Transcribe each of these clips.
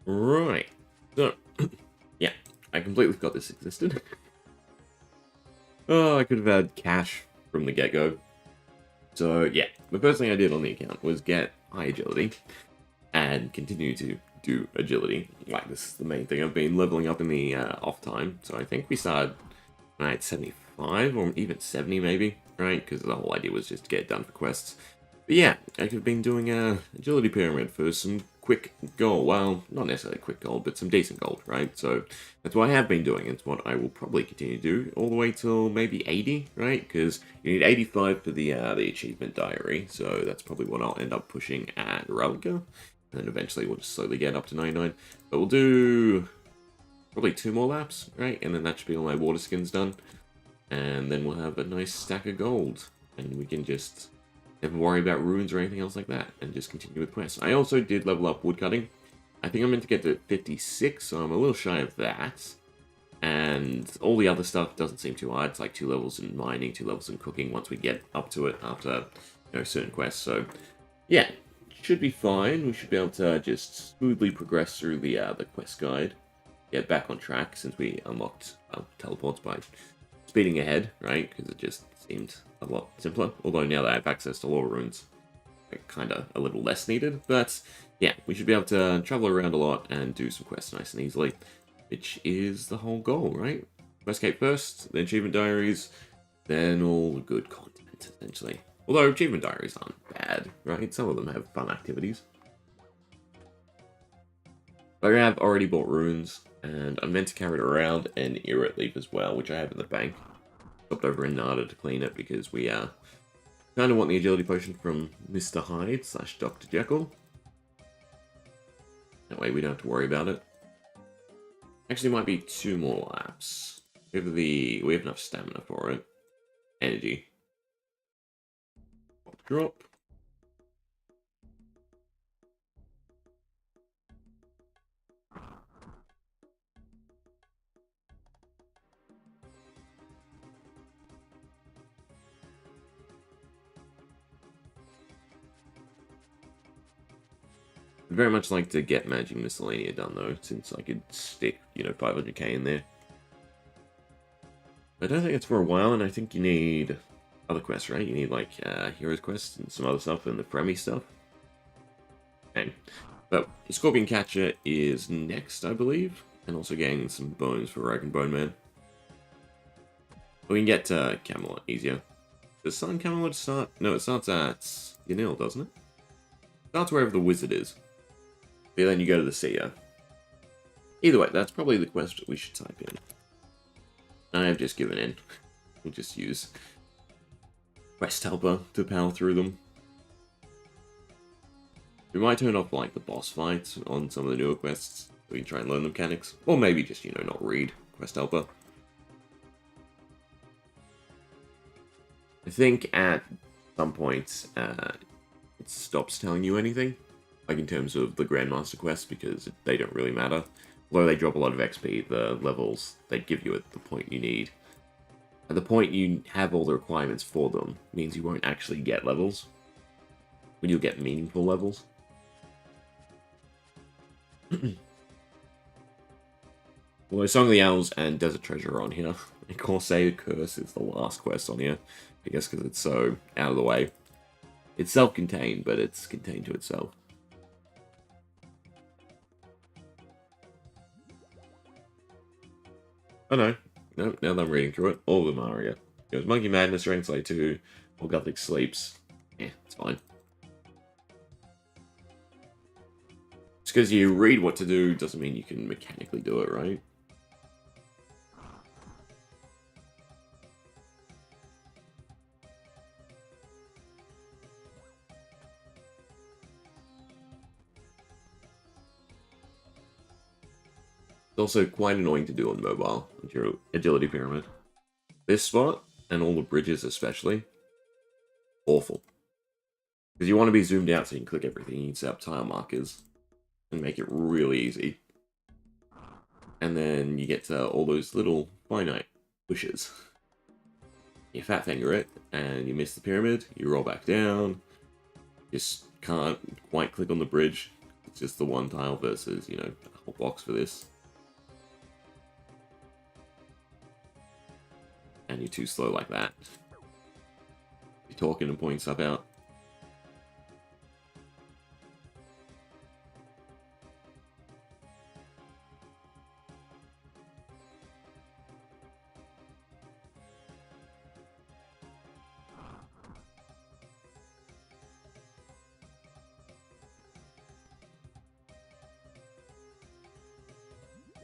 Right. So, yeah, I completely forgot this existed. Oh, I could have had cash from the get-go. So, yeah, the first thing I did on the account was get high agility and continue to do agility. Like, this is the main thing. I've been leveling up in the off time. So I think we started at 75 or even 70 maybe, right? Because the whole idea was just to get it done for quests. But yeah, I could have been doing a agility pyramid for some quick gold. Well, not necessarily quick gold, but some decent gold, right? So that's what I have been doing. It's what I will probably continue to do all the way till maybe 80, right? Because you need 85 for the achievement diary. So that's probably what I'll end up pushing at Relica. And then eventually we'll just slowly get up to 99. But we'll do probably 2 more laps, right? And then that should be all my water skins done. And then we'll have a nice stack of gold. And we can just never worry about runes or anything else like that, and just continue with quests. I also did level up woodcutting. I think I'm meant to get to 56, so I'm a little shy of that. And all the other stuff doesn't seem too hard. It's like 2 levels in mining, 2 levels in cooking once we get up to it after, certain quests. So, yeah, should be fine. We should be able to just smoothly progress through the quest guide. Get back on track since we unlocked teleports by speeding ahead, right? Because it just seemed a lot simpler. Although now that I have access to lore runes, they're kind of a little less needed. But yeah, we should be able to travel around a lot and do some quests nice and easily, which is the whole goal, right? Runescape first, then achievement diaries, then all the good content, essentially. Although achievement diaries aren't bad, right? Some of them have fun activities. I have already bought runes, and I'm meant to carry it around an Irrit leaf as well, which I have in the bank. Stopped over in Nada to clean it because we kind of want the agility potion from Mr. Hyde / Dr. Jekyll. That way we don't have to worry about it. Actually, might be 2 more laps. We have enough stamina for it. Energy. Drop. I'd very much like to get Magic Miscellanea done though, since I could stick, 500k in there. I don't think it's for a while, and I think you need other quests, right? You need like Heroes quests and some other stuff and the Fremi stuff. Okay. But the Scorpion Catcher is next, I believe, and also getting some bones for Rogue and Bone Man. We can get to Camelot easier. Does Sun Camelot start? No, it starts at Yanil, doesn't it? It starts wherever the wizard is. But then you go to the seer. Either way, that's probably the quest we should type in. I have just given in. We'll just use Quest Helper to power through them. We might turn off like the boss fights on some of the newer quests. We can try and learn the mechanics. Or maybe just, not read Quest Helper. I think at some point it stops telling you anything. Like in terms of the Grandmaster quests, because they don't really matter. Although they drop a lot of XP, the levels they give you at the point you need. At the point you have all the requirements for them, means you won't actually get levels. When you'll get meaningful levels. Although Song of the Owls and Desert Treasure are on here. And Corsair Curse is the last quest on here. I guess because it's so out of the way. It's self-contained, but it's contained to itself. Oh no. Nope, now that I'm reading through it, all of them are, yeah. It goes Monkey Madness, Dragon Slayer 2, or Gothic Sleeps. Yeah, it's fine. Just because you read what to do doesn't mean you can mechanically do it, right? It's also quite annoying to do on mobile, with your agility pyramid. This spot, and all the bridges especially, awful. Because you want to be zoomed out so you can click everything. You can set up tile markers and make it really easy. And then you get to all those little finite bushes. You fat finger it, and you miss the pyramid, you roll back down, just can't quite click on the bridge. It's just the one tile versus, you know, a whole box for this. And you're too slow like that. You're talking and pointing stuff out.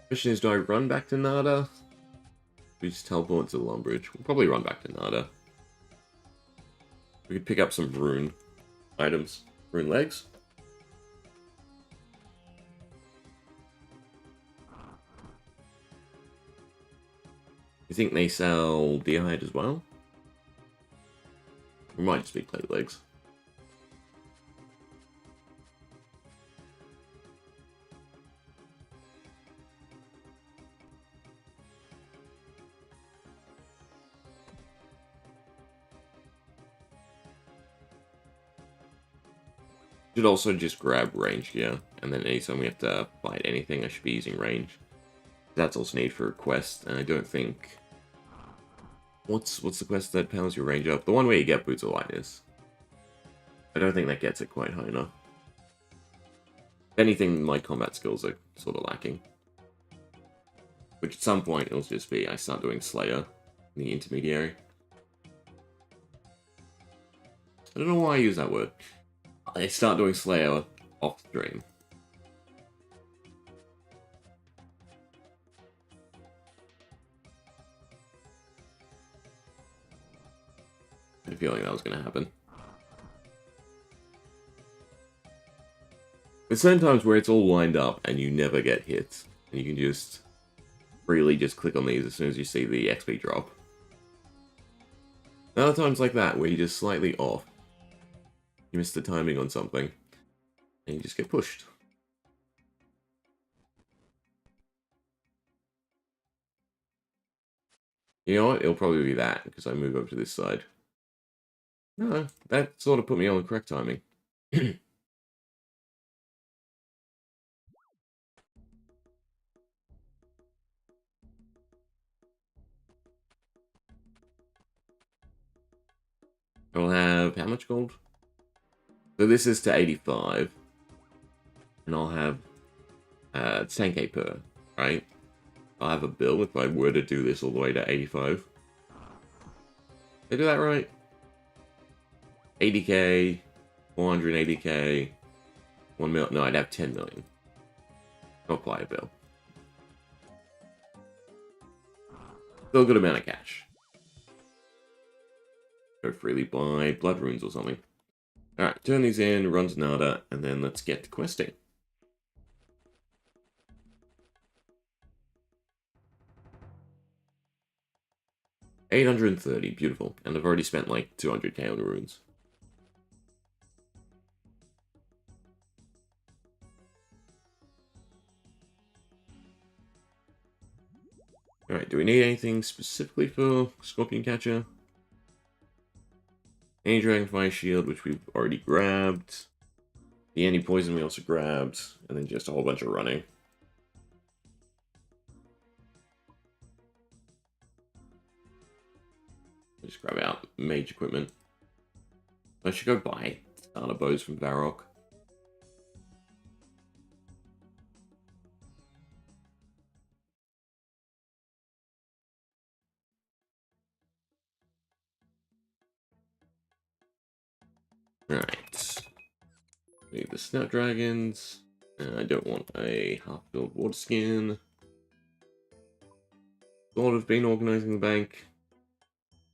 Question is, do I run back to Nada? We just teleport to the Long Bridge. We'll probably run back to Nada. We could pick up some rune items. Rune legs? You think they sell Deerhide as well? It might just be plate legs. Should also just grab range gear, and then anytime we have to fight anything, I should be using range. That's also needed for a quest, and I don't think... What's the quest that powers your range up? The one where you get Boots of Lightness. I don't think that gets it quite high enough. If anything, my combat skills are sort of lacking. Which at some point, it'll just be I start doing Slayer in the intermediary. I don't know why I use that word. I start doing Slayer off stream. I had a feeling that was going to happen. There's certain times where it's all lined up and you never get hits. And you can just freely just click on these as soon as you see the XP drop. And other times like that, where you're just slightly off. You miss the timing on something, and you just get pushed. You know what? It'll probably be that, because I move over to this side. No, that sort of put me on the correct timing. I'll have how much gold? So this is to 85. And I'll have 10k per, right? I'll have a bill if I were to do this all the way to 85. Did I do that right? 80k, 480k, 1 mil. No, I'd have 10 million. Not quite a bill. Still a good amount of cash. Go freely buy blood runes or something. Alright, turn these in, run to Nada, and then let's get to questing. $830, beautiful. And I've already spent like 200k on runes. Alright, do we need anything specifically for Scorpion Catcher? Any Dragonfly Shield, which we've already grabbed. The anti-poison we also grabbed. And then just a whole bunch of running. Just grab out mage equipment. I should go buy starter bows from Varrock. Right. Need the Snapdragons. I don't want a half-filled water skin. Sort of been organizing the bank.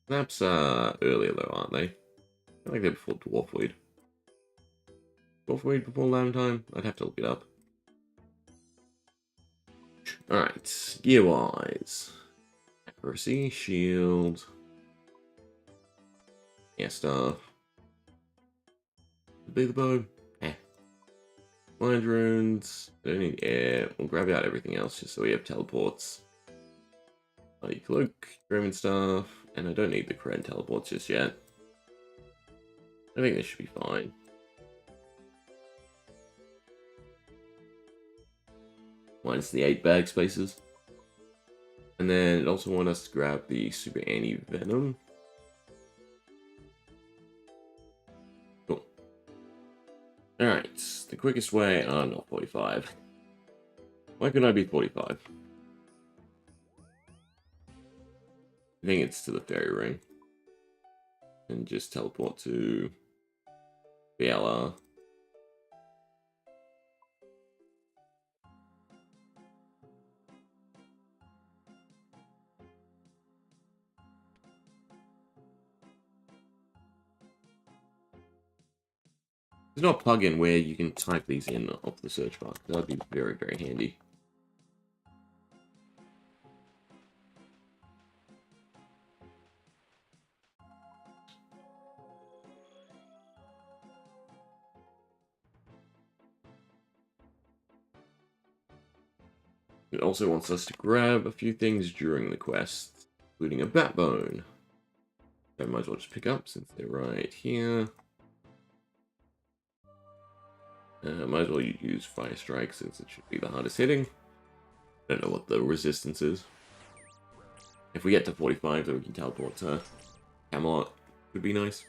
Snaps are earlier though, aren't they? I feel like they're before Dwarfweed. Dwarfweed before Lamb Time? I'd have to look it up. Alright, gear-wise. Accuracy, shield. Yeah, stuff. Big bow. Blind runes. Don't need air. We'll grab out everything else just so we have teleports. Cloak, German stuff. And I don't need the Kren teleports just yet. I think this should be fine. minus the 8 bag spaces. And then it also wants us to grab the Super Anti-Venom. Cool. Alright, the quickest way... Oh, not 45. Why couldn't I be 45? I think it's to the fairy ring. And just teleport to BLR. There's not a plugin where you can type these in off the search bar. That'd be very, very handy. It also wants us to grab a few things during the quest, including a bat bone. I might as well just pick up since they're right here. Might as well use Fire Strike since it should be the hardest hitting. I don't know what the resistance is. If we get to 45, then we can teleport to Camelot. Would be nice.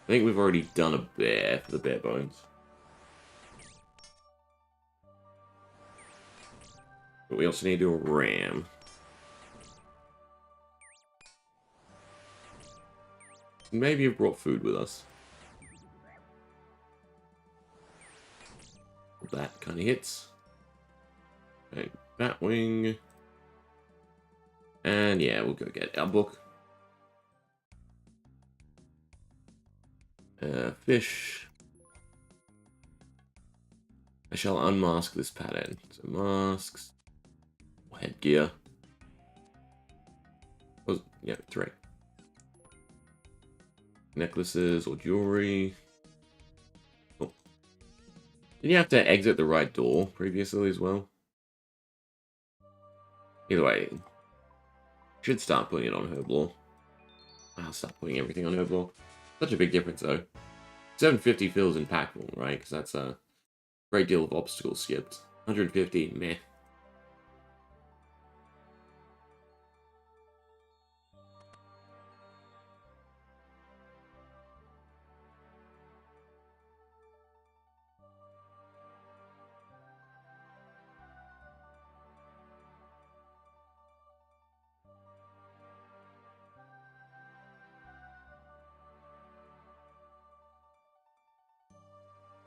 I think we've already done a bear for the bare bones. But we also need to do a ram. Maybe have brought food with us. That kind of hits. Okay, Batwing. And yeah, we'll go get our book. Fish. I shall unmask this pattern. So masks. Headgear. Oh, yeah, 3. Necklaces or jewelry. Oh. Did you have to exit the right door previously as well? Either way, should start putting it on Herblore. I'll start putting everything on Herblore. Such a big difference though. 750 feels impactful, right? Because that's a great deal of obstacles skipped. 150, meh.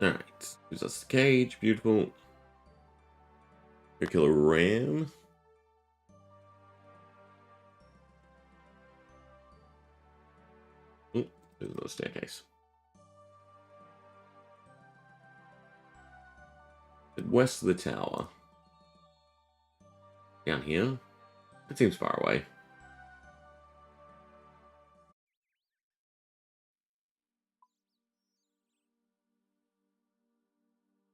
Alright, gives us the cage, beautiful. Go kill a ram. Oh, there's another staircase. West of the tower. Down here? That seems far away.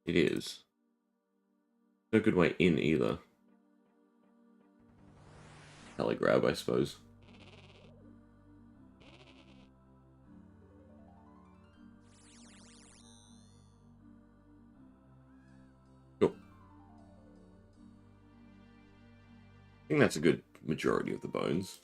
It is. No good way in either. Telegrab, I suppose. Cool. I think that's a good majority of the bones.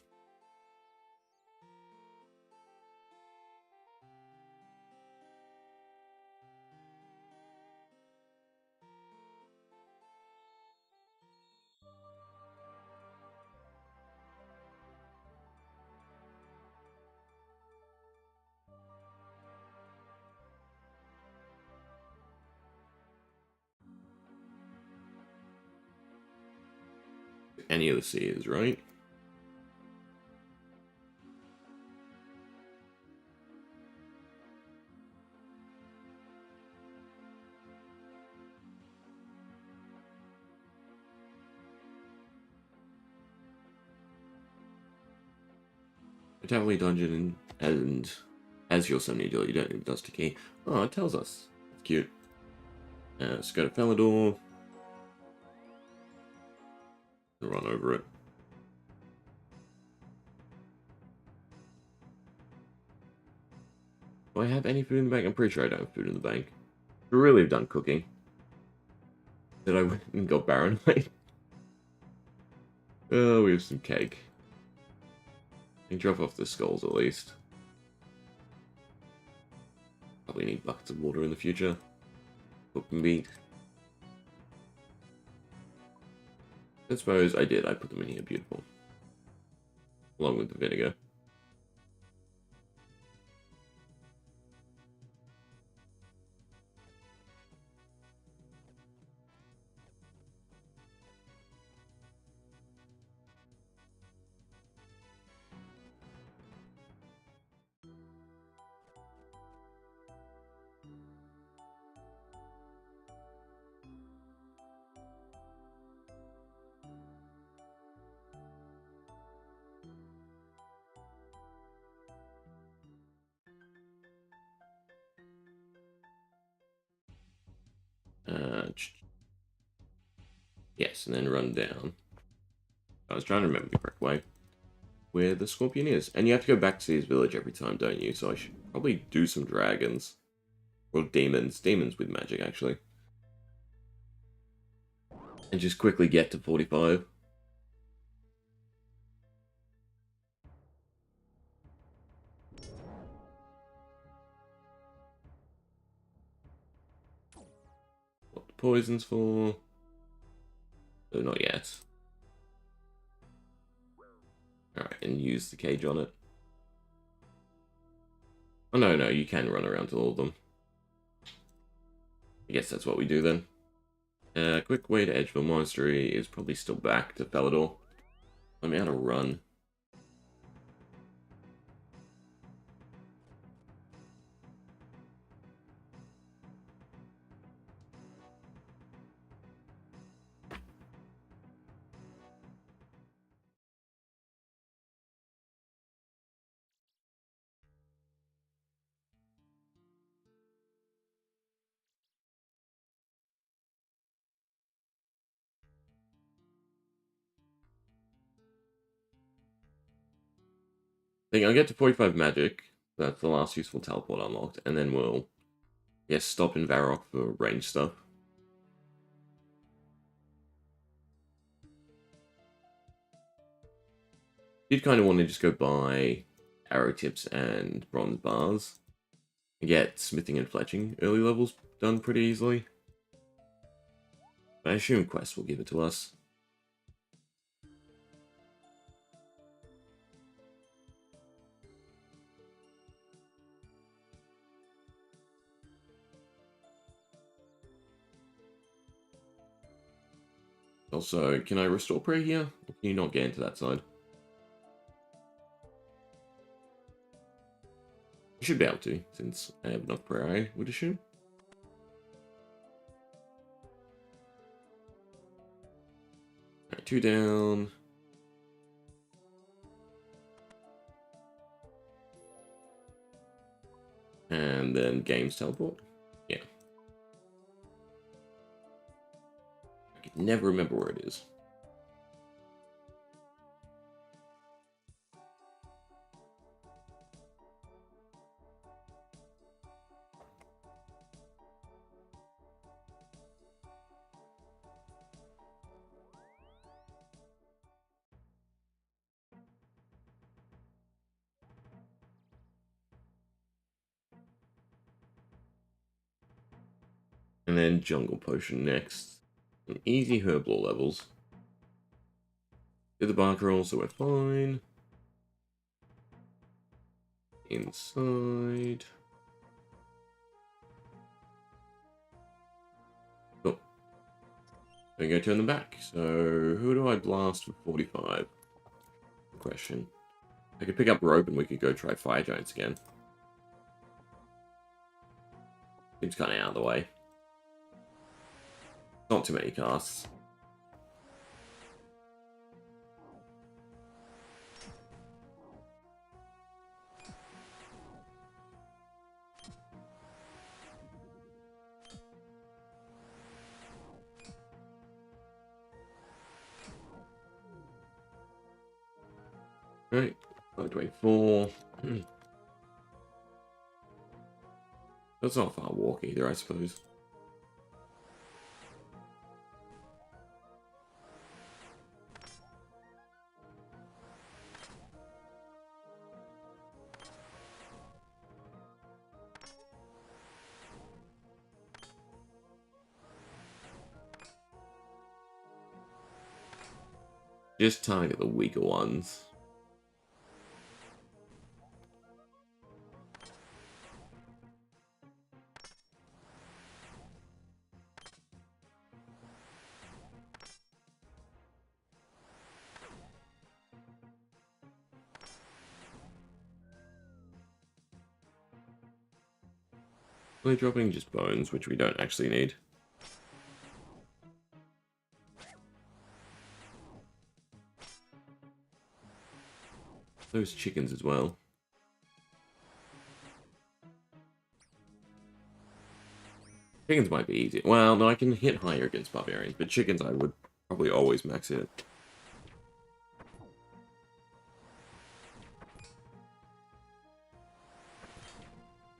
Any of the seers, right? Totally dungeon and as your summoning ability, you don't need a dusty key. Oh, it tells us. That's cute. Let's go to Felidor. Run over it. Do I have any food in the bank? I'm pretty sure I don't have food in the bank. We really have done cooking. Did I went and got paranoid? Oh, we have some cake. And drop off the skulls at least. Probably need buckets of water in the future. Cook meat. I suppose I did. I put them in here. Beautiful. Along with the vinegar. Yes, and then run down. I was trying to remember the correct way. Where the scorpion is. And you have to go back to his village every time, don't you? So I should probably do some dragons. Or demons. Demons with magic, actually. And just quickly get to 45. What the poison's for? Oh, not yet. Alright, and use the cage on it. Oh, no, you can run around to all of them. I guess that's what we do then. A quick way to Edgeville Monastery is probably still back to Falador. Let me how to run. I think I'll get to 45 magic. That's the last useful teleport unlocked. And then we'll, yes, stop in Varrock for range stuff. Did kind of want to just go buy arrow tips and bronze bars. And get smithing and fletching early levels done pretty easily. I assume Quest will give it to us. Also, can I restore prayer here? Or can you not get into that side? You should be able to, since I have enough prayer, I would assume. Alright, 2 down. And then games teleport. Yeah. I can never remember where it is. And then Jungle Potion next. Some easy herb law levels. Did the bark roll, so we're fine. Inside. Cool. Then go turn them back. So, who do I blast for 45? Question. I could pick up rope and we could go try fire giants again. Seems kind of out of the way. Not too many casts. Right, 24. That's not a far walk either, I suppose. Just target the weaker ones. We're dropping just bones, which we don't actually need. Those chickens as well. Chickens might be easier. Well, no, I can hit higher against barbarians, but chickens I would probably always max hit.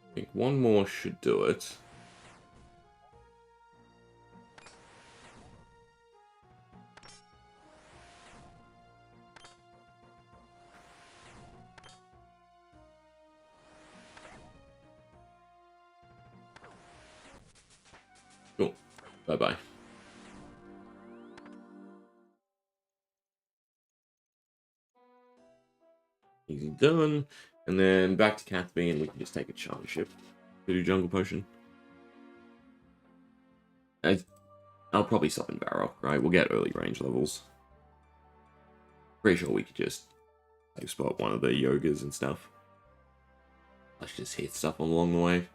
I think one more should do it. Cool. Bye-bye. Easy done. And then back to Cathby, and we can just take a charter ship to do Jungle Potion. I'll probably stop in Varrock, right? We'll get early range levels. Pretty sure we could just like, spot one of the yogas and stuff. Let's just hit stuff along the way.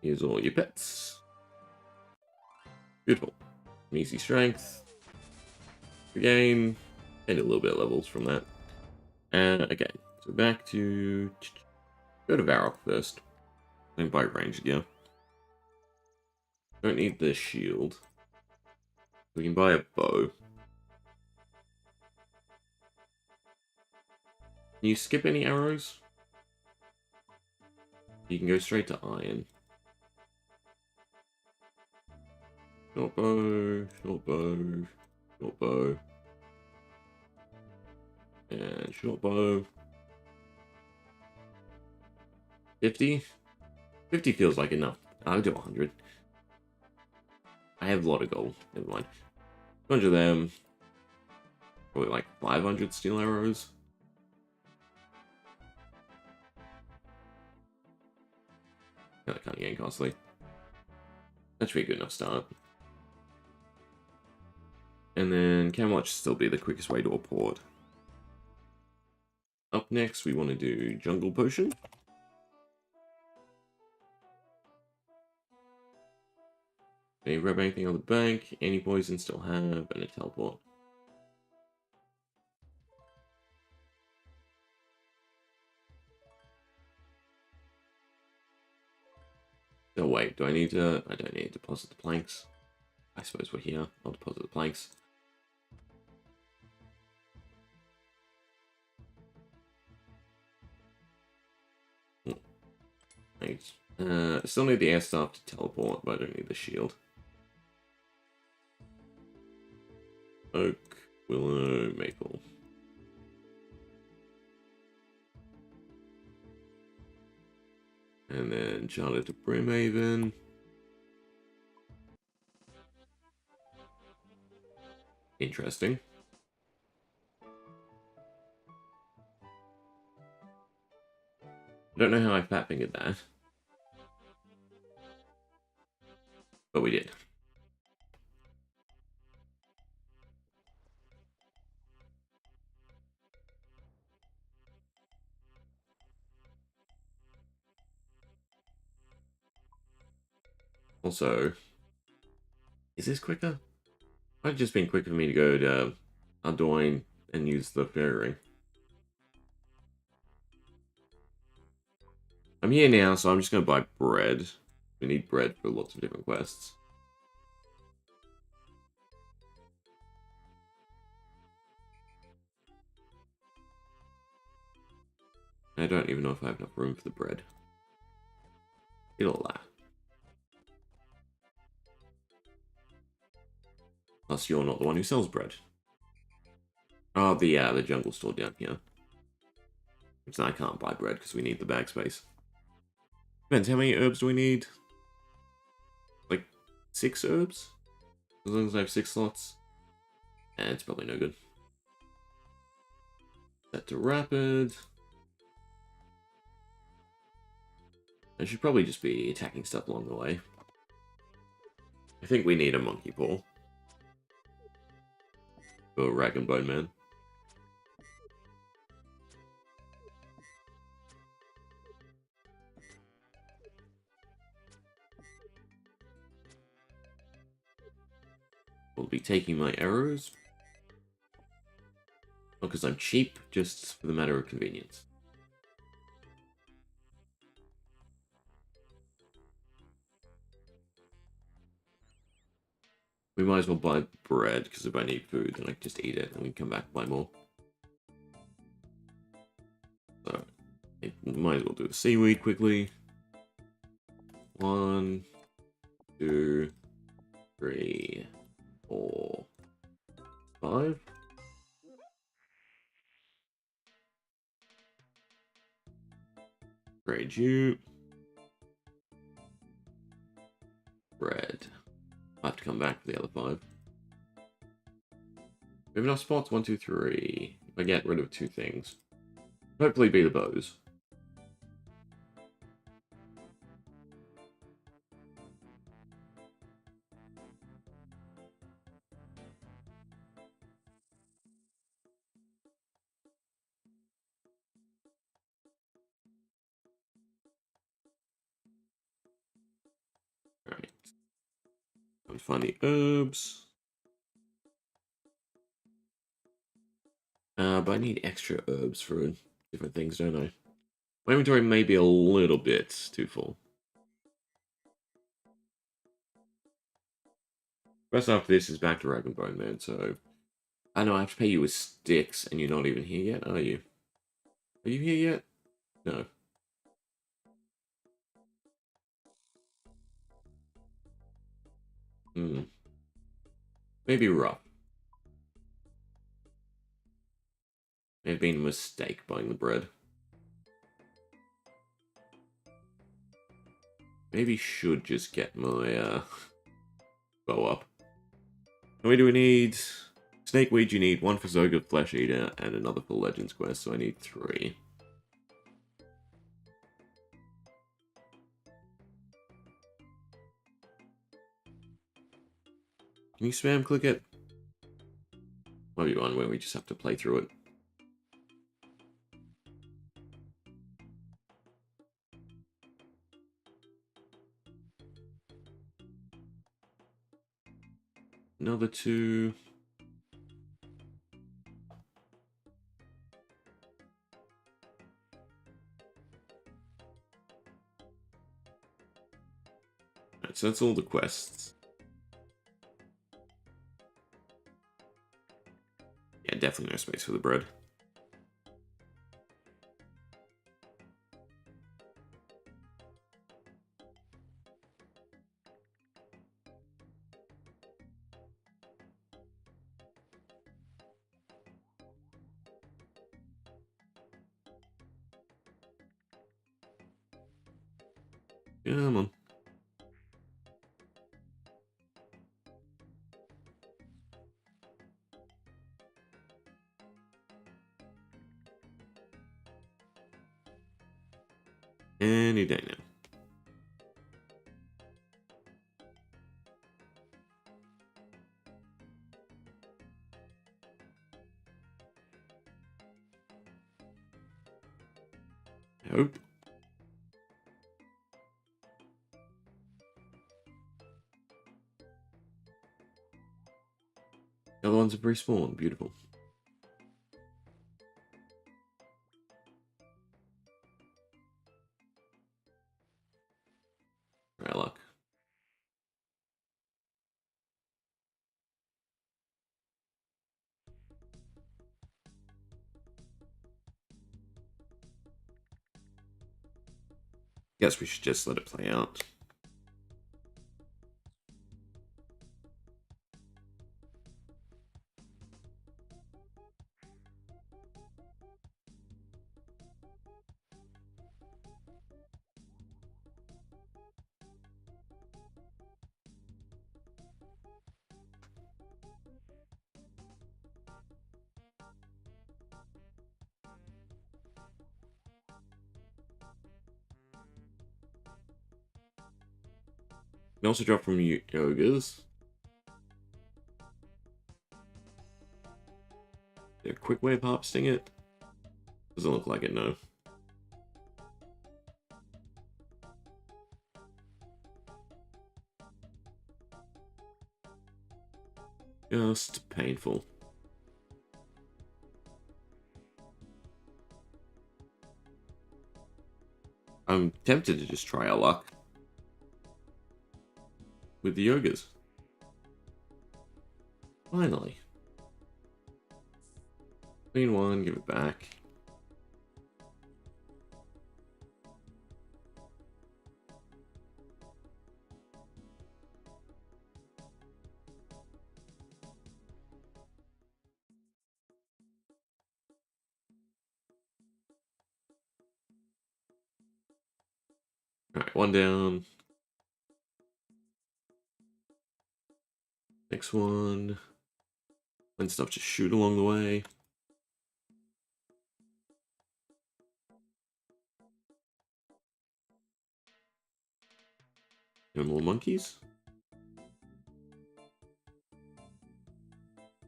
Here's all your pets. Beautiful. Easy strength. Regain. And a little bit of levels from that. Okay, so back to... Go to Varrock first. Then bite range again. Don't need the shield. We can buy a bow. Can you skip any arrows? You can go straight to iron. Short bow, short bow, short bow. And short bow. 50? 50 feels like enough. I'll do 100. I have a lot of gold. Never mind. 200 of them. Probably like 500 steel arrows. That kind of getting costly. That should be a good enough start. And then Camelot should still be the quickest way to a port. Up next, we want to do Jungle Potion. Can you grab anything on the bank? Any poison still have, and a teleport. So wait, do I need to... I don't need to deposit the planks. I suppose we're here. I'll deposit the planks. Thanks. Still need the air staff to teleport, but I don't need the shield. Oak, willow, maple. And then charter to Brimhaven. Interesting. I don't know how I fat fingered that. But we did. Also, is this quicker? Might have just been quicker for me to go to Ardoin and use the fairy ring. I'm here now, so I'm just going to buy bread. We need bread for lots of different quests. I don't even know if I have enough room for the bread. It'll allow. Plus, you're not the one who sells bread. Oh, the jungle store down here. Which I can't buy bread because we need the bag space. Depends, how many herbs do we need? Like, 6 herbs? As long as I have 6 slots. And it's probably no good. Set to rapid. I should probably just be attacking stuff along the way. I think we need a monkey paw. For Rag and Bone Man. We'll be taking my arrows. Not because I'm cheap, just for the matter of convenience. We might as well buy bread, because if I need food, then I can just eat it, and we can come back and buy more. So, I might as well do the seaweed quickly. 1, 2, 3, 4, 5. Grade you. Bread. I have to come back for the other 5. We have enough spots. 1, 2, 3. If I get rid of 2 things. Hopefully be the bows. Alright. Let's find the herbs. But I need extra herbs for different things, don't I? My inventory may be a little bit too full. First after this is back to Rag and Bone Man, so... I know I have to pay you with sticks, and you're not even here yet, are you? Are you here yet? No. Hmm. Maybe rough. May have been a mistake buying the bread. Maybe should just get my, bow up. How many do we need? Snakeweed you need, 1 for Zoga Flesh Eater, and another for Legends Quest, so I need 3. Can you spam click it? Might be one where we just have to play through it. Another 2. Alright, so that's all the quests. Yeah, definitely no space for the bread. Come on. Any day now. I hope. The other ones have respawned. Beautiful. Right luck. Guess we should just let it play out. You can also drop from yogas. A quick way of harvesting it? Doesn't look like it, no. Just painful. I'm tempted to just try our luck with the yogas. Finally. Clean one, give it back. Alright, one down. Next one. And stuff to shoot along the way. And more monkeys.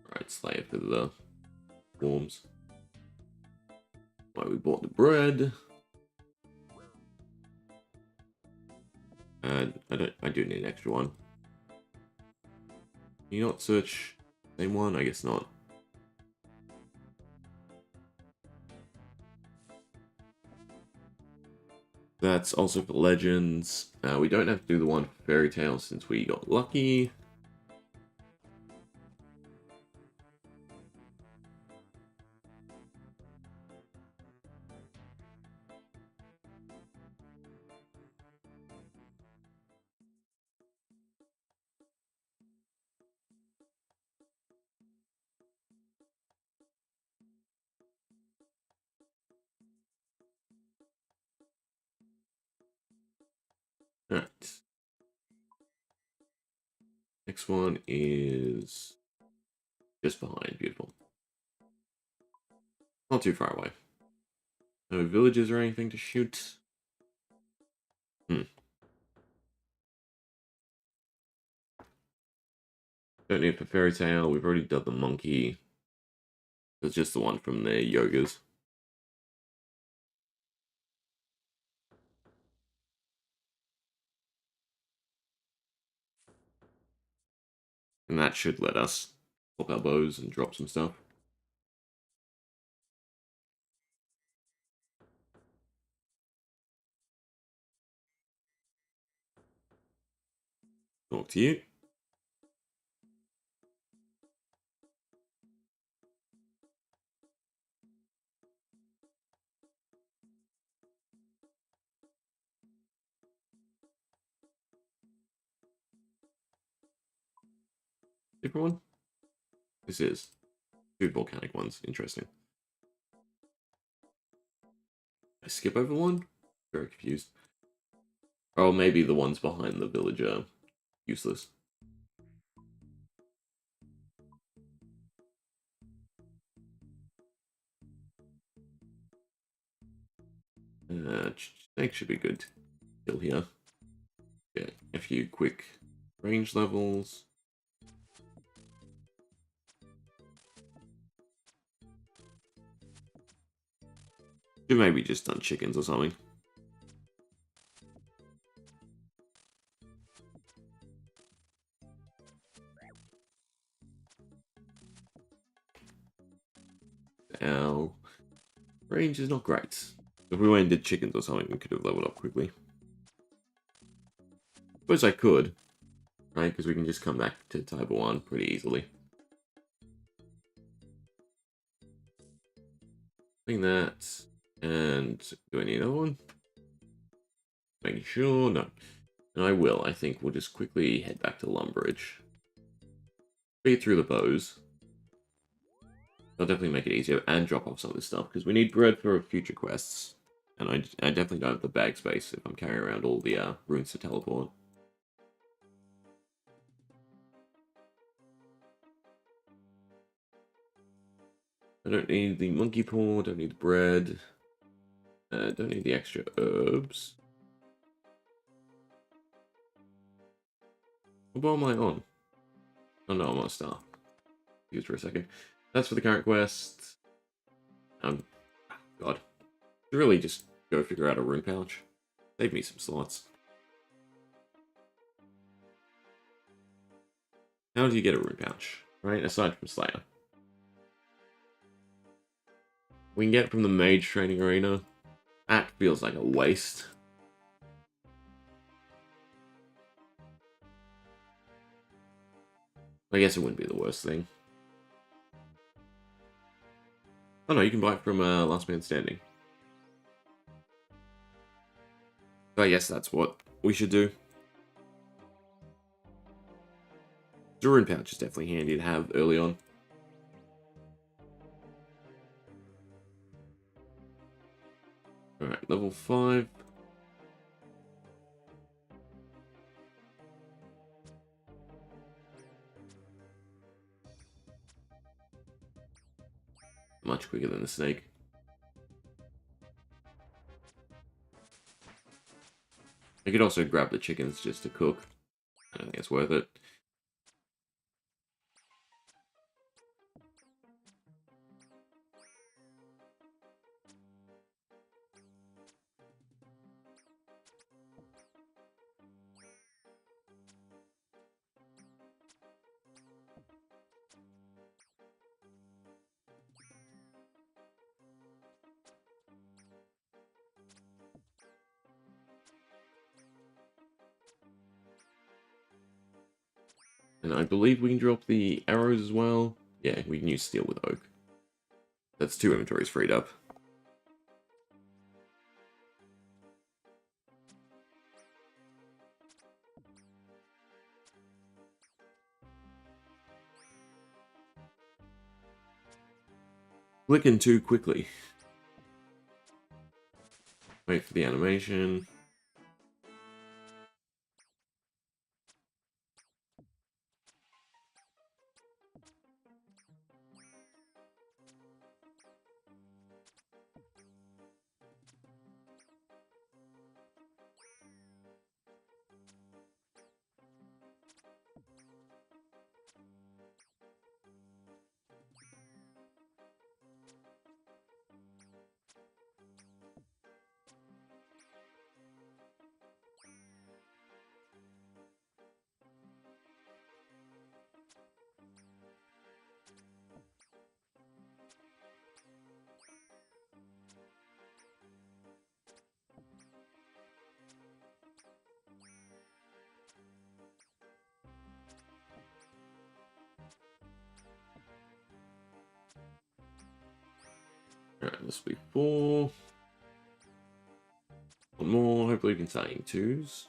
Alright, slave for the worms. Why we bought the bread. And I do need an extra one. Can you not search same one? I guess not. That's also for legends. We don't have to do the one for fairy tale since we got lucky. Alright. Next one is just behind. Beautiful. Not too far away. No villages or anything to shoot. Don't need for fairy tale. We've already done the monkey. It's just the one from the yogas. And that should let us swap our bows and drop some stuff. Talk to you. Different one? This is. Two volcanic ones. Interesting. I skip over one? Very confused. Oh, maybe the ones behind the village are useless. Snake should be good. Still here. Get a few quick range levels. Should maybe just done chickens or something. Our range is not great. If we went and did chickens or something, we could have leveled up quickly. Suppose I could, right? Because we can just come back to type 1 pretty easily. Doing that, and do I need another one? Making sure, no. And I will. I think we'll just quickly head back to Lumbridge. Speed through the bows. That'll definitely make it easier and drop off some of this stuff, because we need bread for future quests. And I definitely don't have the bag space if I'm carrying around all the runes to teleport. I don't need the monkey paw, don't need the bread. Don't need the extra herbs. What bar am I on? Oh no, I'm on a star. Use for a second. That's for the current quest. God. Really just go figure out a rune pouch. Save me some slots. How do you get a rune pouch? Right, aside from Slayer. We can get it from the mage training arena. That feels like a waste. I guess it wouldn't be the worst thing. Oh no, you can buy it from Last Man Standing. So I guess that's what we should do. The rune pouch is definitely handy to have early on. Alright, level 5. Much quicker than the snake. I could also grab the chickens just to cook. I don't think it's worth it. And I believe we can drop the arrows as well. Yeah, we can use steel with oak. That's 2 inventories freed up. Clicking too quickly. Wait for the animation. Alright, this will be 4. One more. Hopefully we can start in 2s.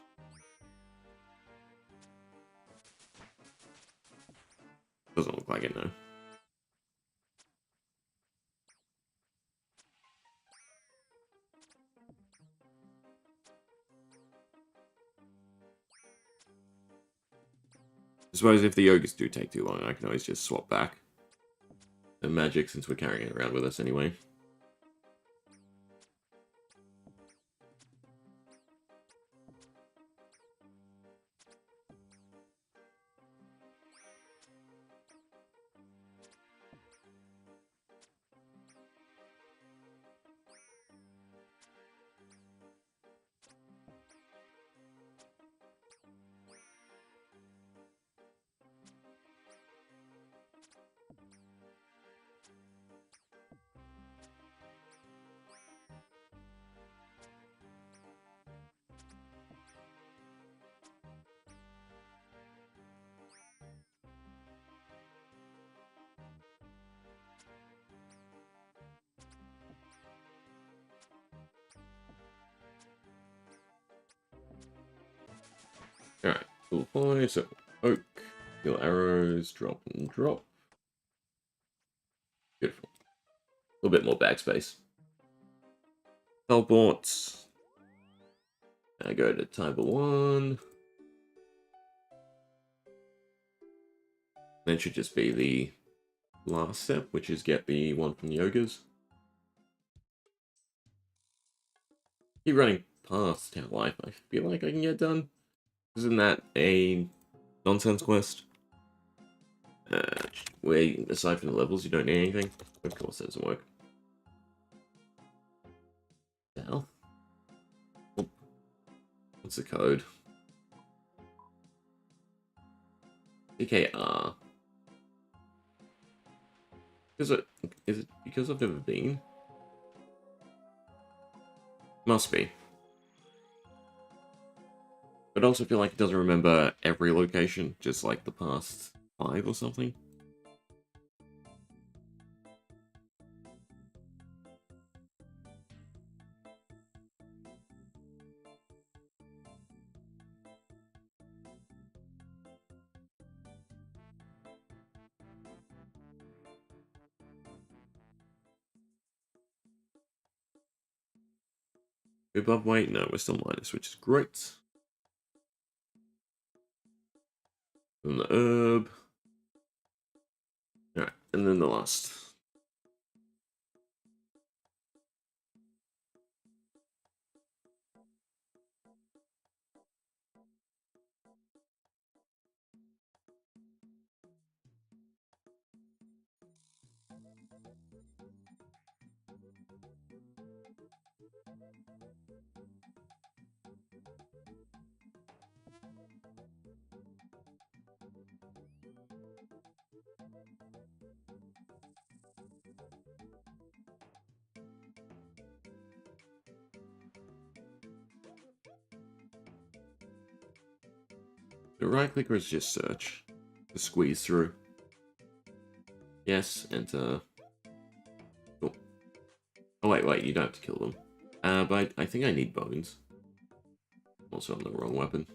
Doesn't look like it, no. I suppose if the ogres do take too long, I can always just swap back the magic since we're carrying it around with us anyway. Alright, cool point. So, oak, kill arrows, drop and drop. Beautiful. A little bit more backspace. Teleports. I go to type 1. Then should just be the last step, which is get the one from the ogres. Keep running past Town Life. I feel like I can get done. Isn't that a nonsense quest? Where, aside from the levels, you don't need anything? Of course it doesn't work. The hell? Oh, what's the code? PKR. Is it because I've never been? Must be. But I also feel like it doesn't remember every location, just like the past 5 or something. Above weight? No, we're still minus, which is great. And the herb. Alright, and then the last. The right click or is just search? To squeeze through. Yes, enter. Cool. Oh wait, you don't have to kill them. But I think I need bones. Also on the wrong weapon.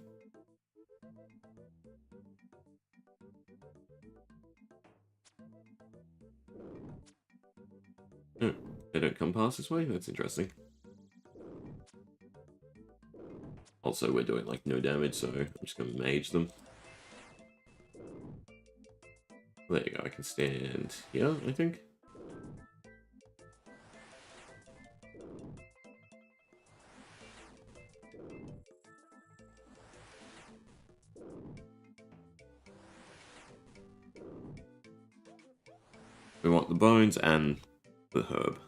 Oh, they don't come past this way? That's interesting. Also, we're doing like no damage, so I'm just gonna mage them. There you go, I can stand here, I think. We want the bones and the herb.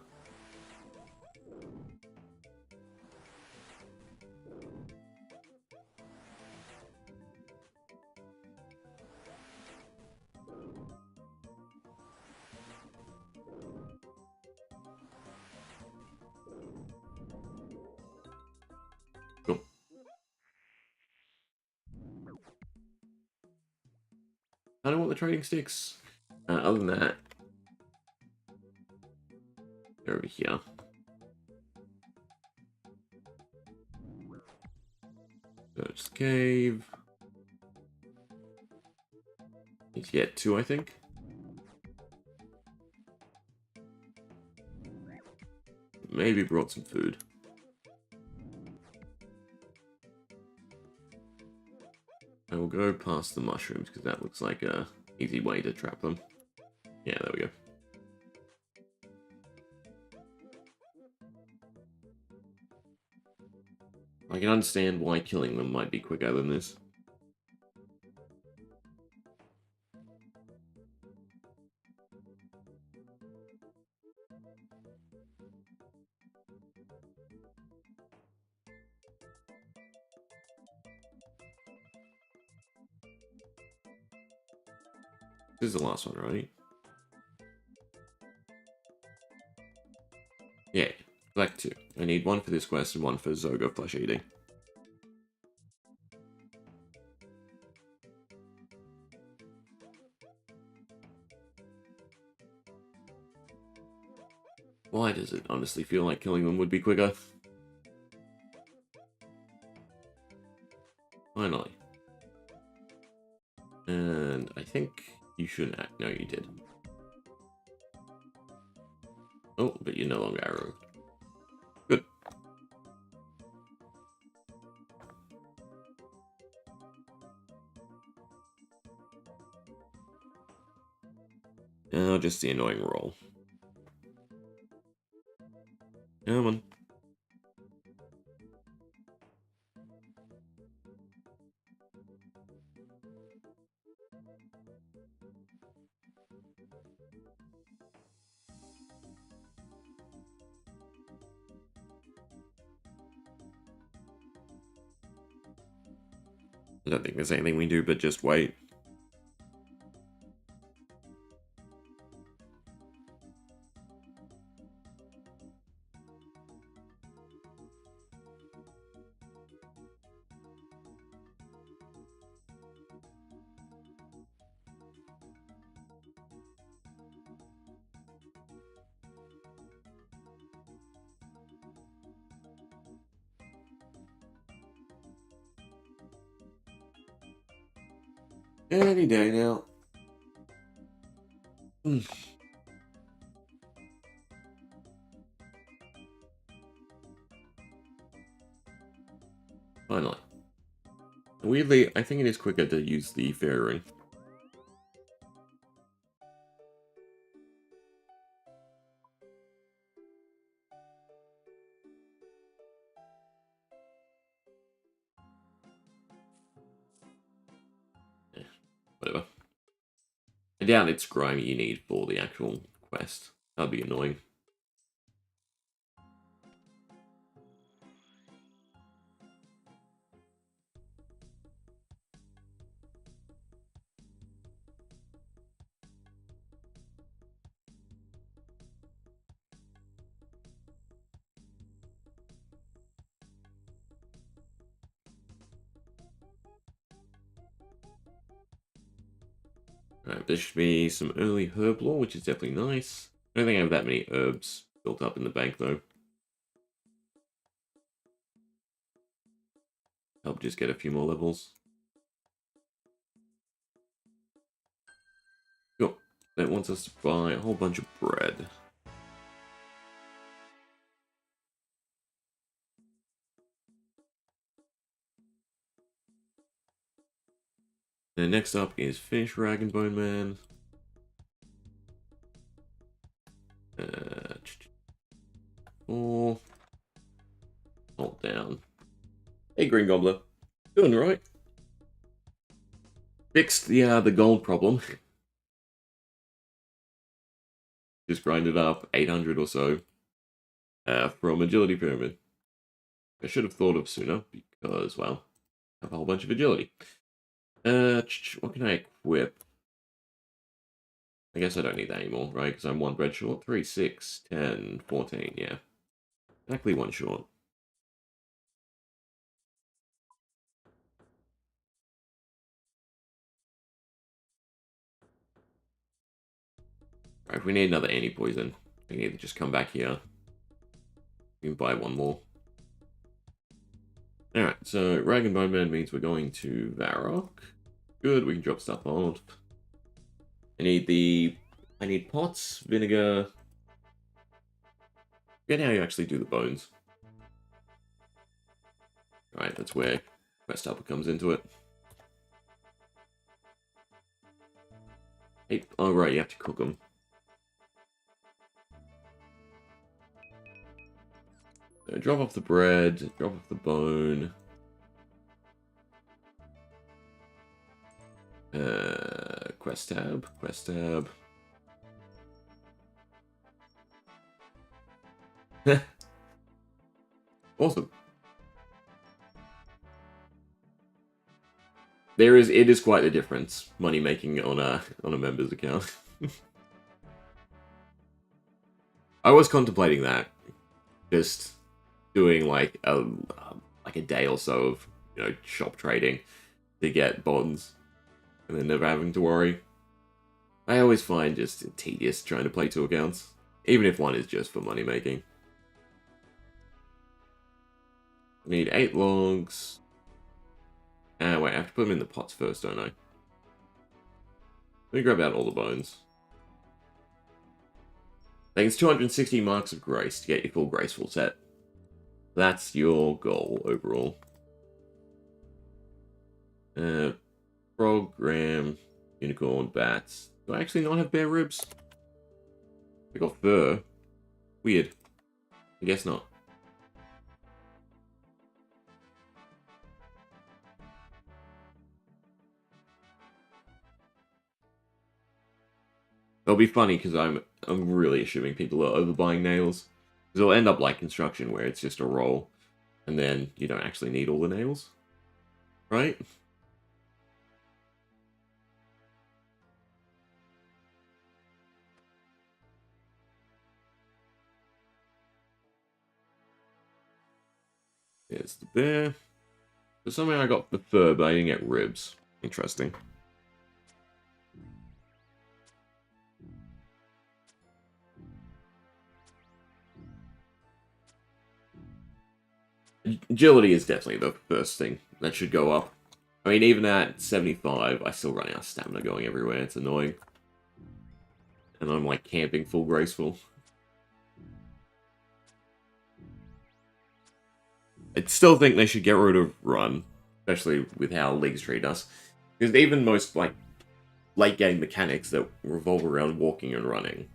Cool. I don't want the trading sticks. Other than that, they're over here. Search cave. Need to get 2, I think. Maybe brought some food. I will go past the mushrooms because that looks like a easy way to trap them. Yeah, there we go. I can understand why killing them might be quicker than this. This is the last one, right? Yeah, collect 2. I need 1 for this quest and 1 for Zoga flesh eating. Why does it honestly feel like killing them would be quicker? Finally. And I think you shouldn't act. No, you did. Oh, but you're no longer arrow. Good. Now just the annoying roll. Come on. I don't think there's anything we do but just wait. Any day now. Finally. Weirdly, I think it is quicker to use the fairy ring. Yeah, whatever. I doubt it's grimy you need for the actual quest. That'd be annoying. Alright, there should be some early herb lore, which is definitely nice. I don't think I have that many herbs built up in the bank, though. Help just get a few more levels. Cool. That wants us to buy a whole bunch of bread. And next up is Fish Rag and Bone Man. Four. Hold down. Hey, Green Gobbler. Doing right. Fixed the gold problem. Just grinded up 800 or so from Agility Pyramid. I should have thought of sooner because, well, I have a whole bunch of agility. What can I equip? I guess I don't need that anymore, right? Because I'm one bread short. 3, 6, 10, 14, yeah. Exactly one short. Right, if we need another anti-poison, we need to just come back here. We can buy one more. Alright, so Rag and Bone Man means we're going to Varrock. Good, we can drop stuff off. I need pots, vinegar. Forget how you actually do the bones. Right, that's where Quest Helper comes into it. Hey, oh right, you have to cook them. So drop off the bread, drop off the bone. Quest tab. Awesome. It is quite the difference, money making on a member's account. I was contemplating that, just doing like a day or so of shop trading to get bonds, and then never having to worry. I always find just tedious trying to play two accounts, even if one is just for money making. I need 8 logs. Wait, I have to put them in the pots first, don't I? Let me grab out all the bones. I think it's 260 marks of grace to get your full graceful set. That's your goal overall. Program, unicorn, bats. Do I actually not have bare ribs? I got fur. Weird. I guess not. It'll be funny because I'm really assuming people are overbuying nails. Because it'll end up like construction where it's just a roll, and then you don't actually need all the nails, right? There's the bear. So somehow I got the fur, but I didn't get ribs. Interesting. Agility is definitely the first thing that should go up. I mean, even at 75, I still run out of stamina going everywhere. It's annoying. And I'm like camping full graceful. I still think they should get rid of run, especially with how leagues treat us. Because even most like late game mechanics that revolve around walking and running,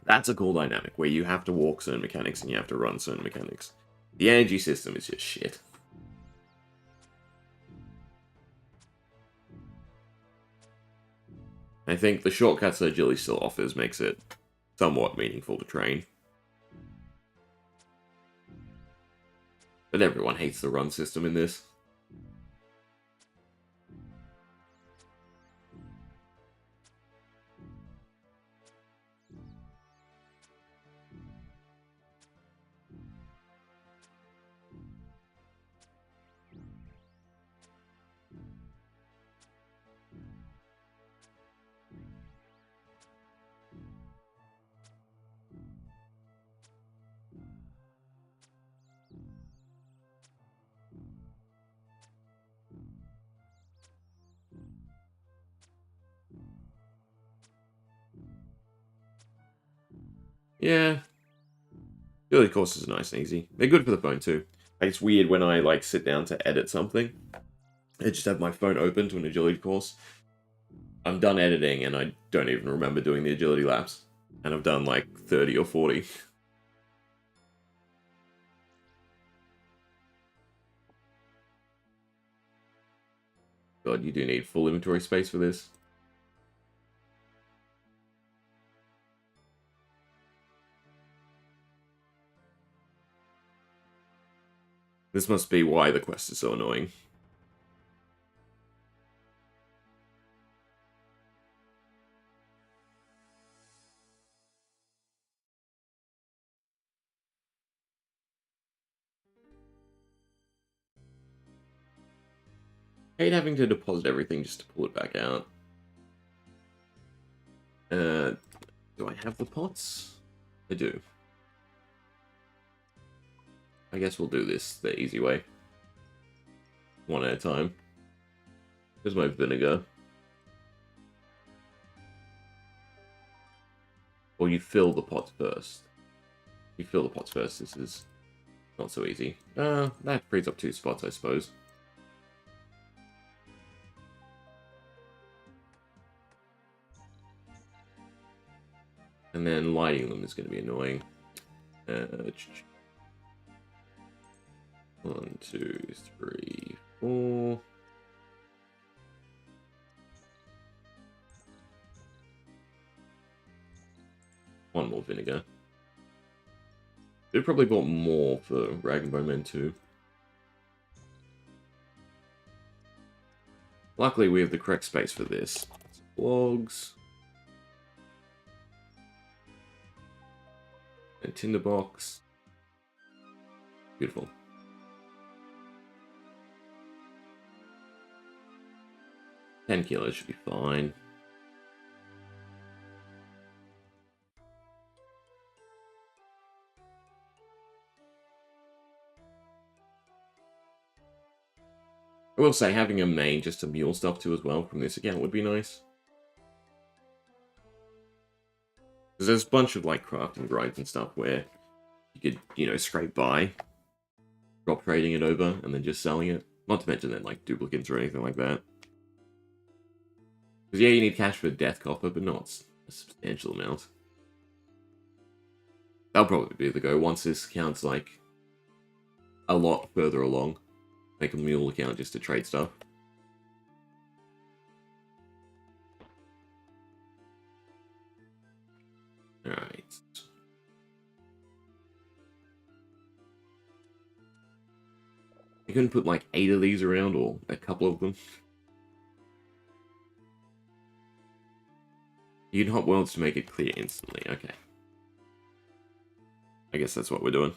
that's a cool dynamic where you have to walk certain mechanics and you have to run certain mechanics. The energy system is just shit. I think the shortcuts that agility still offers makes it somewhat meaningful to train. But everyone hates the run system in this. Yeah. Agility courses are nice and easy. They're good for the phone too. Like, it's weird when I like sit down to edit something. I just have my phone open to an agility course. I'm done editing and I don't even remember doing the agility laps. And I've done like 30 or 40. God, you do need full inventory space for this. This must be why the quest is so annoying. Hate having to deposit everything just to pull it back out. Do I have the pots? I do. I guess we'll do this the easy way. One at a time. Here's my vinegar. Or you fill the pots first. You fill the pots first, this is not so easy. That frees up 2 spots, I suppose. And then lighting them is going to be annoying. 1, 2, 3, 4. One more vinegar. They probably bought more for Rag and Bone Men too. Luckily, we have the correct space for this. Logs. And tinderbox. Beautiful. $10 kilos should be fine. I will say, having a main just to mule stuff to as well from this account would be nice. Because there's a bunch of, like, crafting grinds and stuff where you could, you know, scrape by, drop trading it over, and then just selling it. Not to mention then, like, duplicates or anything like that. Because, yeah, you need cash for death copper, but not a substantial amount. That'll probably be the go once this account's, like, a lot further along. Make a mule account just to trade stuff. Alright. You couldn't put like 8 of these around, or a couple of them. You can hop worlds to make it clear instantly, okay. I guess that's what we're doing.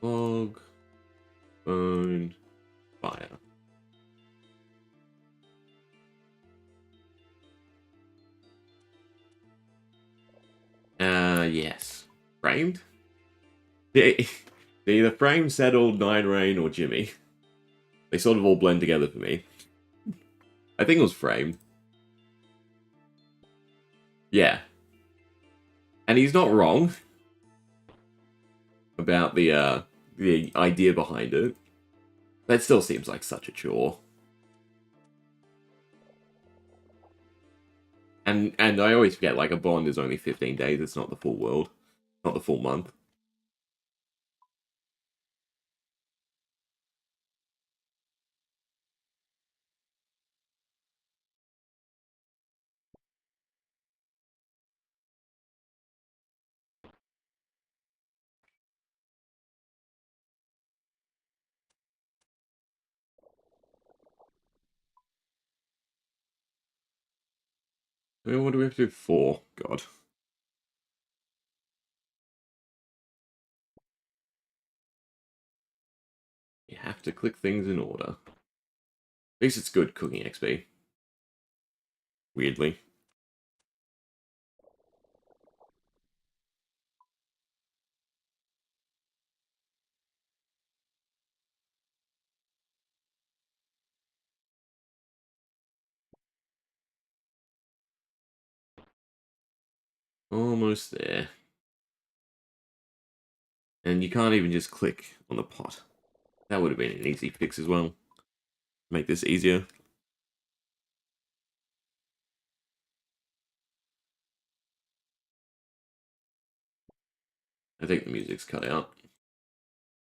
Log, bone, fire. Yes. Framed? The either Frame, Settled, Nine Rain, or Jimmy. They sort of all blend together for me. I think it was Framed. Yeah. And he's not wrong about the idea behind it. That still seems like such a chore. And I always forget, like, a bond is only 15 days, it's not the full world. Not the full month. I mean, what do we have to do for? God. You have to click things in order. At least it's good cooking XP. Weirdly. Almost there. And you can't even just click on the pot. That would have been an easy fix as well. Make this easier. I think the music's cut out.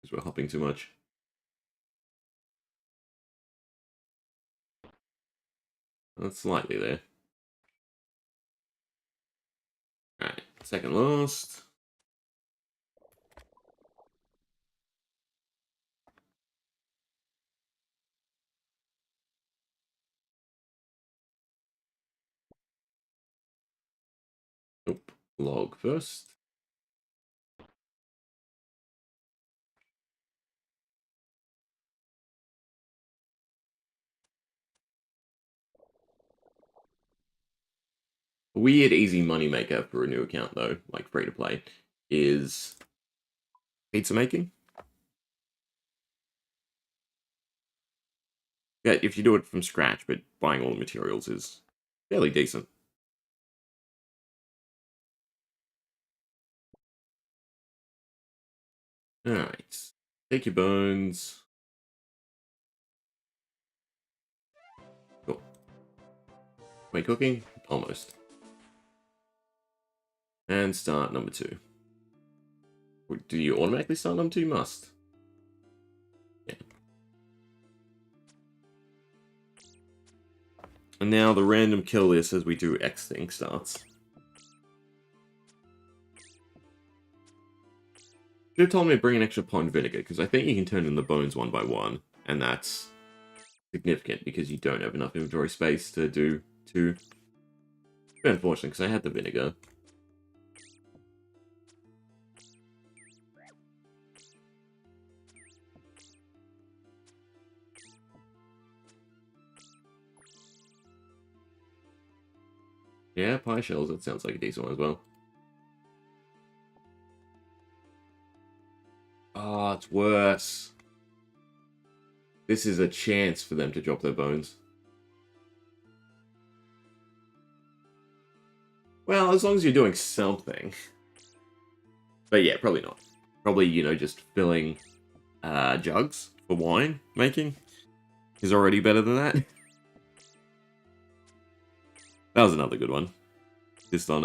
Because we're hopping too much. That's slightly there. Alright, second last. Nope. Log first. A weird easy moneymaker for a new account though, like free to play, is pizza making. Yeah, if you do it from scratch, but buying all the materials is fairly decent. Alright. Take your bones. Cool. Wait, cooking? Almost. And start number 2. Do you automatically start number 2? You must. Yeah. And now the random kill list as we do X thing starts. Should have told me to bring an extra pond vinegar, because I think you can turn in the bones one by one, and that's significant because you don't have enough inventory space to do 2. Unfortunately, because I had the vinegar. Yeah, pie shells, that sounds like a decent one as well. Oh, it's worse. This is a chance for them to drop their bones. Well, as long as you're doing something. But yeah, probably not. Probably, you know, just filling jugs for wine making is already better than that. That was another good one. Just on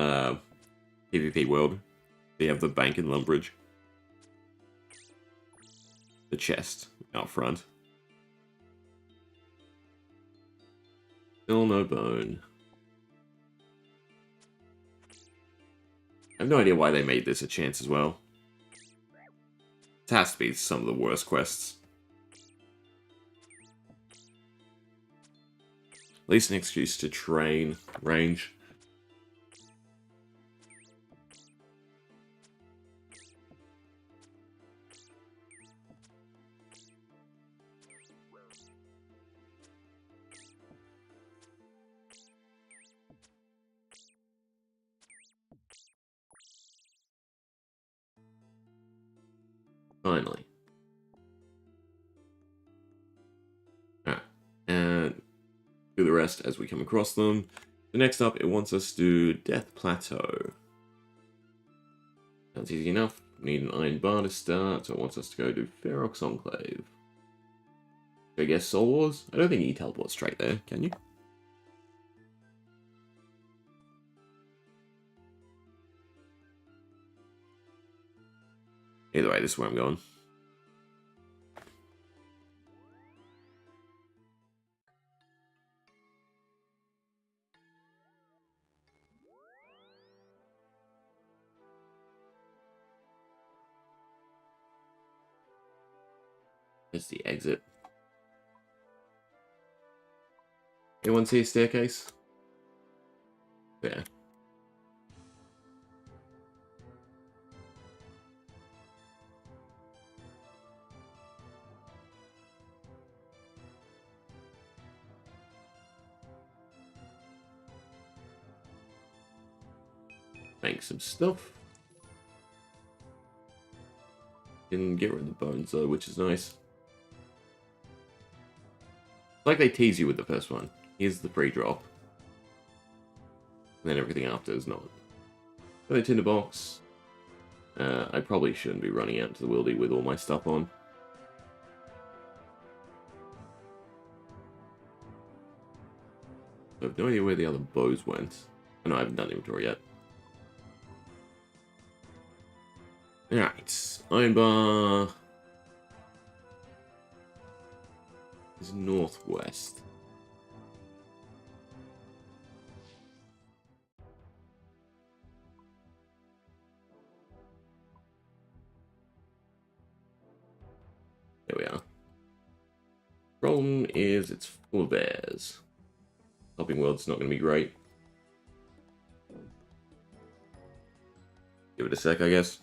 PvP World. They have the bank in Lumbridge. The chest out front. Still no bone. I have no idea why they made this a chance as well. It has to be some of the worst quests. At least an excuse to train range. Finally. Alright. And do the rest as we come across them. So next up, it wants us to do Death Plateau. That's easy enough. We need an iron bar to start, so it wants us to go to Ferox Enclave. I guess Soul Wars? I don't think you teleport straight there, can you? Either way, this is where I'm going. There's the exit. Anyone see a staircase? Yeah. Make some stuff. Didn't get rid of the bones though, which is nice. It's like they tease you with the first one. Here's the free drop. And then everything after is not. Got a tinderbox. I probably shouldn't be running out to the wildy with all my stuff on. I have no idea where the other bows went. Oh, no, I haven't done inventory yet. Alright, iron bar is northwest. There we are. Problem is, it's full of bears. Hopping world's not going to be great. Give it a sec, I guess.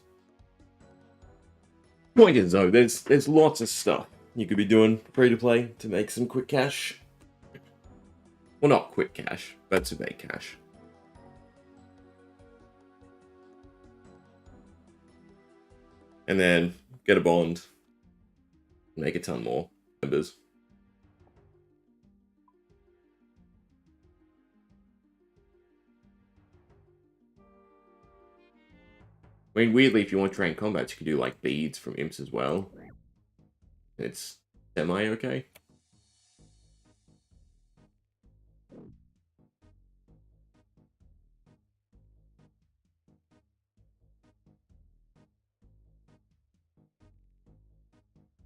Point is, though, there's lots of stuff you could be doing free to play to make some quick cash. Well, not quick cash, but to make cash. And then get a bond, make a ton more members. I mean, weirdly, if you want to train combats, you can do, like, beads from imps as well. It's semi-okay.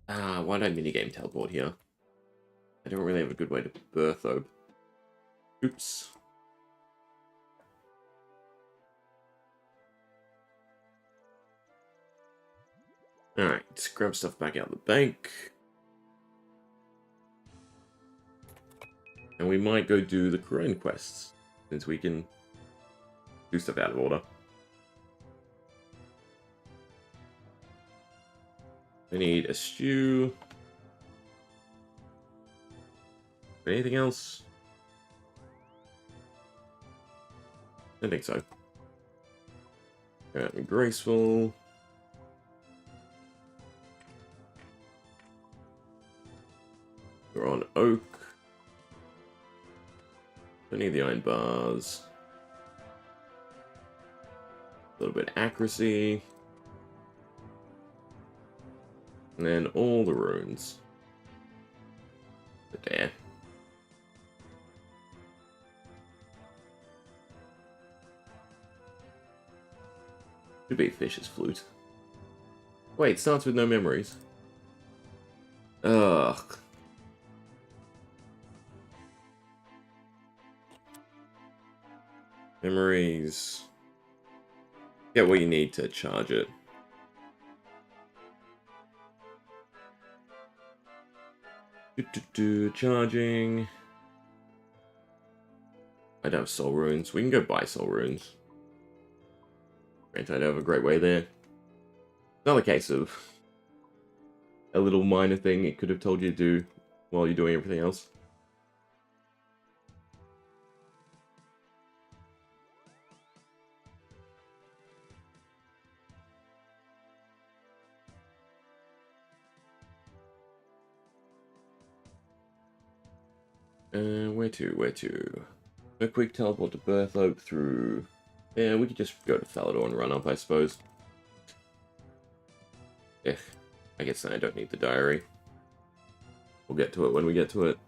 Why don't minigame teleport here? I don't really have a good way to birth, though. Oops. Alright, let's grab stuff back out of the bank. And we might go do the Korean quests, since we can do stuff out of order. I need a stew. Anything else? I think so. Graceful. We're on oak. Don't need the iron bars. A little bit of accuracy. And then all the runes. But there. Should be fish's flute. Wait, it starts with no memories. Ugh. Memories. Get what you need to charge it. Charging. I don't have soul runes. We can go buy soul runes. Granted, I don't have a great way there. Another case of a little minor thing it could have told you to do while you're doing everything else. Where to? Where to? A quick teleport to Berthope through... Yeah, we could just go to Falador and run up, I suppose. Yeah, I guess I don't need the diary. We'll get to it when we get to it.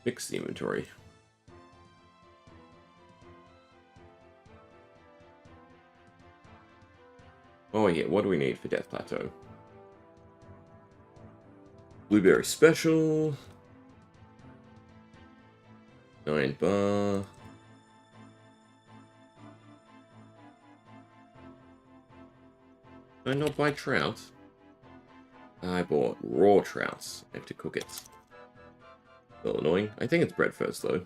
Fix the inventory. Oh yeah, what do we need for Death Plateau? Blueberry Special. 9 bar. Did I not buy trout? I bought raw trouts. I have to cook it. A little annoying. I think it's bread first, though.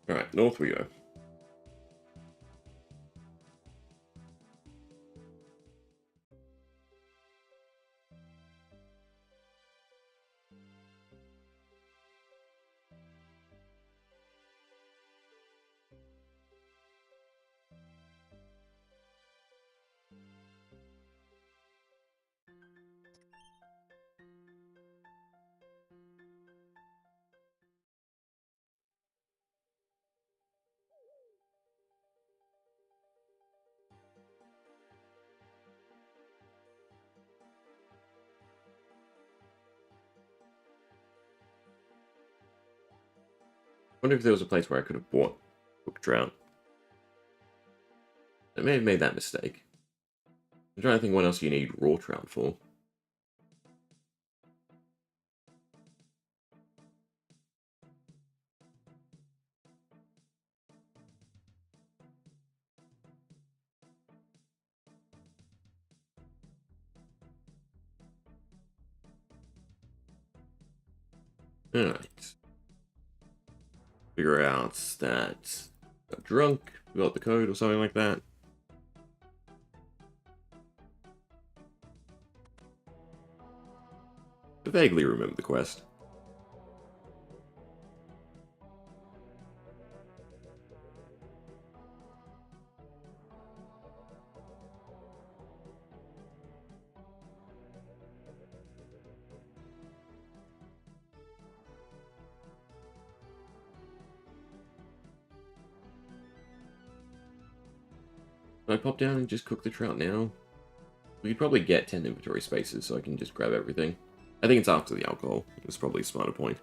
Alright, north we go. I wonder if there was a place where I could have bought cooked trout. I may have made that mistake. I'm trying to think what else you need raw trout for. Alright. Figure out that got drunk, got the code or something like that. I vaguely remember the quest. Do I pop down and just cook the trout now? We could probably get 10 inventory spaces, so I can just grab everything. I think it's after the alcohol. It's probably a smarter point.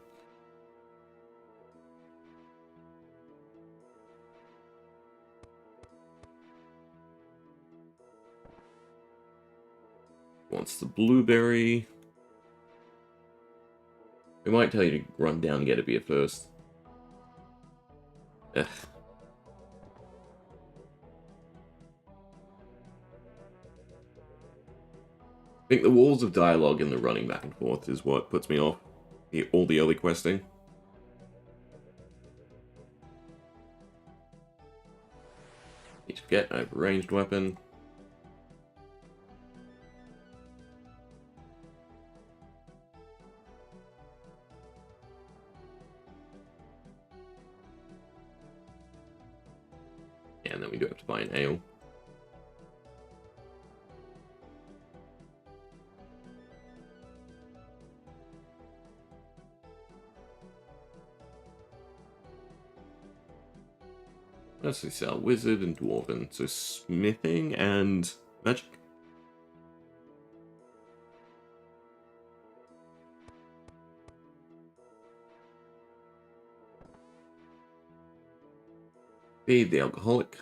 Wants the blueberry. It might tell you to run down and get a beer first. Ugh. I think the walls of dialogue and the running back and forth is what puts me off all the early questing. Need to forget I have a ranged weapon. and then we do have to buy an ale. Let's sell wizard and dwarven. So smithing and magic. Feed the alcoholic.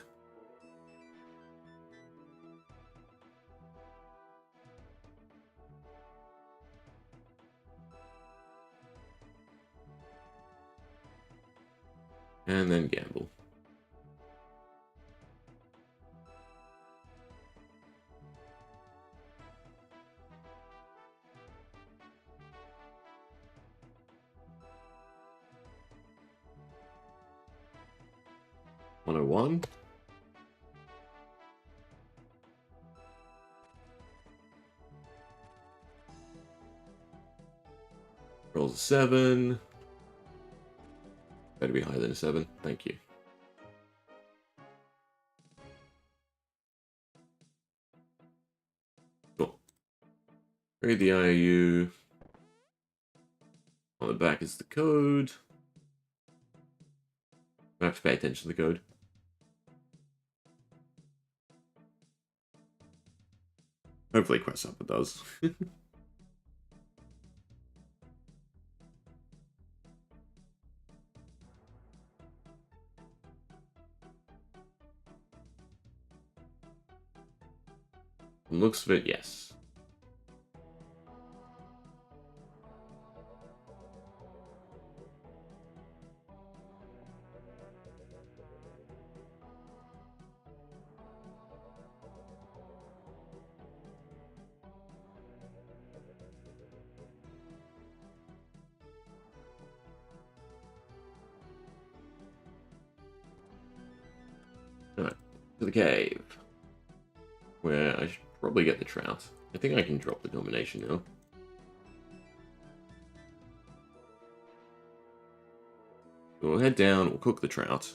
And then gamble. $101. Rolls a 7. Better be higher than a 7. Thank you. Cool. Read the IOU. On the back is the code. I have to pay attention to the code. Hopefully Quest Upper does. From looks of it, yes. Alright, to the cave. Where I should probably get the trout. I think I can drop the domination now. We'll head down, we'll cook the trout.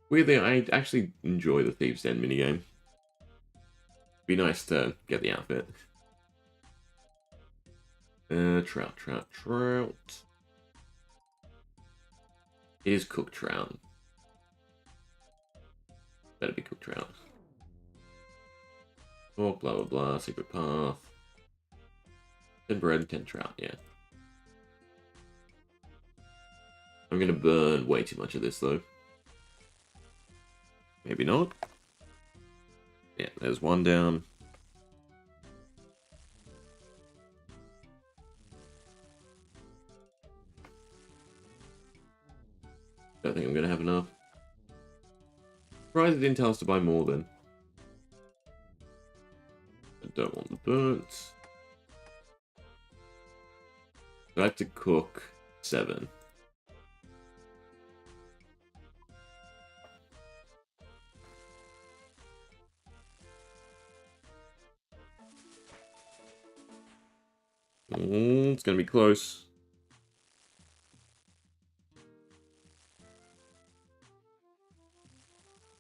Weirdly, I actually enjoy the Thieves' Den minigame. Be nice to get the outfit. Trout. It is cooked trout. Better be cooked trout. Oh, blah blah blah, secret path. 10 bread, 10 trout, yeah. I'm gonna burn way too much of this though. Maybe not. Yeah, there's one down. Don't think I'm gonna have enough. Surprised it didn't tell us to buy more then. I don't want the burnt. I have to cook 7. It's gonna be close.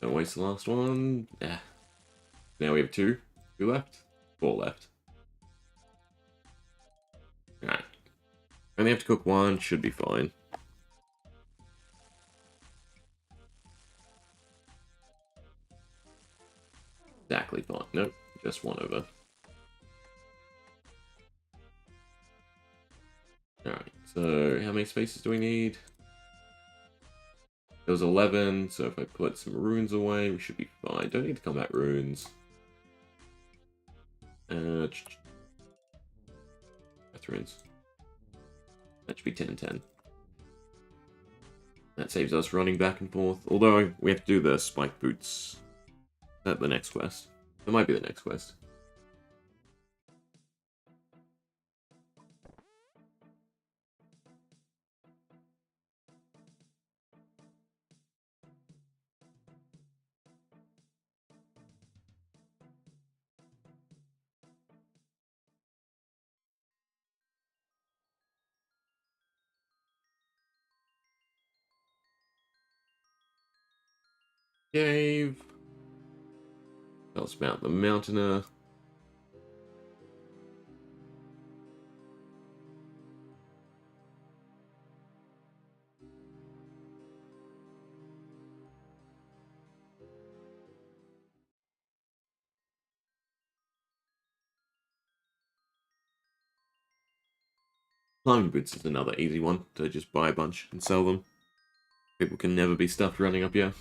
Don't waste the last one. Yeah. Now we have 2. 2 left. 4 left. Alright. Only have to cook 1. Should be fine. Exactly fine. Nope. Just 1 over. Alright. So, how many spaces do we need? There was 11, so if I put some runes away, we should be fine. Don't need to combat runes. That's runes. That should be 10 and 10. That saves us running back and forth. Although we have to do the spike boots at the next quest. That might be the next quest. Cave. Tell us about the Mountaineer. Climbing boots is another easy one to just buy a bunch and sell them. People can never be stuffed running up here.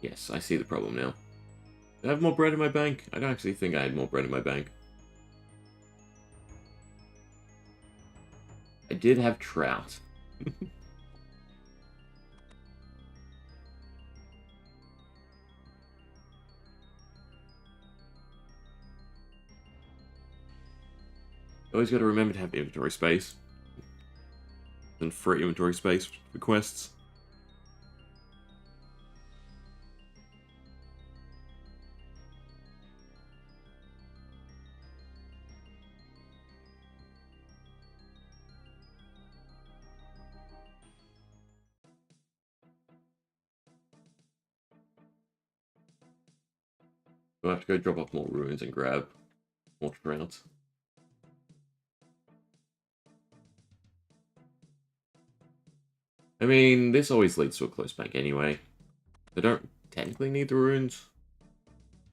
Yes, I see the problem now. Do I have more bread in my bank? I don't actually think I had more bread in my bank. I did have trout. Always got to remember to have inventory space. And free inventory space for quests. I'll have to go drop off more ruins and grab more trout. I mean, this always leads to a close bank anyway. I don't technically need the ruins.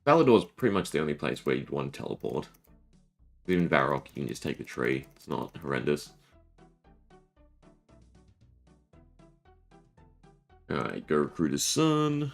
Valador's pretty much the only place where you'd want to teleport. Even Varrock, you can just take the tree. It's not horrendous. Alright, go recruit his son.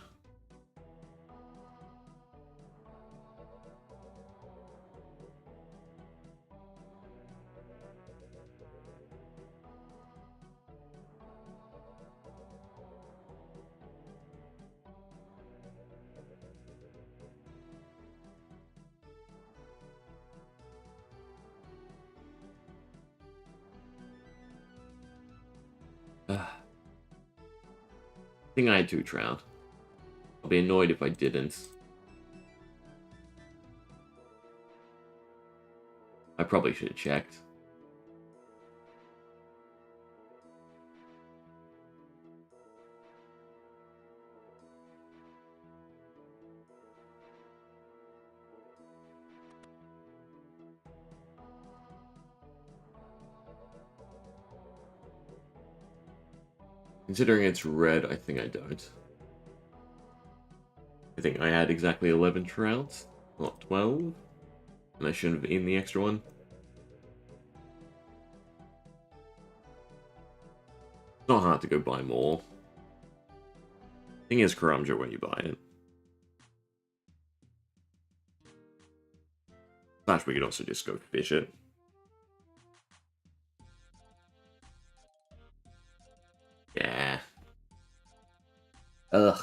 I think I had 2 trout. I'll be annoyed if I didn't. I probably should have checked. Considering it's red, I think I don't. I think I had exactly 11 trouts, not 12. And I shouldn't have eaten the extra one. It's not hard to go buy more. Thing is, Karamja where you buy it. Slash, we could also just go fish it. Yeah. Ugh.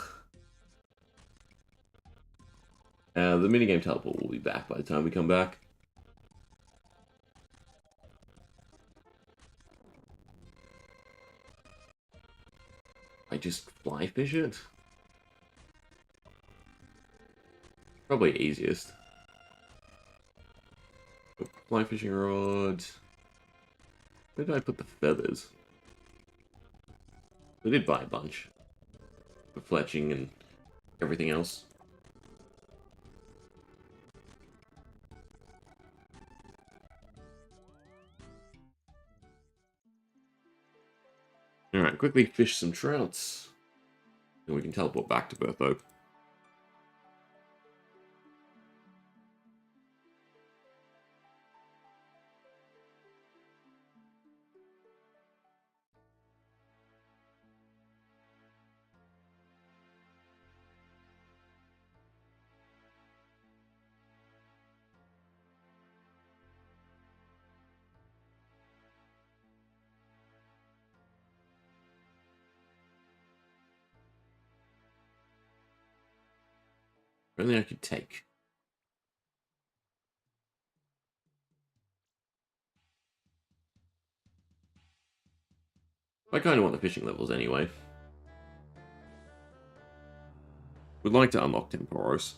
The minigame teleport will be back by the time we come back. I just fly fish it? Probably easiest. Fly fishing rod. Where did I put the feathers? I did buy a bunch. For fletching and everything else. Alright, quickly fish some trouts. And we can teleport back to Bertho. Only I could take. I kind of want the fishing levels anyway. Would like to unlock Temporos.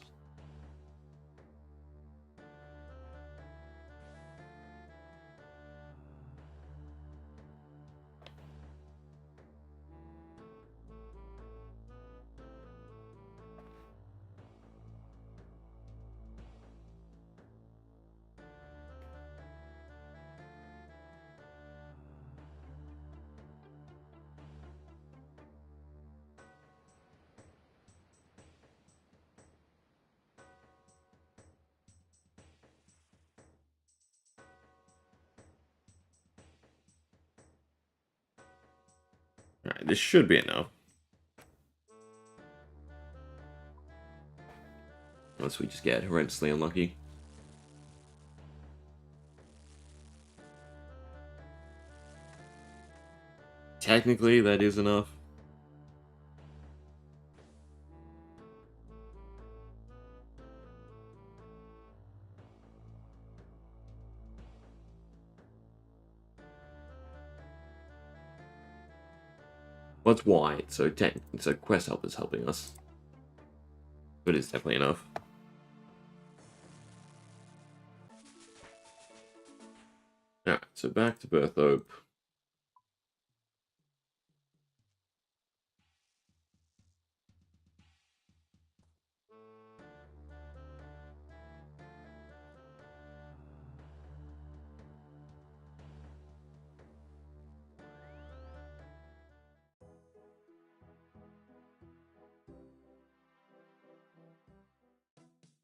Alright, this should be enough. Unless we just get horrendously unlucky. Technically, that is enough. Well, it's white, so quest help is helping us. But it's definitely enough. Alright, so back to Berthope.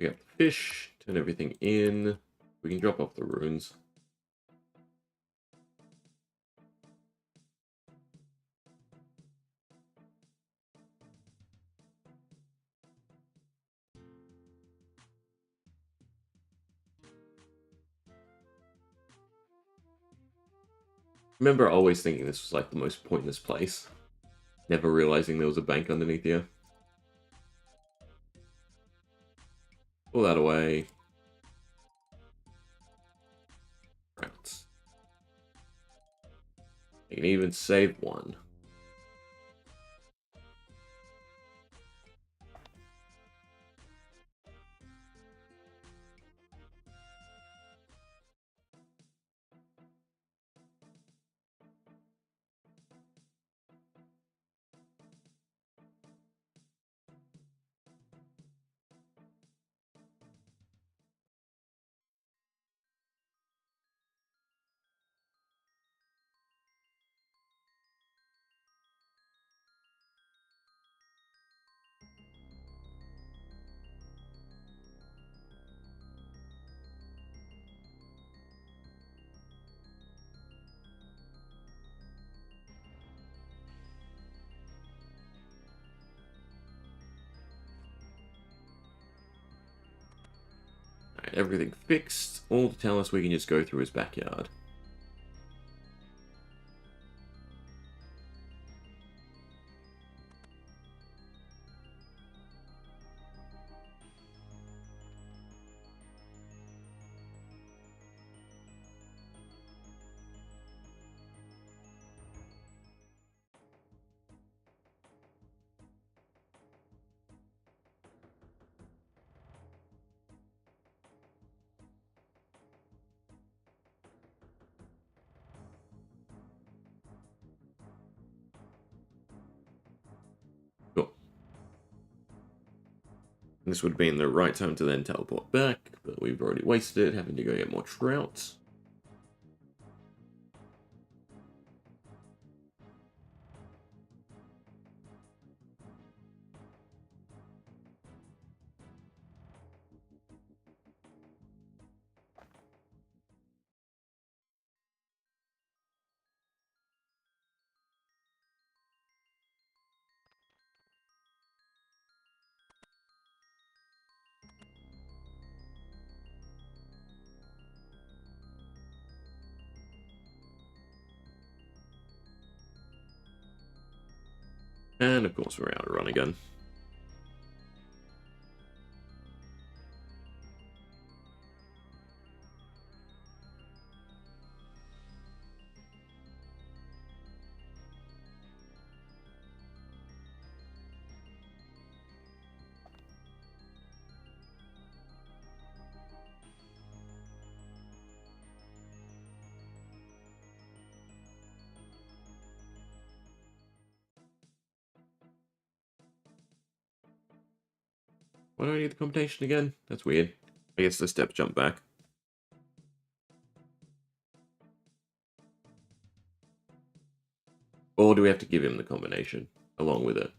We have the fish, turn everything in. We can drop off the runes. Remember always thinking this was like the most pointless place. Never realizing there was a bank underneath here. Pull that away. Right. I can even save one. Right, everything fixed. All to tell us we can just go through his backyard. Cool. This would have been the right time to then teleport back, but we've already wasted it, having to go get more trout. And of course we're out of run again. Why do I need the combination again? That's weird. I guess the steps jump back. Or do we have to give him the combination along with it?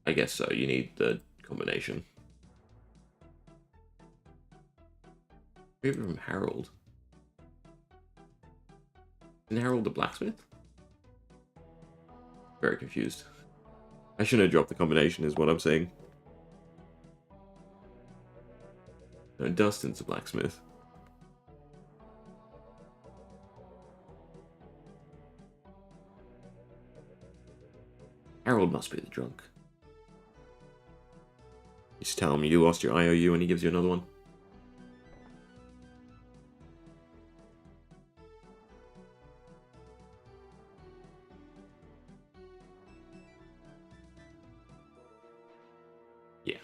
I guess so. You need the combination. Maybe from Harold. Isn't Harold the blacksmith? Very confused. I shouldn't have dropped the combination, is what I'm saying. No, Dustin's the blacksmith. Harold must be the drunk. You just tell him you lost your IOU and he gives you another one. Yeah.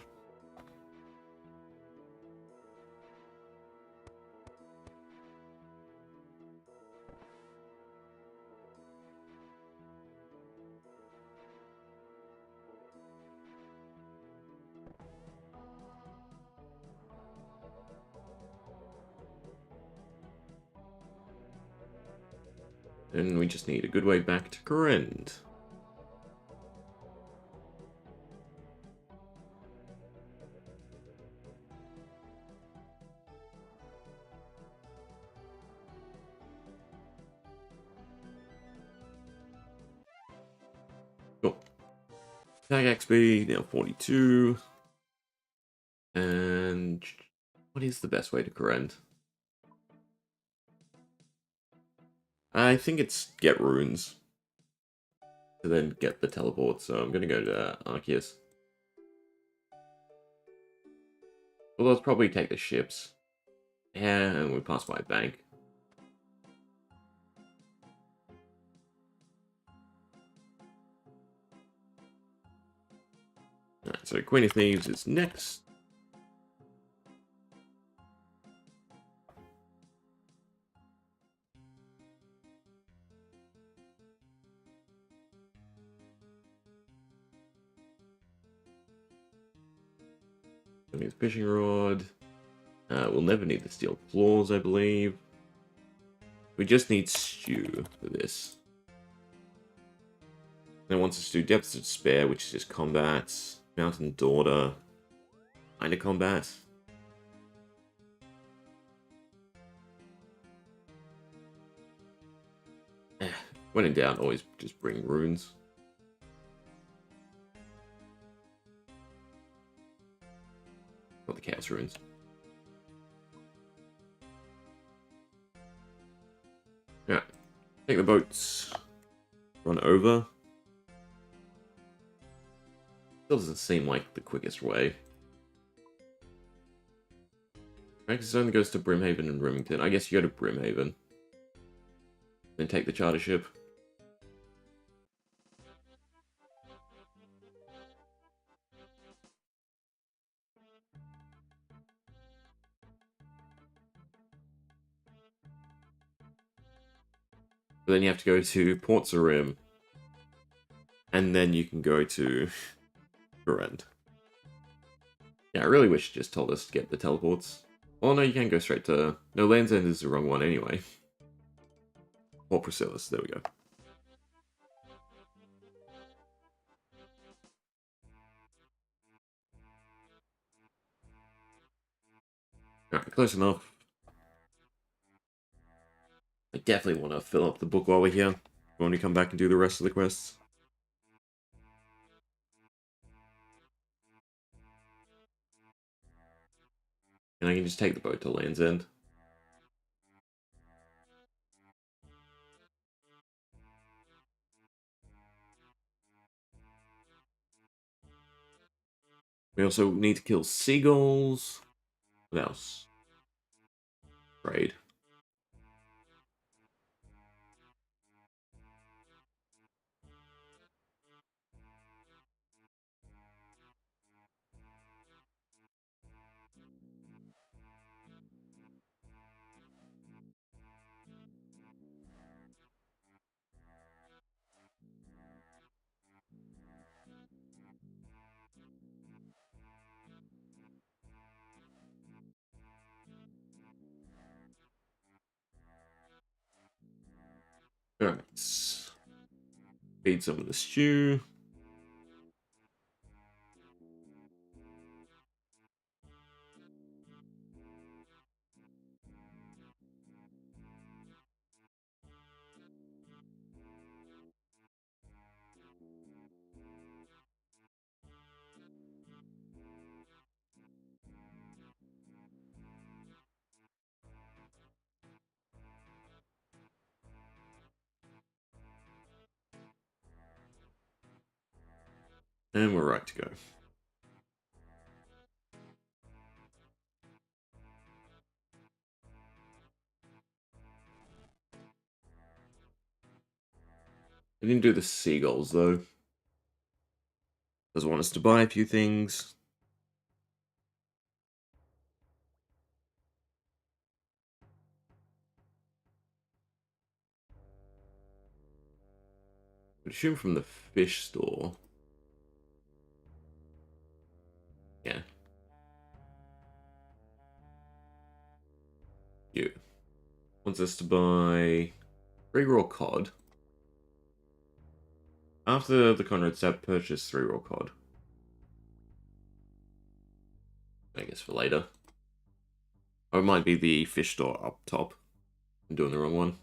And we just need a good way back to Corrend. Cool. Tag XP, now 42. And what is the best way to Corrend? I think it's get runes. To then get the teleport, so I'm gonna go to Arceus. Well, let's probably take the ships. Yeah, and we pass by a bank. Alright, so Queen of Thieves is next. We need the fishing rod. We'll never need the steel claws, I believe. We just need stew for this. Then once it's do depths of despair, which is just combat. Mountain Daughter. Kinda combat. When in doubt, always just bring runes. Not the chaos runes. Yeah. Take the boats. Run over. Still doesn't seem like the quickest way. Right, it only goes to Brimhaven and Remington. I guess you go to Brimhaven. Then take the charter ship. But then you have to go to Port Sarim. And then you can go to Corrend. Yeah, I really wish it just told us to get the teleports. Oh no, you can go straight to... No, Land's End is the wrong one anyway. Port Priscillus, there we go. Alright, close enough. I definitely want to fill up the book while we're here. When we come back and do the rest of the quests. And I can just take the boat to Land's End. We also need to kill seagulls. What else? Trade. Alright. Feed some of the stew. And we're right to go. I didn't do the seagulls, though. Does want us to buy a few things. I'd assume from the fish store. Yeah. You. Wants us to buy 3 raw cod. After the Conrad tab, purchase 3 raw cod. I guess for later. Or it might be the fish store up top. I'm doing the wrong one.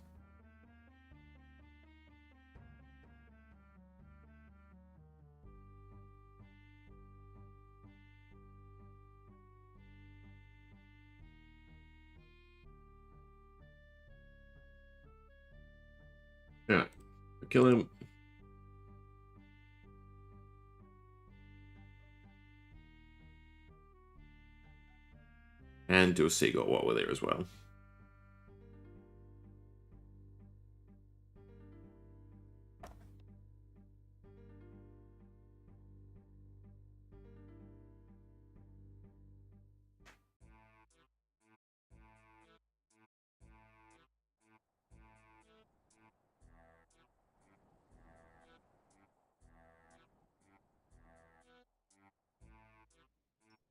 Alright. Kill him. And do a seagull while we're there as well.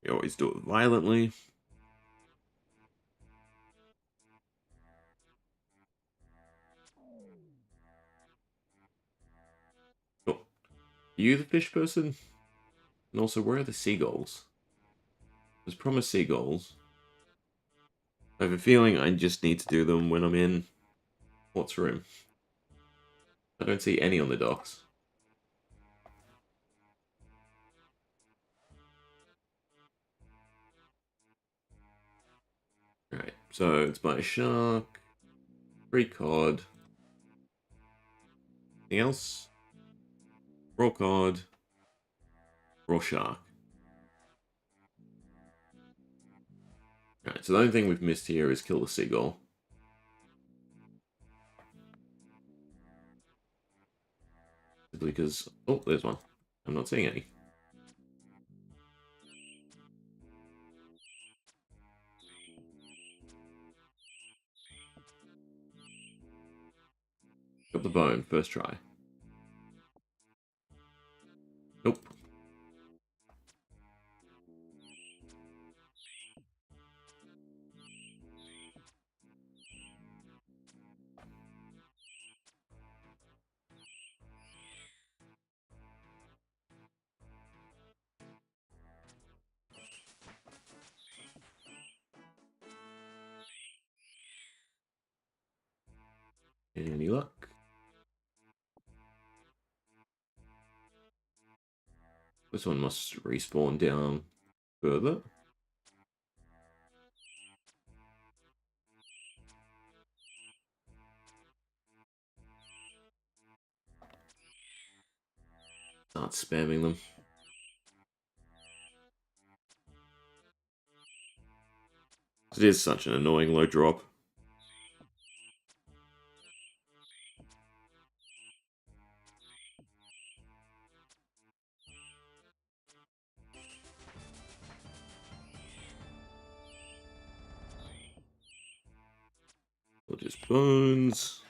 We always do it violently. Oh. You the fish person? And also, where are the seagulls? There's promised seagulls. I have a feeling I just need to do them when I'm in what's room. I don't see any on the docks. Alright, so it's by a shark, 3 cod. Anything else? Raw cod, raw shark. Alright, so the only thing we've missed here is kill the seagull. Simply because... Oh, there's one. I'm not seeing any. Got the bone, first try. Nope. Any luck? This one must respawn down further. Start spamming them. It is such an annoying low drop. Or just bones.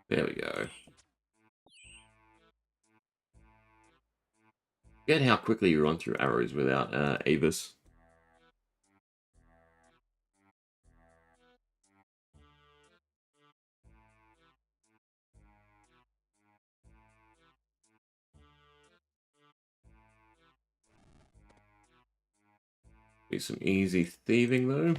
There we go. Get how quickly you run through arrows without Avis. Be some easy thieving though.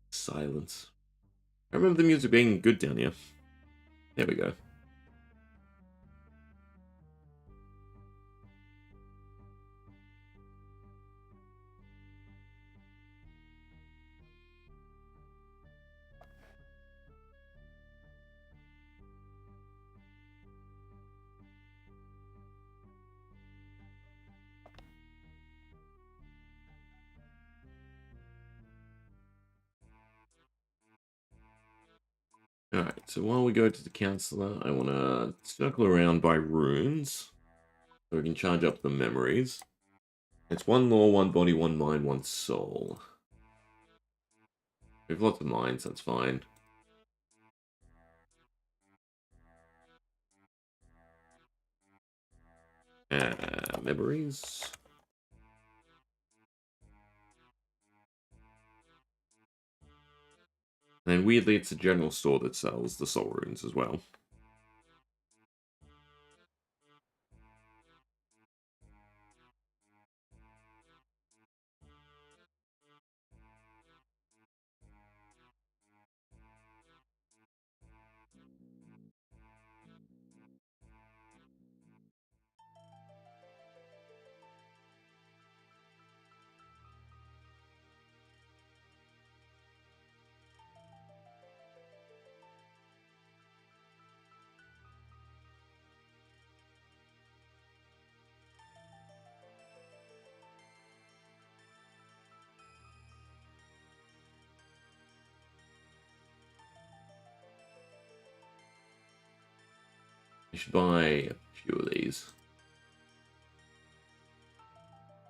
Silence. I remember the music being good down here. There we go. Alright, so while we go to the counselor, I want to circle around by runes so we can charge up the memories. It's one law, one body, one mind, one soul. We have lots of minds, that's fine. Memories. And weirdly, it's a general store that sells the soul runes as well. I should buy a few of these.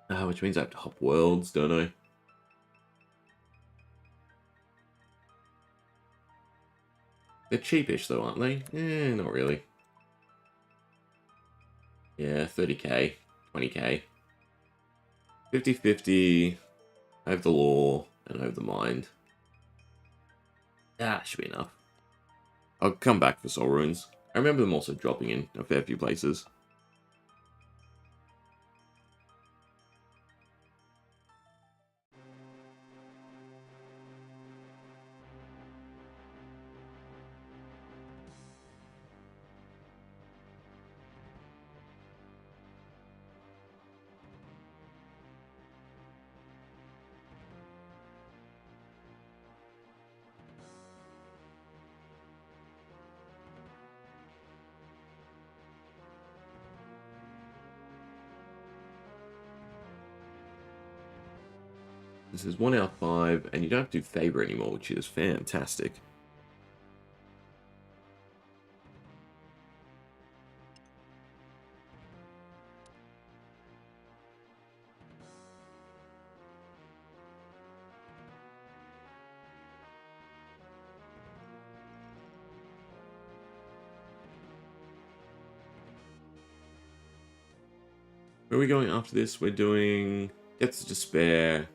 Which means I have to hop worlds, don't I? They're cheapish though, aren't they? Not really. Yeah, 30k, 20k. 50-50. I have the law, and I have the mind. Yeah, should be enough. I'll come back for soul runes. I remember them also dropping in a fair few places. This is 1 out of 5, and you don't have to do favor anymore, which is fantastic. Where are we going after this? We're doing Depths of Despair,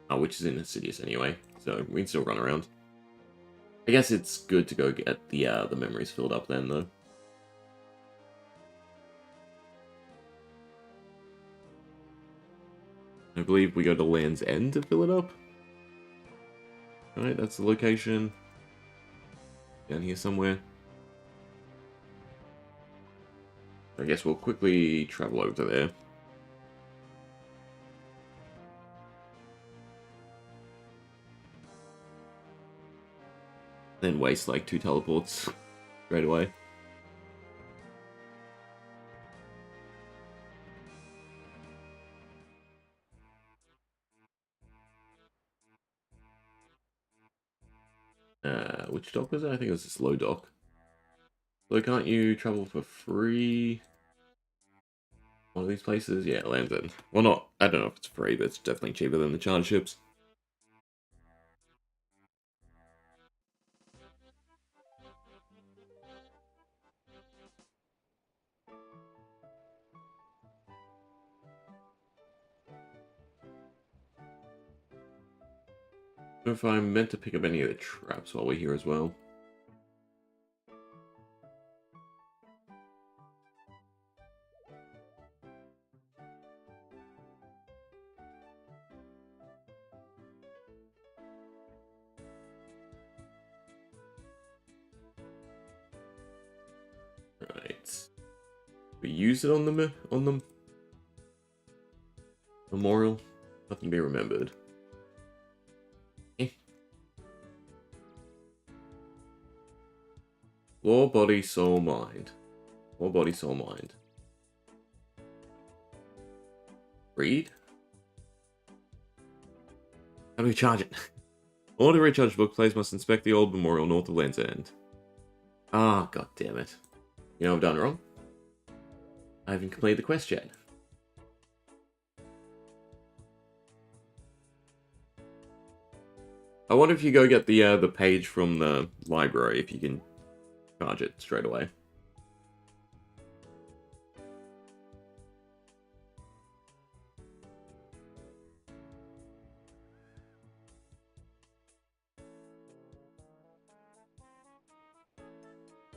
which is in Insidious anyway, so we can still run around. I guess it's good to go get the memories filled up then, though. I believe we go to Land's End to fill it up. Alright, that's the location. Down here somewhere. I guess we'll quickly travel over there. Then waste like 2 teleports straight away. Which dock was it? I think it was a slow dock. So can't you travel for free? One of these places? Yeah, Land's End. Well, not, I don't know if it's free, but it's definitely cheaper than the charge ships. If I'm meant to pick up any of the traps while we're here as well. Right. We use it on the memorial. Nothing to be remembered. Law, body, soul, mind. Law, body, soul, mind. Read? How do we charge it? In order to recharge book, players must inspect the old memorial north of Land's End. Ah, god damn it. You know what I've done wrong? I haven't completed the quest yet. I wonder if you go get the page from the library, if you can charge it straight away.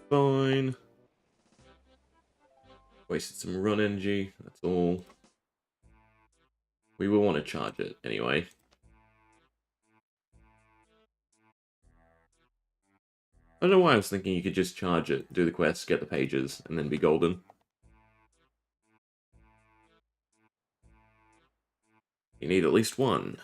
Fine. Wasted some run energy, that's all. We will want to charge it anyway. I don't know why I was thinking you could just charge it, do the quest, get the pages, and then be golden. You need at least one.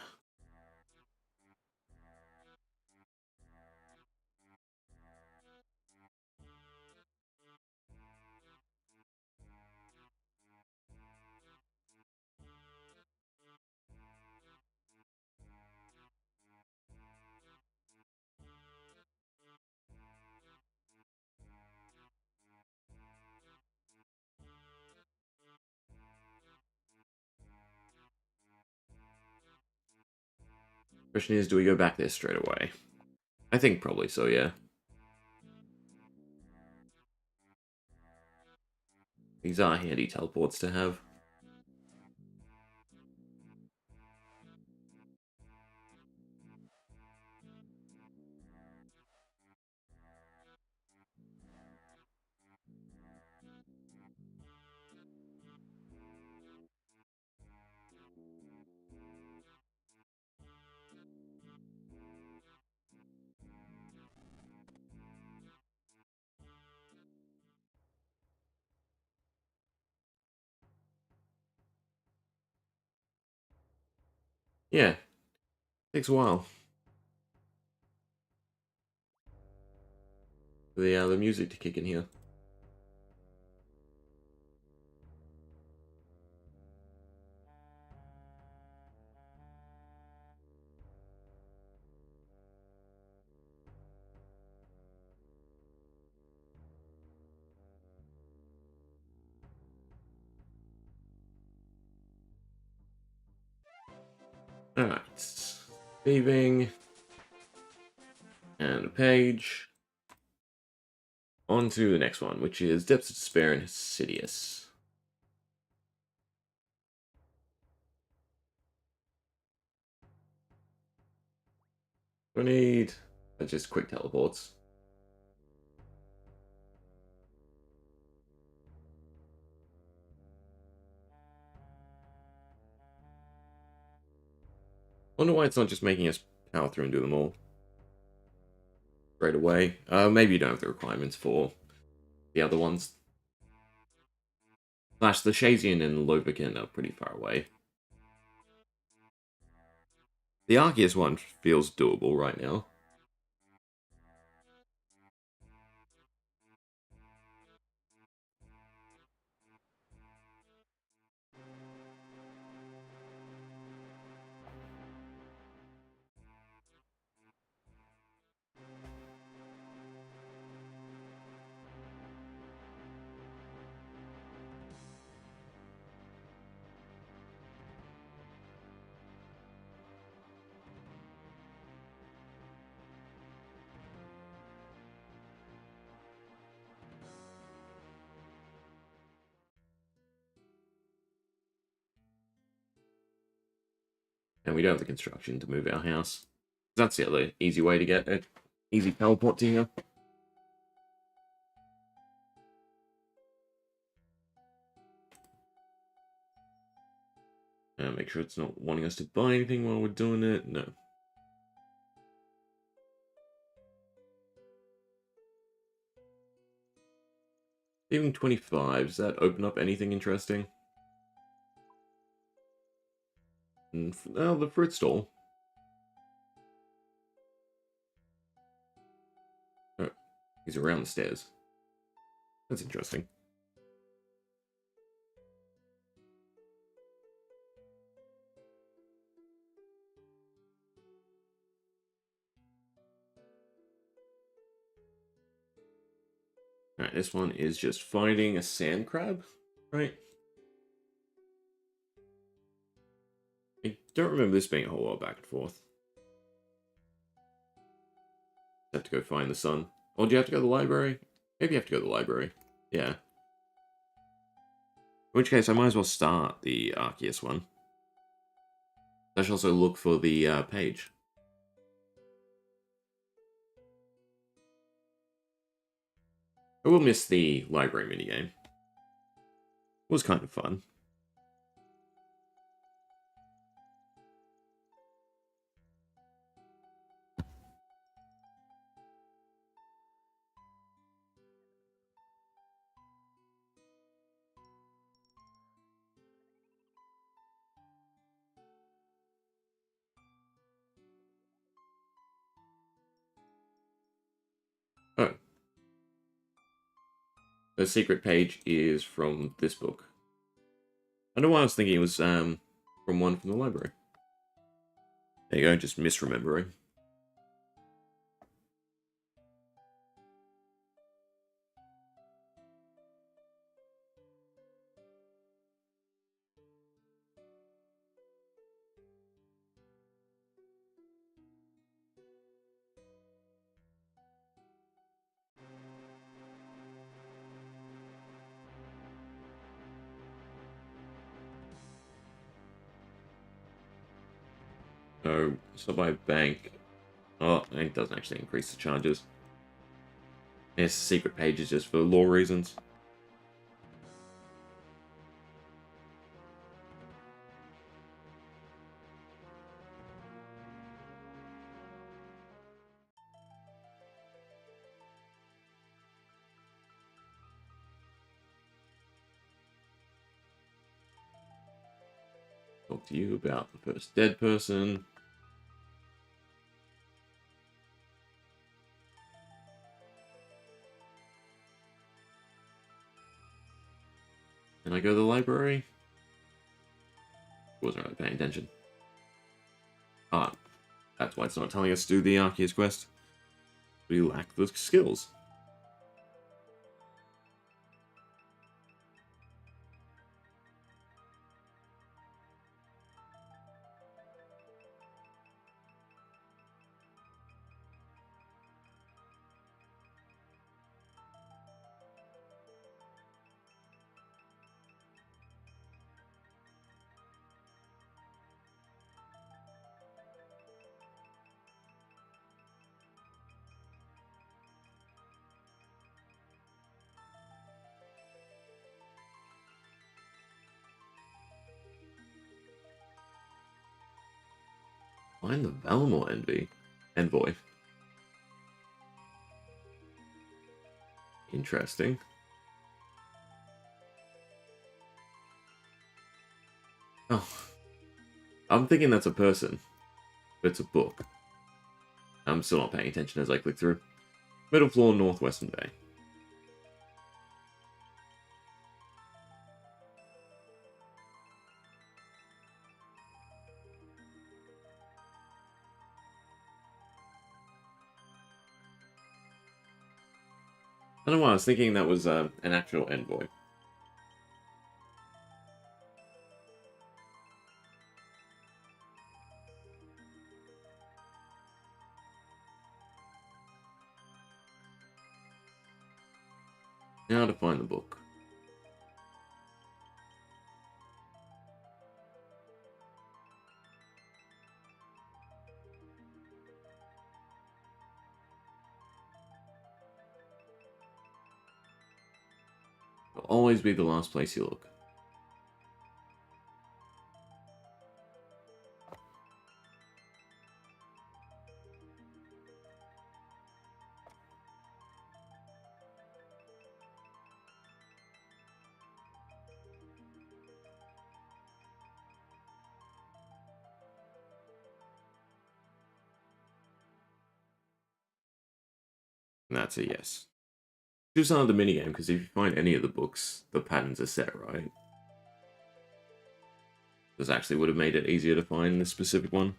Question is, do we go back there straight away? I think probably so, yeah. These are handy teleports to have. Yeah, takes a while. For the music to kick in here. Alright. Saving. And a page. On to the next one, which is Depths of Despair and Insidious. We need just quick teleports. Wonder why it's not just making us power through and do them all straight away. Maybe you don't have the requirements for the other ones. Slash, the Shazian and Lovikin are pretty far away. The Arceus one feels doable right now. And we don't have the construction to move our house. That's the other easy way to get an easy teleport to here. Make sure it's not wanting us to buy anything while we're doing it. No. Even 25, does that open up anything interesting? Oh, the fruit stall. Oh, he's around the stairs. That's interesting. Alright, this one is just fighting a sand crab, right? I don't remember this being a whole lot back and forth. Have to go find the sun. Or do you have to go to the library? Maybe you have to go to the library. Yeah. In which case, I might as well start the Arceus one. I should also look for the page. I will miss the library minigame. It was kind of fun. Oh. The secret page is from this book. I don't know why I was thinking it was from one from the library. There you go, just misremembering. So by bank. Oh, it doesn't actually increase the charges. Yes, secret page is just for law reasons. Talk to you about the first dead person. Can I go to the library? Wasn't really paying attention. Ah, that's why it's not telling us to do the Arceus quest. We lack the skills. Find the Valamor envoy. Interesting. Oh, I'm thinking that's a person, but it's a book. I'm still not paying attention as I click through. Middle floor, Northwestern Bay. I don't know why I was thinking that was an actual envoy. Now to find the book. always be the last place you look. And that's a yes. Choose another minigame, because if you find any of the books, the patterns are set, right? This actually would have made it easier to find this specific one.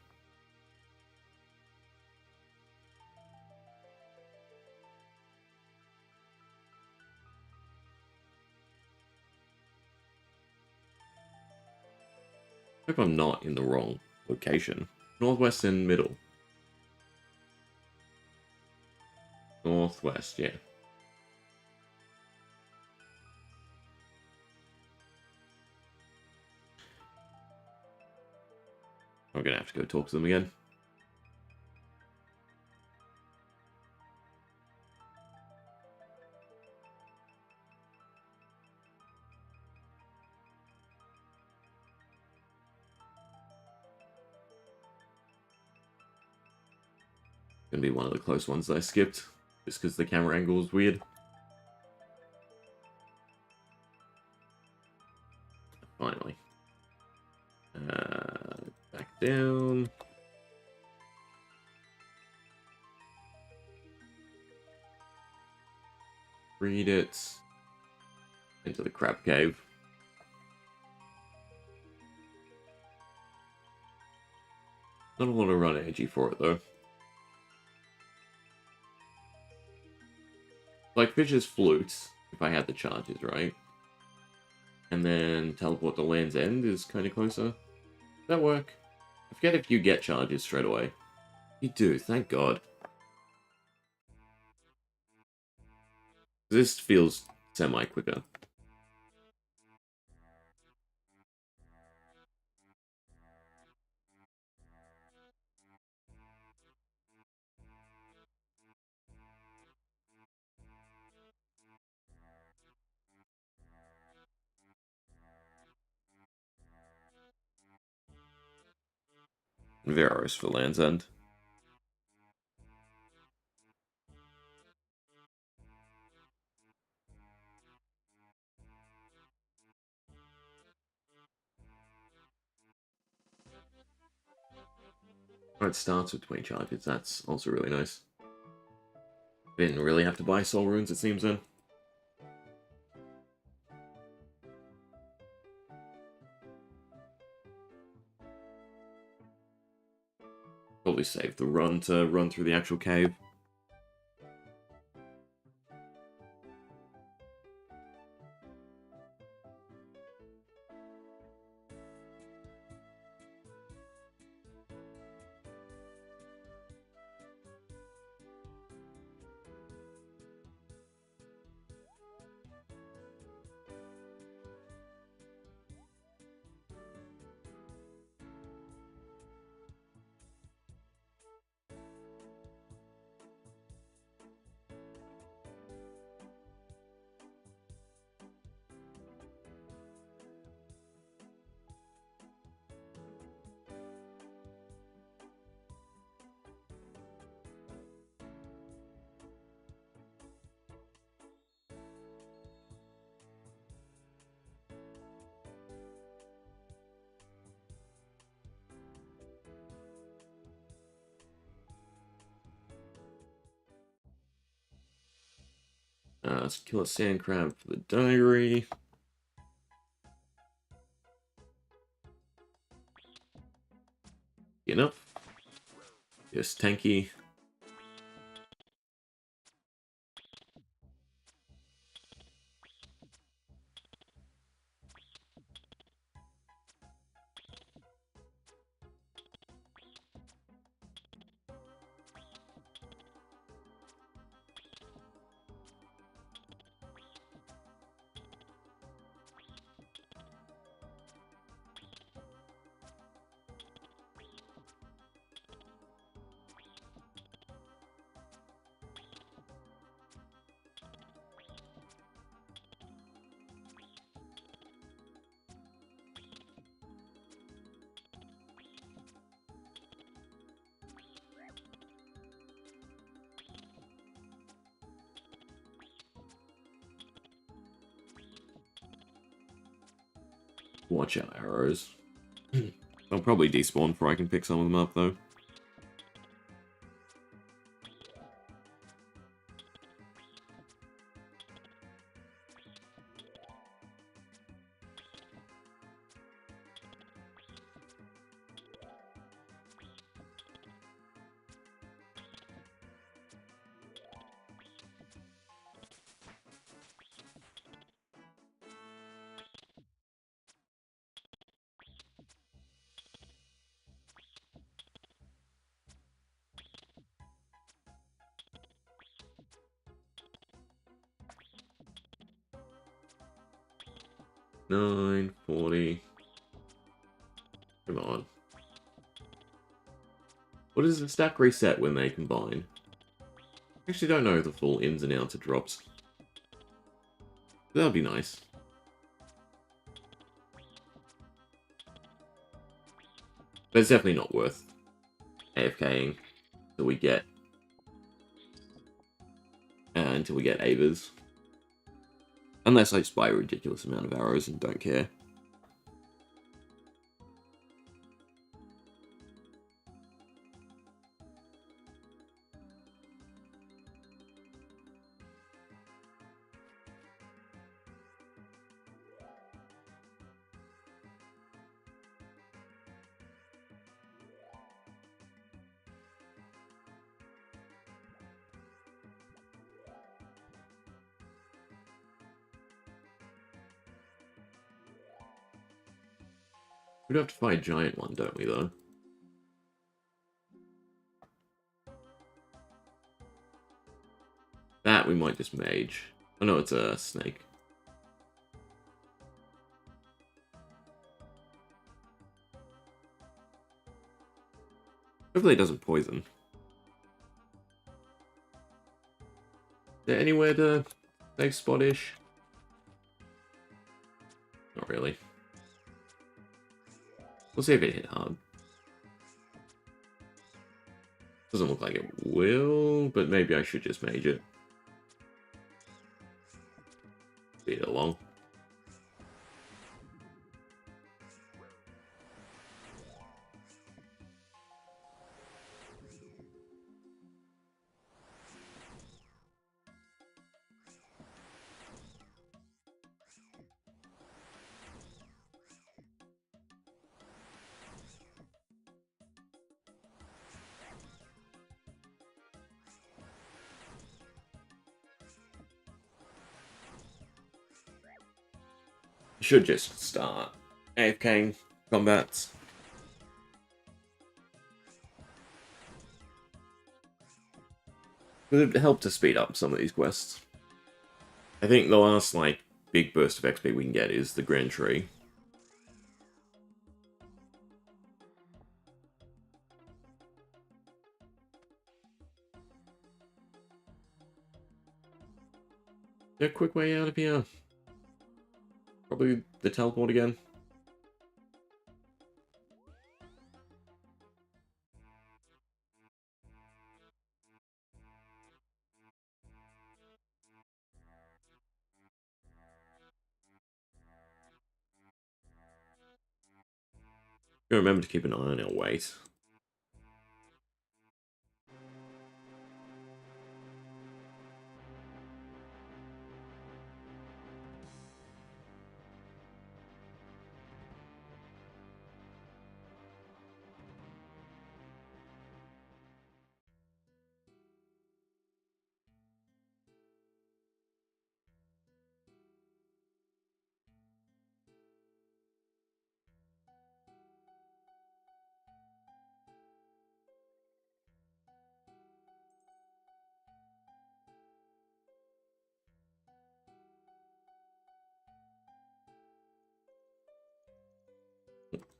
Hope I'm not in the wrong location. Northwest and middle. Northwest, yeah. I'm gonna have to go talk to them again. Gonna be one of the close ones that I skipped, just because the camera angle is weird. Finally. Back down. Read it. Into the crab cave. Not a lot of run energy for it though. Like Fish's Flute, if I had the charges, right? And then teleport to Land's End is kind of closer. Does that work? I forget if you get charges straight away. You do, thank God. This feels semi-quicker. Veros for Land's End. Oh, it starts with 20 charges, that's also really nice. Didn't really have to buy soul runes, it seems then. Probably save the run to run through the actual cave. Let's kill a sand crab for the diary. Enough. Yes, tanky. Watch out, arrows. I'll probably despawn before I can pick some of them up, though. $9.40. Come on. What does the stack reset when they combine? I actually don't know the full ins and outs of drops. That'd be nice. But it's definitely not worth AFKing until we get Avers. Unless I just buy a ridiculous amount of arrows and don't care. We'd have to fight a giant one, don't we, though? That we might just mage. Oh no, it's a snake. Hopefully it doesn't poison. Is there anywhere to safe spot-ish? Not really. We'll see if it hit hard. Doesn't look like it will, but maybe I should just mage it. Speed it along. Should just start AFKing combats. It would help to speed up some of these quests. I think the last, like, big burst of XP we can get is the Grand Tree. Is there a quick way out of here? Probably the teleport again. Gotta remember to keep an eye on our weight.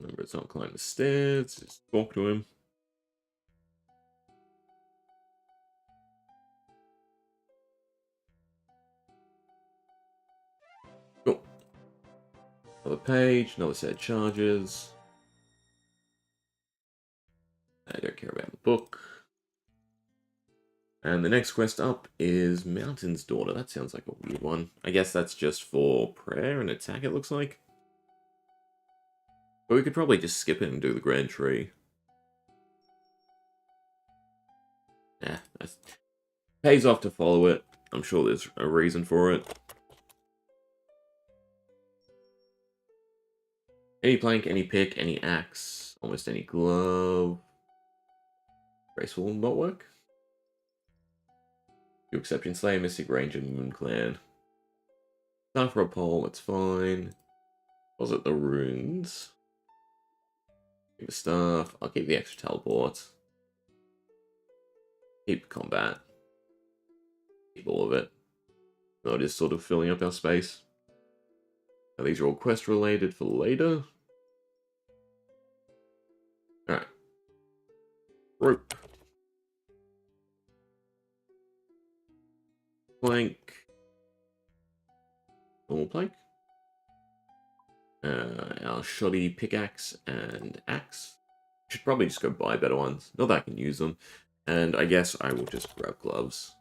Remember, it's not climb the stairs, just talk to him. Cool. Another page, another set of charges. I don't care about the book. And the next quest up is Mountain's Daughter. That sounds like a weird one. I guess that's just for prayer and attack, it looks like. But we could probably just skip it and do the Grand Tree. Yeah, it pays off to follow it. I'm sure there's a reason for it. Any plank, any pick, any axe, almost any glove. Graceful will not work. You exception Slayer, Mystic Ranger, Moon Clan. Time for a pole, it's fine. Was it the runes? Keep the staff. I'll keep the extra teleport. Keep combat. Keep all of it. No, just sort of filling up our space. Now, these are all quest related for later. Alright. Rope. Plank. Normal plank. Our shoddy pickaxe and axe. Should probably just go buy better ones. Not that I can use them. And I guess I will just grab gloves.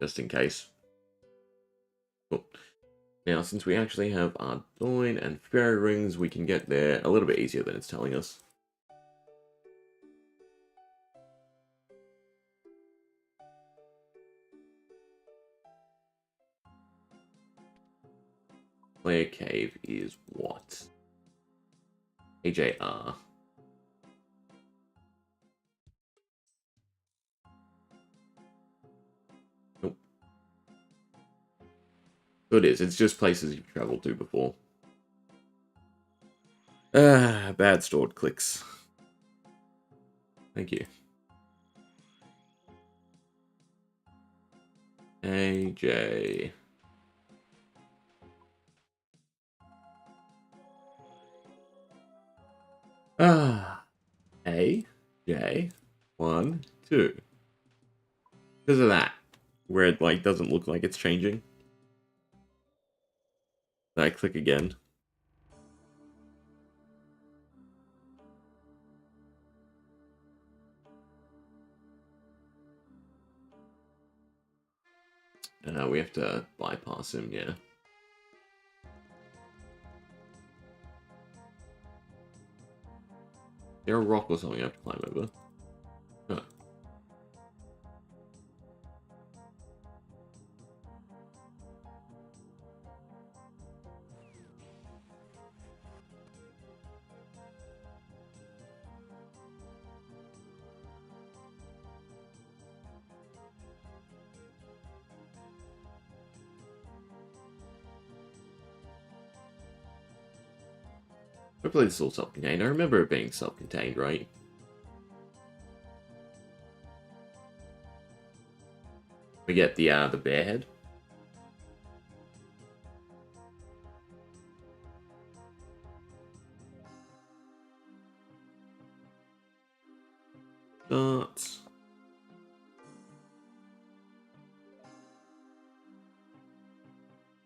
Just in case. Cool. Now, since we actually have our Doin and fairy rings, we can get there a little bit easier than it's telling us. Player cave is what? AJR. Nope. So it is. It's just places you've traveled to before. Bad stored clicks. Thank you. AJ. A, J, 1, 2. Because of that, where it like doesn't look like it's changing. I click again. We have to bypass him, yeah. Is there a rock or something I have to climb over? Oh. Hopefully this is all self-contained. I remember it being self-contained, right? We get the bear head. Start.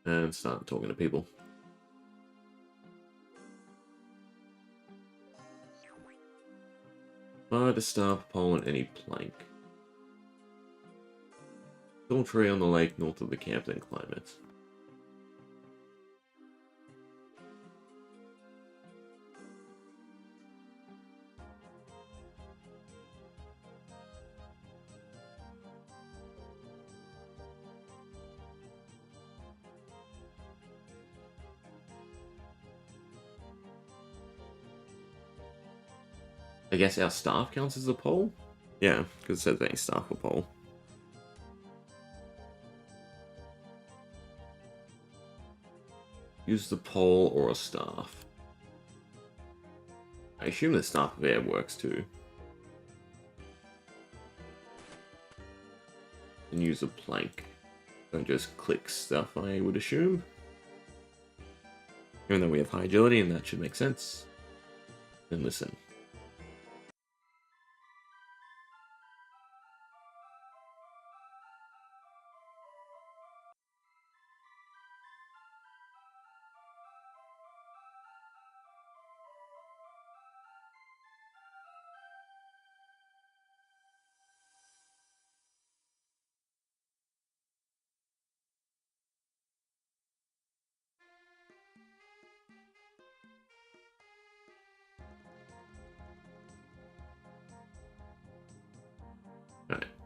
And start talking to people. Buy the staff, pole, and any plank. Tall tree on the lake north of the camp, then climb it. I guess our staff counts as a pole? Yeah, because it says any staff or pole. Use the pole or a staff. I assume the staff of air works too. And use a plank. Don't just click stuff, I would assume. Even though we have high agility and that should make sense. Then listen.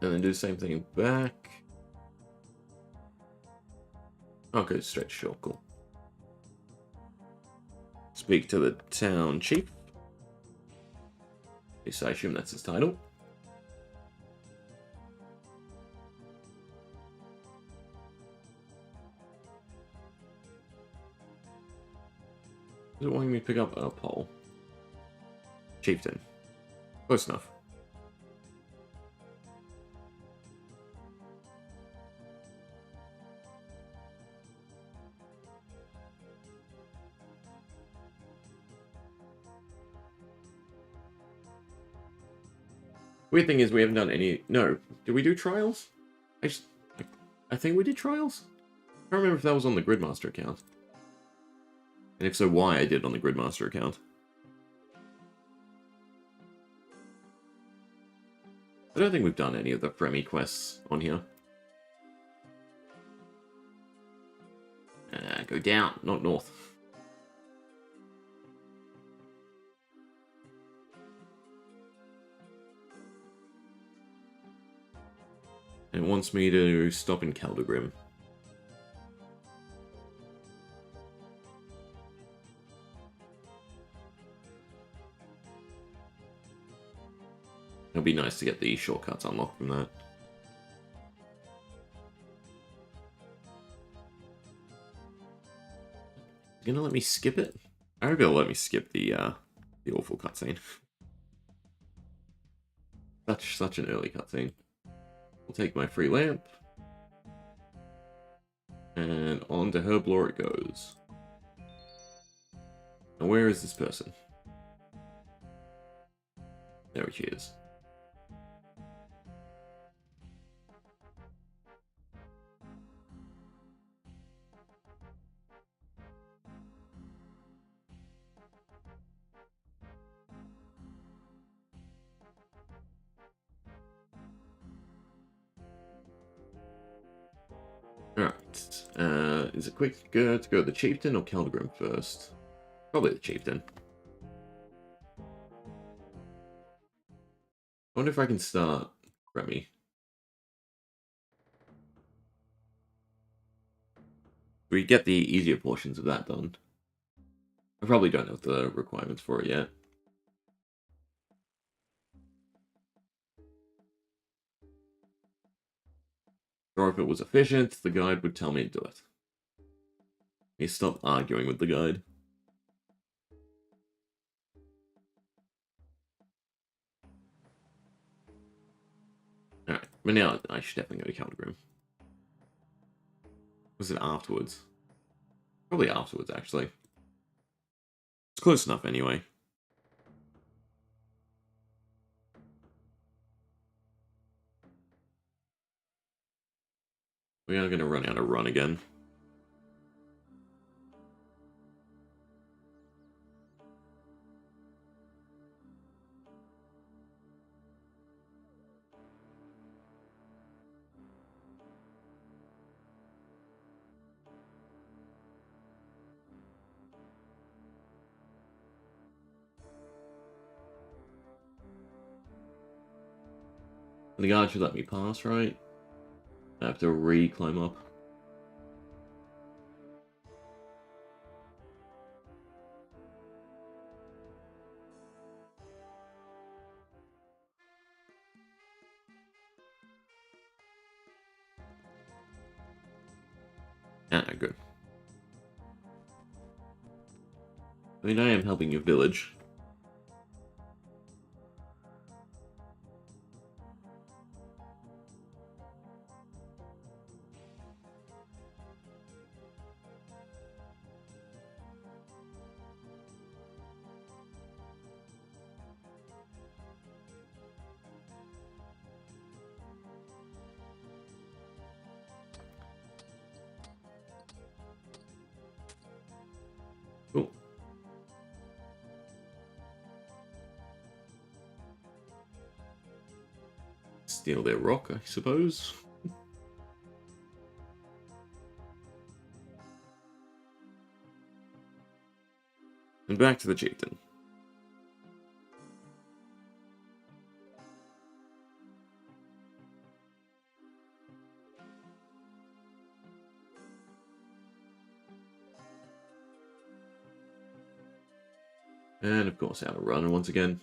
And then do the same thing back. Okay, straight to shore, cool. Speak to the town chief. At least I assume that's his title. Is it wanting me to pick up a pole? Chieftain. Close enough. Weird thing is we haven't done any... No. Did we do trials? I think we did trials? I can't remember if that was on the Gridmaster account. And if so, why I did on the Gridmaster account. I don't think we've done any of the Fremi quests on here. Go down, not north. And it wants me to stop in Caldegrim. It'll be nice to get the shortcuts unlocked from that. You gonna let me skip it? I hope it'll let me skip the awful cutscene. Such an early cutscene. We'll take my free lamp. And on to Herblore it goes. Now where is this person? There she is. Alright. Is it quick to go the Chieftain or Caldegrim first? Probably the Chieftain. I wonder if I can start Remy. We get the easier portions of that done. I probably don't have the requirements for it yet. Or if it was efficient, the guide would tell me to do it. You stop arguing with the guide. Alright, but now I should definitely go to Caldegrim. Was it afterwards? Probably afterwards, actually. It's close enough anyway. We are going to run out of run again. The guard should let me pass, right? I have to re-climb up. Ah, good. I mean, I am helping your village. Cool. Steal their rock, I suppose. And back to the Chieftain. And of course, out of runner once again.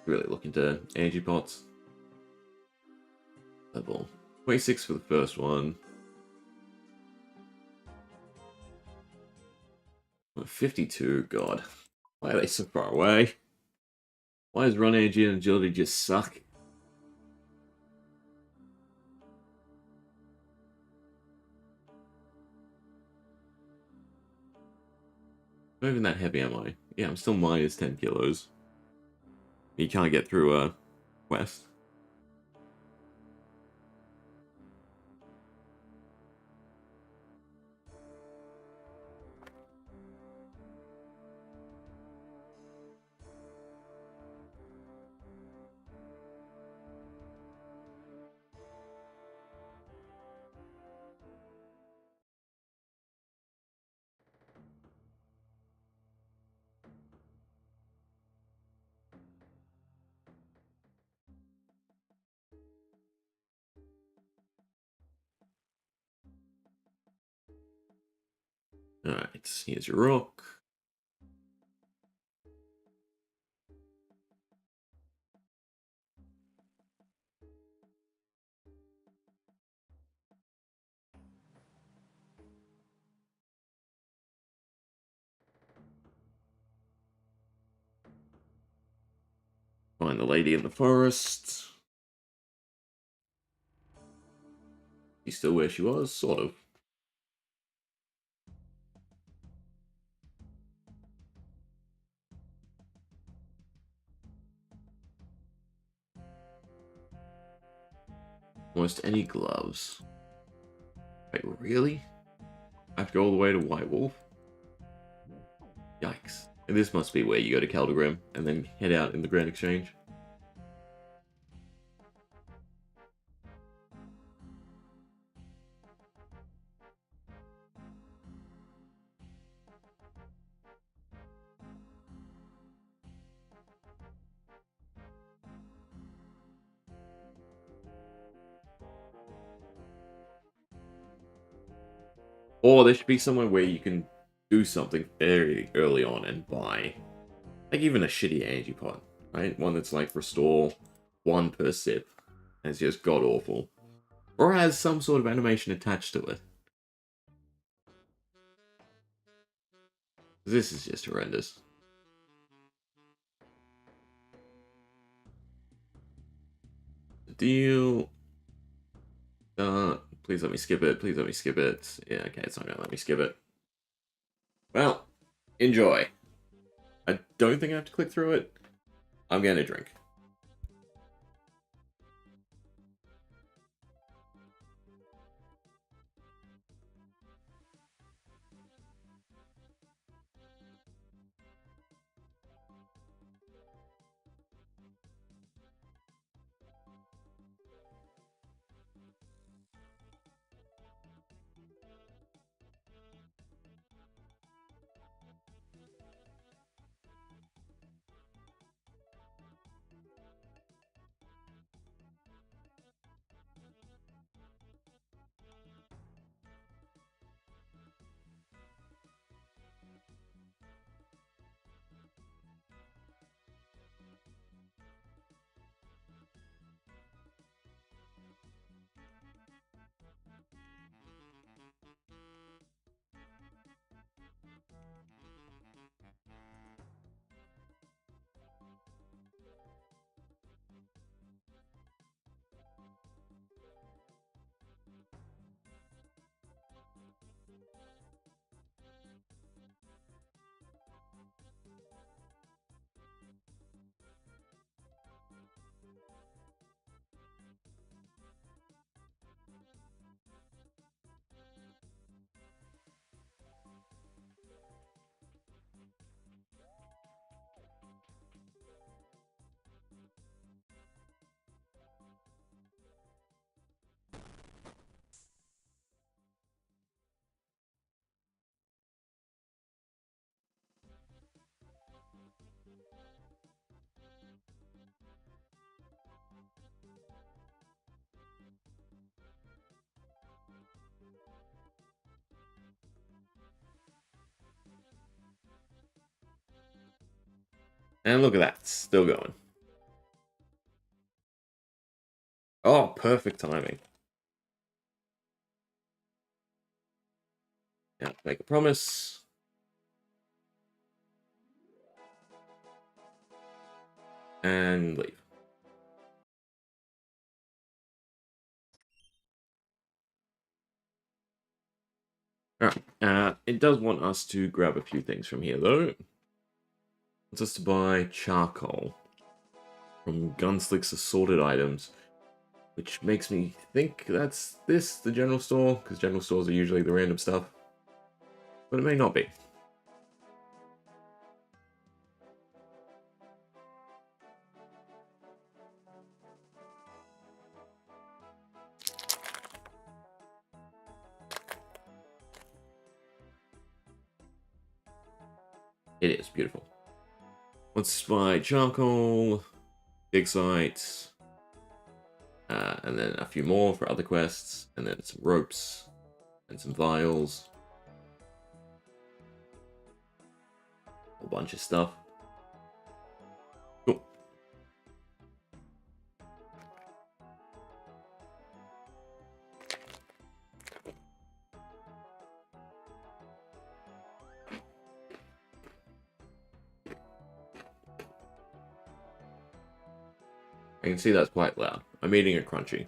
Really looking to energy pots. Level 26 for the first one. 52, god. Why are they so far away? Why does run energy and agility just suck? Not even that heavy, am I? Yeah, I'm still minus 10 kilos. You can't get through a quest. Alright, here's your rook. Find the lady in the forest. She's still where she was, sort of. Almost any gloves. Wait, really? I have to go all the way to White Wolf? Yikes. And this must be where you go to Caldergrim and then head out in the Grand Exchange. Or there should be somewhere where you can do something very early on and buy. Like even a shitty energy pot, right? One that's like restore 1 per sip. And it's just god awful. Or has some sort of animation attached to it. This is just horrendous. Deal. Please let me skip it. Please let me skip it. Yeah, okay, it's not gonna let me skip it. Well, enjoy. I don't think I have to click through it. I'm getting a drink. And look at that, still going. Oh, perfect timing. Now, make a promise. And leave. Alright, it does want us to grab a few things from here, though. It wants us to buy charcoal from Gunslick's assorted items, which makes me think that's the general store, because general stores are usually the random stuff. But it may not be. It is beautiful. Let's buy charcoal, dig sites, and then a few more for other quests, and then some ropes, and some vials. A whole bunch of stuff. Cool. I can see that's quite loud. I'm eating a crunchy.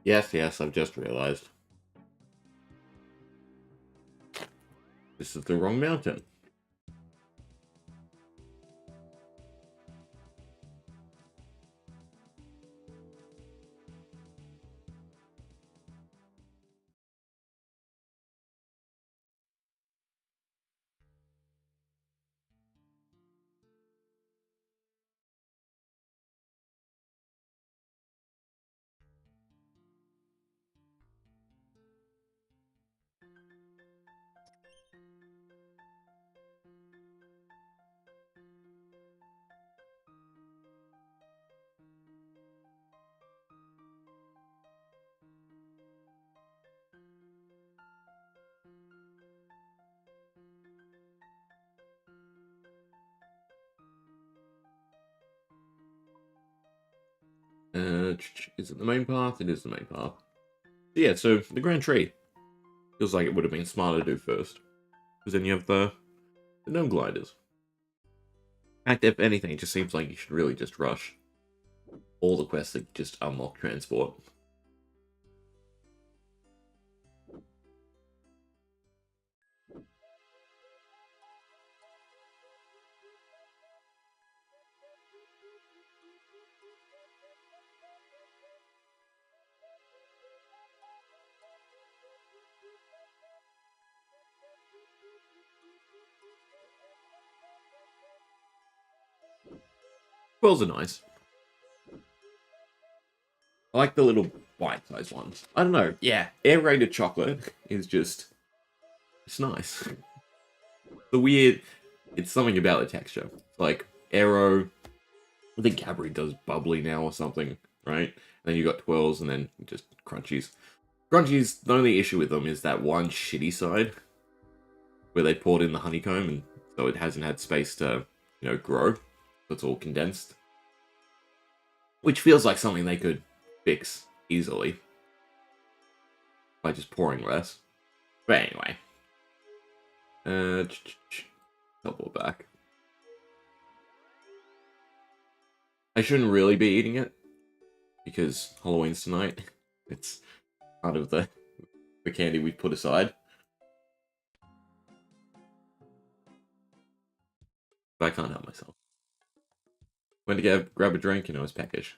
Yes, I've just realized. This is the wrong mountain. Is it the main path? It is the main path. Yeah, so the Grand Tree. Feels like it would have been smarter to do first. Because then you have the gnome gliders. In fact, if anything, it just seems like you should really just rush all the quests that just unlock transport. Quills are nice. I like the little bite-sized ones. I don't know. Yeah, aerated chocolate is just It's nice. The weird, it's something about the texture. Like Aero, I think Cadbury does bubbly now or something, right? And then you got twirls and then just crunchies. Crunchies, the only issue with them is that one shitty side where they poured in the honeycomb and so it hasn't had space to, grow. So it's all condensed. Which feels like something they could fix easily by just pouring less. But anyway. Couple back. I shouldn't really be eating it because Halloween's tonight. It's part of the candy we've put aside. But I can't help myself. Went to grab a drink and it was peckish.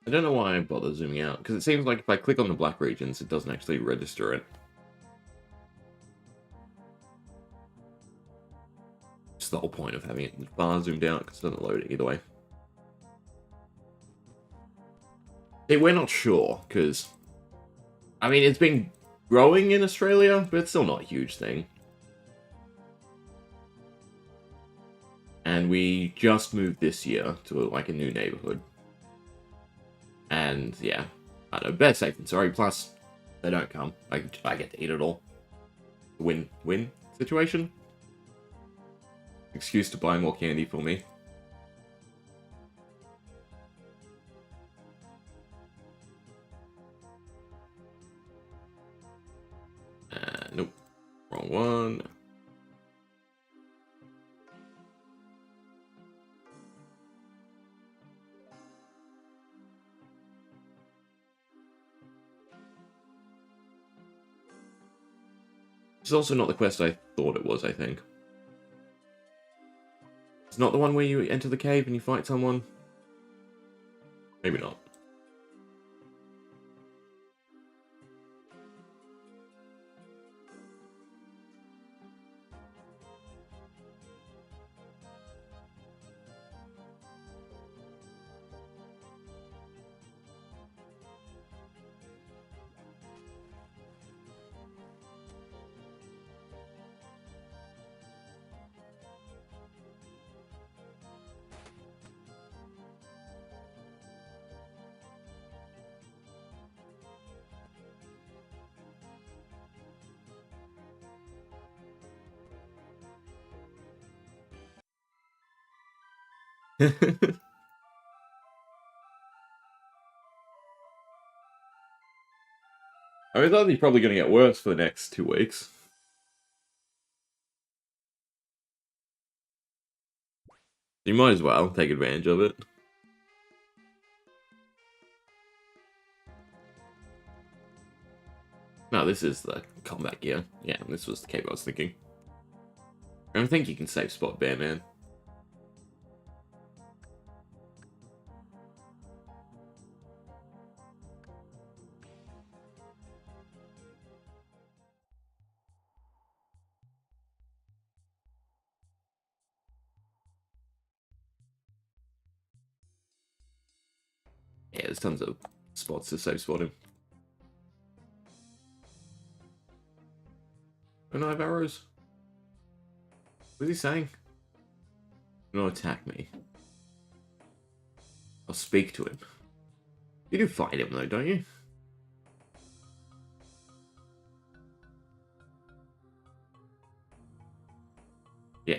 I don't know why I bother zooming out, because it seems like if I click on the black regions, it doesn't actually register it. It's the whole point of having it far zoomed out, because it doesn't load it either way. Hey, we're not sure, because, I mean, it's been growing in Australia, but it's still not a huge thing. And we just moved this year to, like, a new neighborhood. And, yeah, I don't know, better safe than sorry, plus, they don't come. I get to eat it all. Win-win situation. Excuse to buy more candy for me. Nope. Wrong one. It's also not the quest I thought it was, I think. It's not the one where you enter the cave and you fight someone? Maybe not. I mean, that's probably going to get worse for the next 2 weeks. You might as well take advantage of it. No, this is the combat gear. Yeah, this was the cave I was thinking. I don't think you can safe spot Bear Man. Yeah, there's tons of spots to safe spot him. Don't I have arrows? What is he saying? Do not attack me. I'll speak to him. You do fight him though, don't you? Yeah.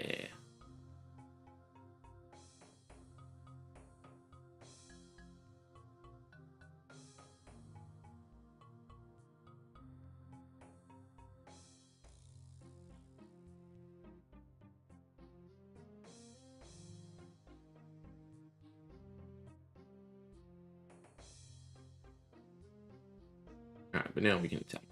Alright, but now we can attack.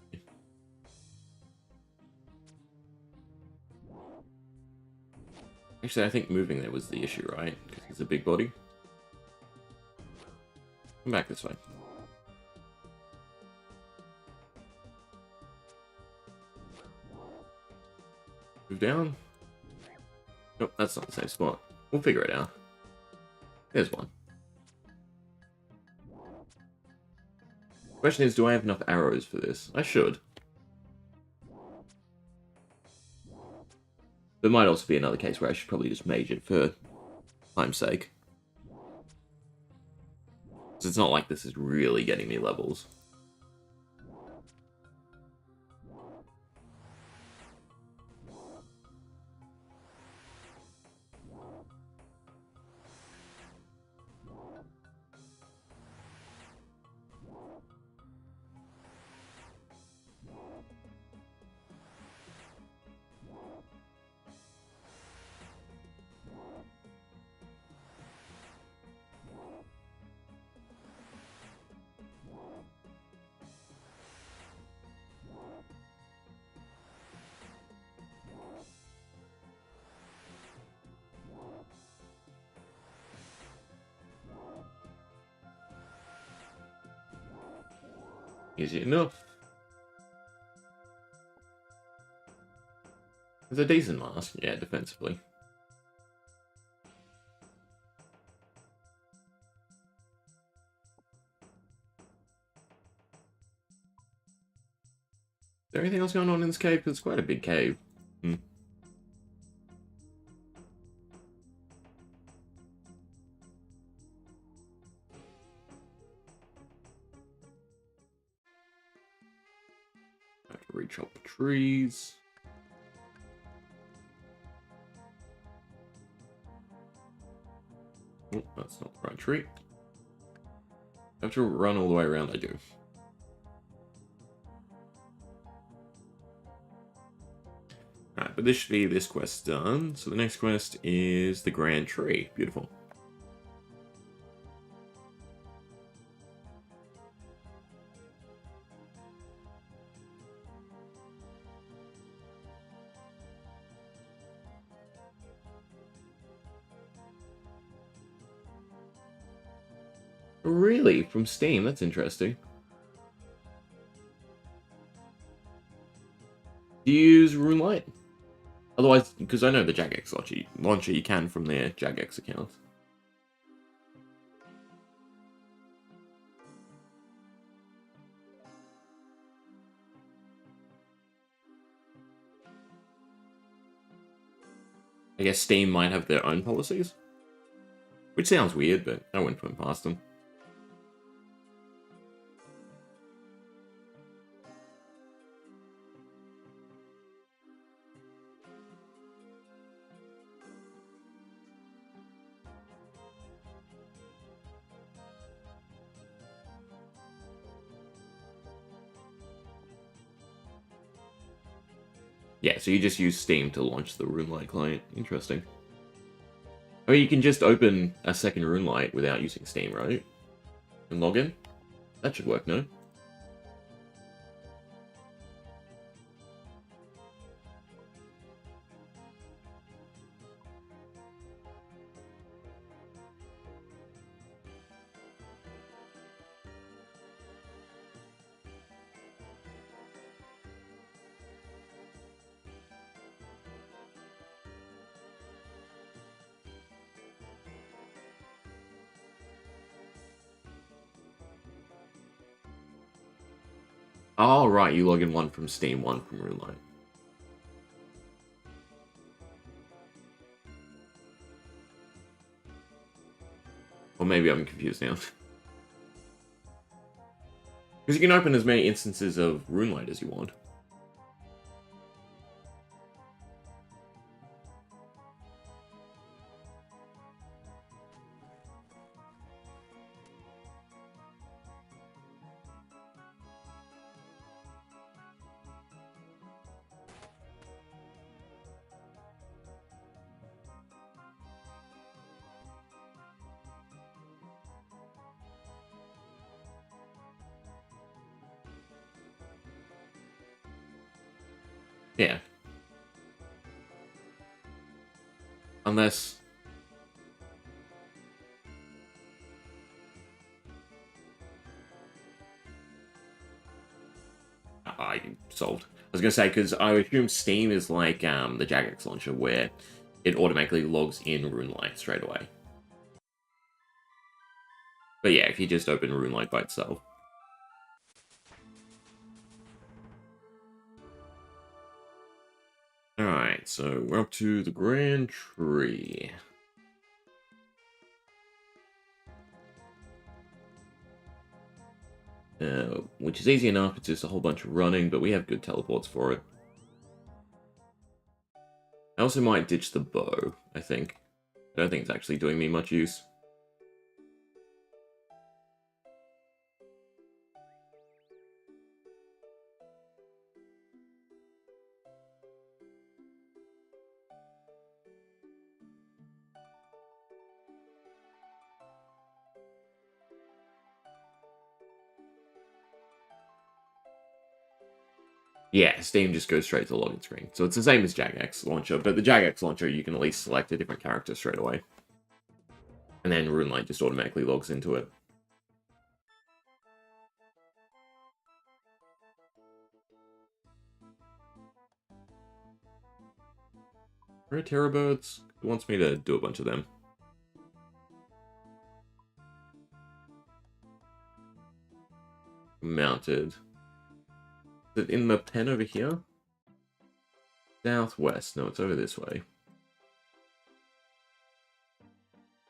Actually, I think moving there was the issue, right? Because he's a big body. Come back this way. Move down. Nope, that's not the same spot. We'll figure it out. There's one. Question is, do I have enough arrows for this? I should. There might also be another case where I should probably just mage it for time's sake. So it's not like this is really getting me levels. Easy enough. It's a decent mask, yeah, defensively. Is there anything else going on in this cave? It's quite a big cave. I have to re-chop the trees. Oh, that's not the right tree. I have to run all the way around, I do. Alright, but this should be this quest done. So the next quest is the Grand Tree. Beautiful. Really? From Steam? That's interesting. Do you use Runelight? Otherwise, because I know the Jagex launcher you can from their Jagex account. I guess Steam might have their own policies. Which sounds weird, but I wouldn't put past them. Yeah, so you just use Steam to launch the Runelight client. Interesting. I mean, you can just open a second Runelight without using Steam, right? And log in? That should work, no? Oh, right, you log in one from Steam, one from Runelight. Or maybe I'm confused now. Because you can open as many instances of Runelight as you want. Yeah. Unless... I solved. I was going to say, because I assume Steam is like the Jagex launcher, where it automatically logs in RuneLite straight away. But yeah, if you just open RuneLite by itself. Alright, so we're up to the Grand Tree. Which is easy enough, it's just a whole bunch of running, but we have good teleports for it. I also might ditch the bow, I think. I don't think it's actually doing me much use. Yeah, Steam just goes straight to the login screen. So it's the same as Jagex launcher, but the Jagex launcher, you can at least select a different character straight away. And then RuneLite just automatically logs into it. Where are Terror Birds? It wants me to do a bunch of them. Mounted. Is it in the pen over here? Southwest. No, it's over this way.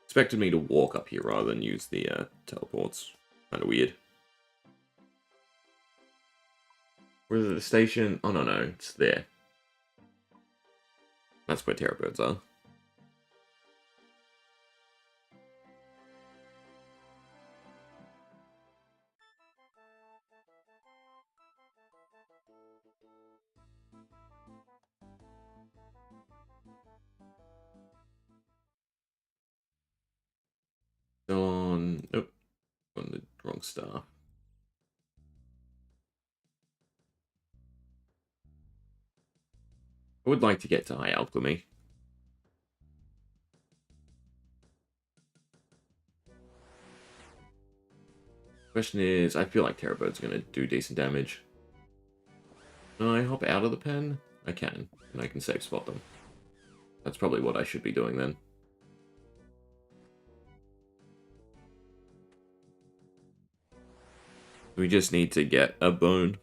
Expected me to walk up here rather than use the teleports. Kind of weird. Where's the station? Oh, no, it's there. That's where Terror Birds are. Still on... Nope. On the wrong star. I would like to get to High Alchemy. Question is, I feel like Terror Bird's going to do decent damage. Can I hop out of the pen? I can, and I can safe spot them. That's probably what I should be doing then. We just need to get a bone.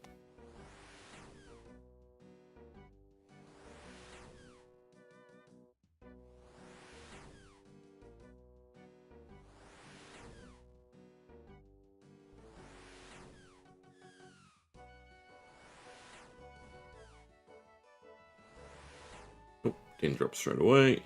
Oh, didn't drop straight away.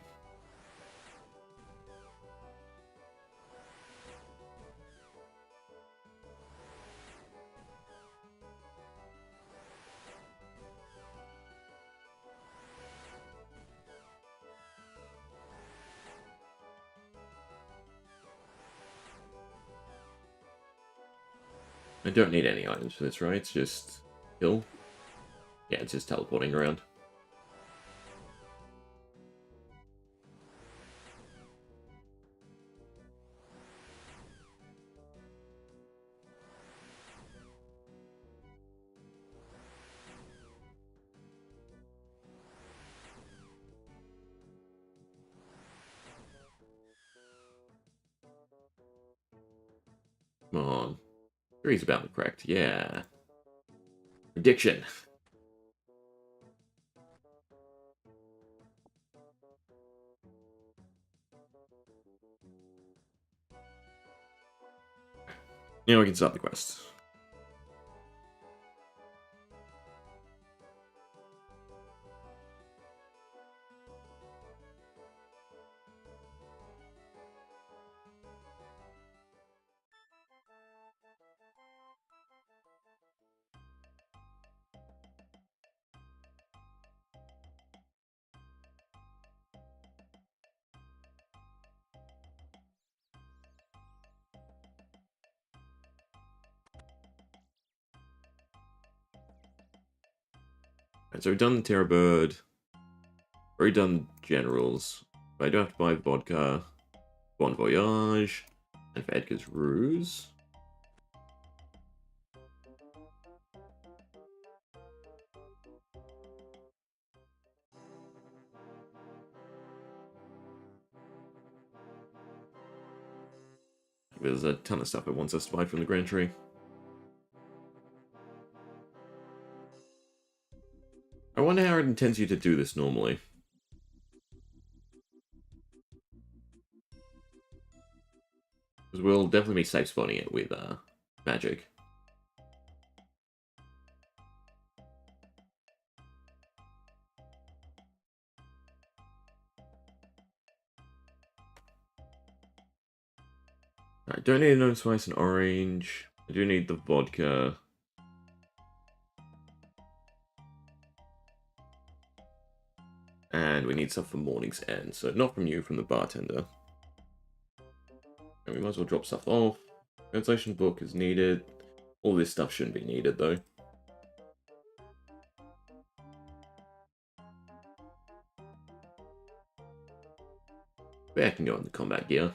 I don't need any items for this, right? It's just kill. Yeah, it's just teleporting around. Come on. Three's about the correct. Yeah. Prediction. Now we can start the quest. Right, so we've done Terror Bird. Already done Generals. But I do have to buy vodka, Bon Voyage, and for Edgar's Ruse. There's a ton of stuff it wants us to buy from the Grand Tree. I wonder how it intends you to do this normally. Because we'll definitely be safe spotting it with magic. I don't need a no spice and orange. I do need the vodka. And we need stuff for morning's end. So not from you, from the bartender. And we might as well drop stuff off. Translation book is needed. All this stuff shouldn't be needed though. But I can go in the combat gear.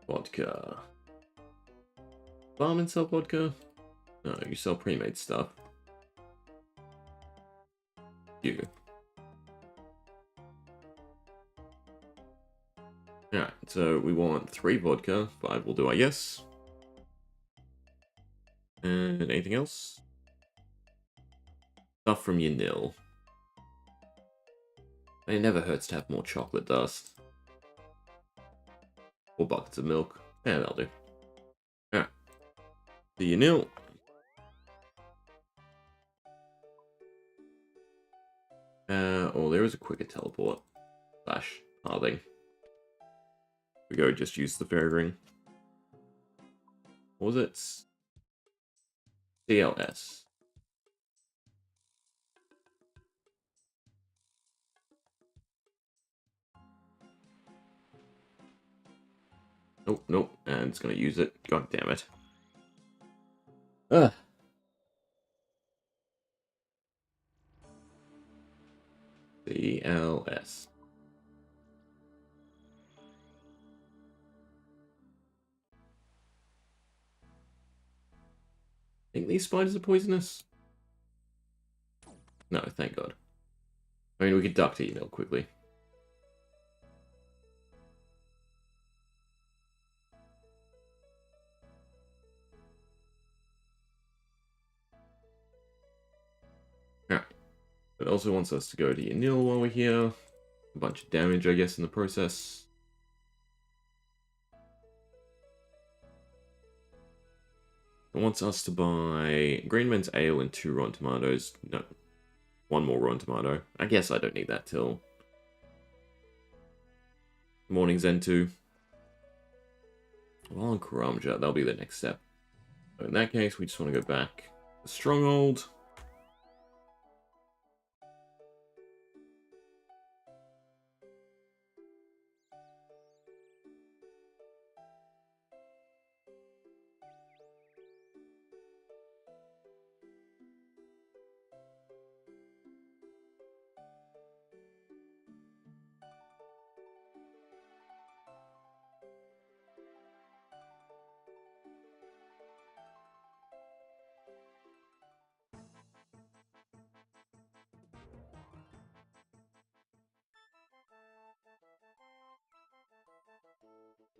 Vodka. Barman sell vodka? No, you sell pre-made stuff. You. Alright, so we want 3 vodka. 5 will do, I guess. And anything else? Stuff from your nil. It never hurts to have more chocolate dust. Or buckets of milk. Yeah, that'll do. Alright. Do your nil. Oh, there is a quicker teleport. Slash, halving. We go just use the fairy ring. What was it? CLS. Nope, nope, and it's gonna use it. God damn it. Ugh. CLS. Think these spiders are poisonous? No, thank God. I mean, we could duct email quickly. Alright. It also wants us to go to Yanil while we're here. A bunch of damage, I guess, in the process. It wants us to buy Greenman's Ale and 2 Rotten Tomatoes. No, 1 more Rotten Tomato. I guess I don't need that till morning's end 2. Well, on Karamja, that'll be the next step. So in that case, we just want to go back to Stronghold.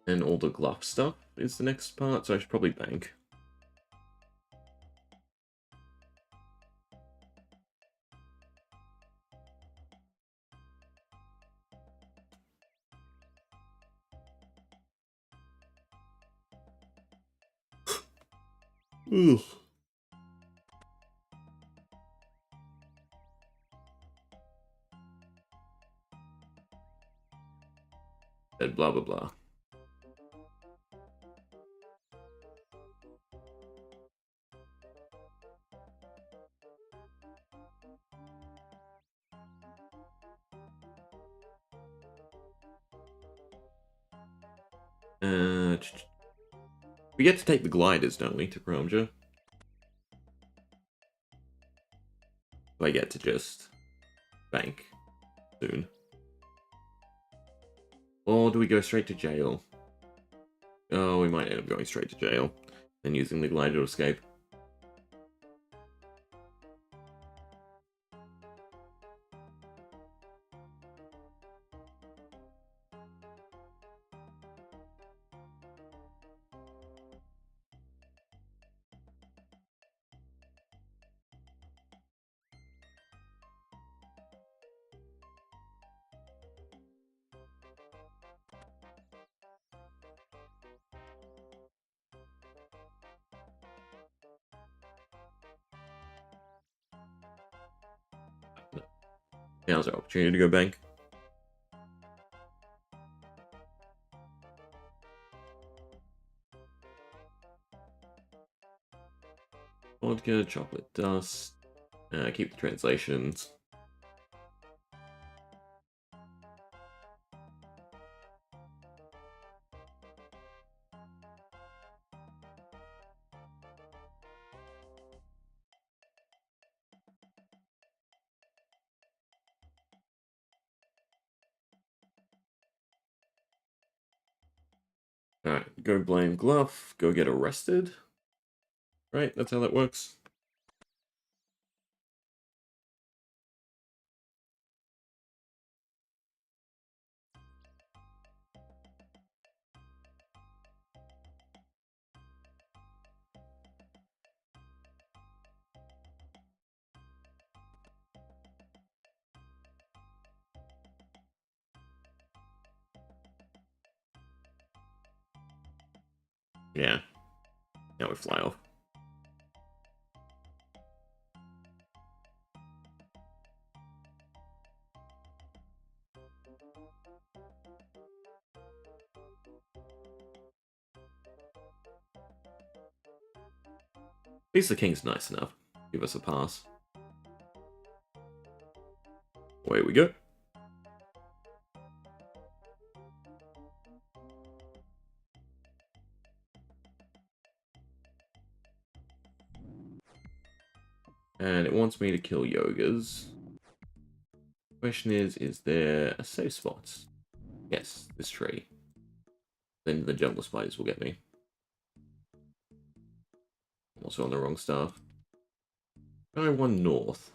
And all the glove stuff is the next part, so I should probably bank. Ugh. And blah blah blah. We get to take the gliders, don't we, to Kromja? I get to just bank soon. Or do we go straight to jail? Oh, we might end up going straight to jail. Then using the glider to escape. Now's our opportunity to go bank. Vodka, chocolate dust. Keep the translations. Alright, go blame Gluff, go get arrested. Right, that's how that works. Yeah. Now we fly off. At least the king's nice enough. Give us a pass. Away we go. And it wants me to kill yogas. Question is there a safe spot? Yes, this tree. Then the jungle spiders will get me. Also on the wrong stuff. I one north.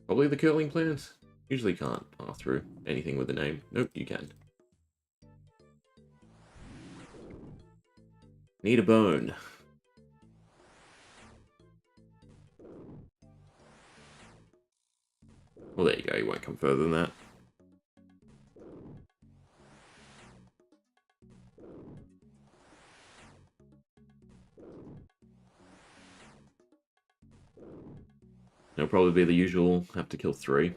Probably the curling plant. Usually can't pass through anything with a name. Nope, you can. Need a bone. Well, there you go. You won't come further than that. It'll probably be the usual. Have to kill 3.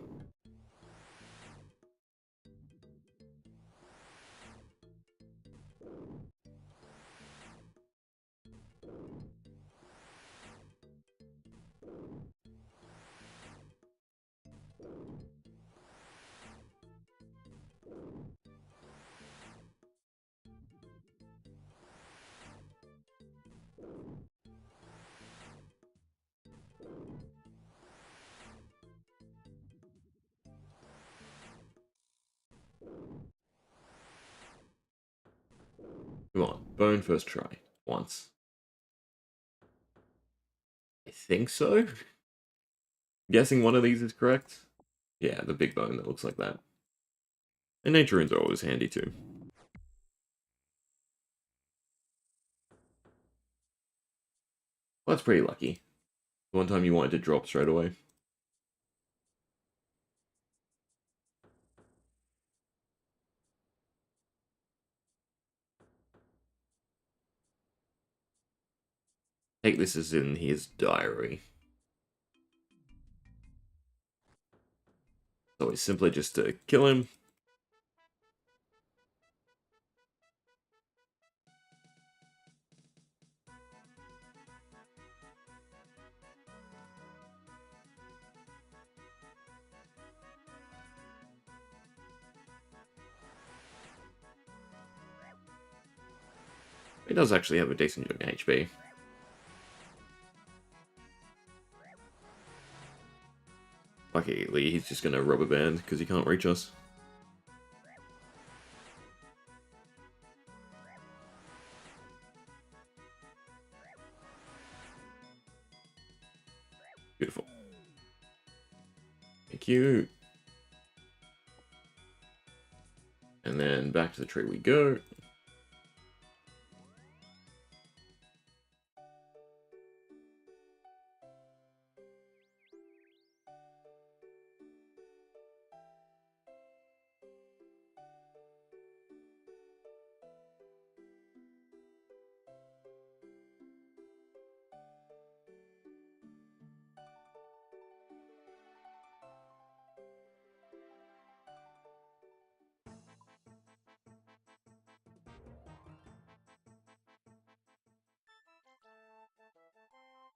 Come on, bone first try. Once. I think so. Guessing one of these is correct. Yeah, the big bone that looks like that. And nature runes are always handy too. Well, that's pretty lucky. One time you wanted to drop straight away. Take this as in his diary. So it's simply just to kill him. He does actually have a decent amount of HP. Luckily, he's just going to rubber band because he can't reach us. Beautiful. Thank you. And then back to the tree we go.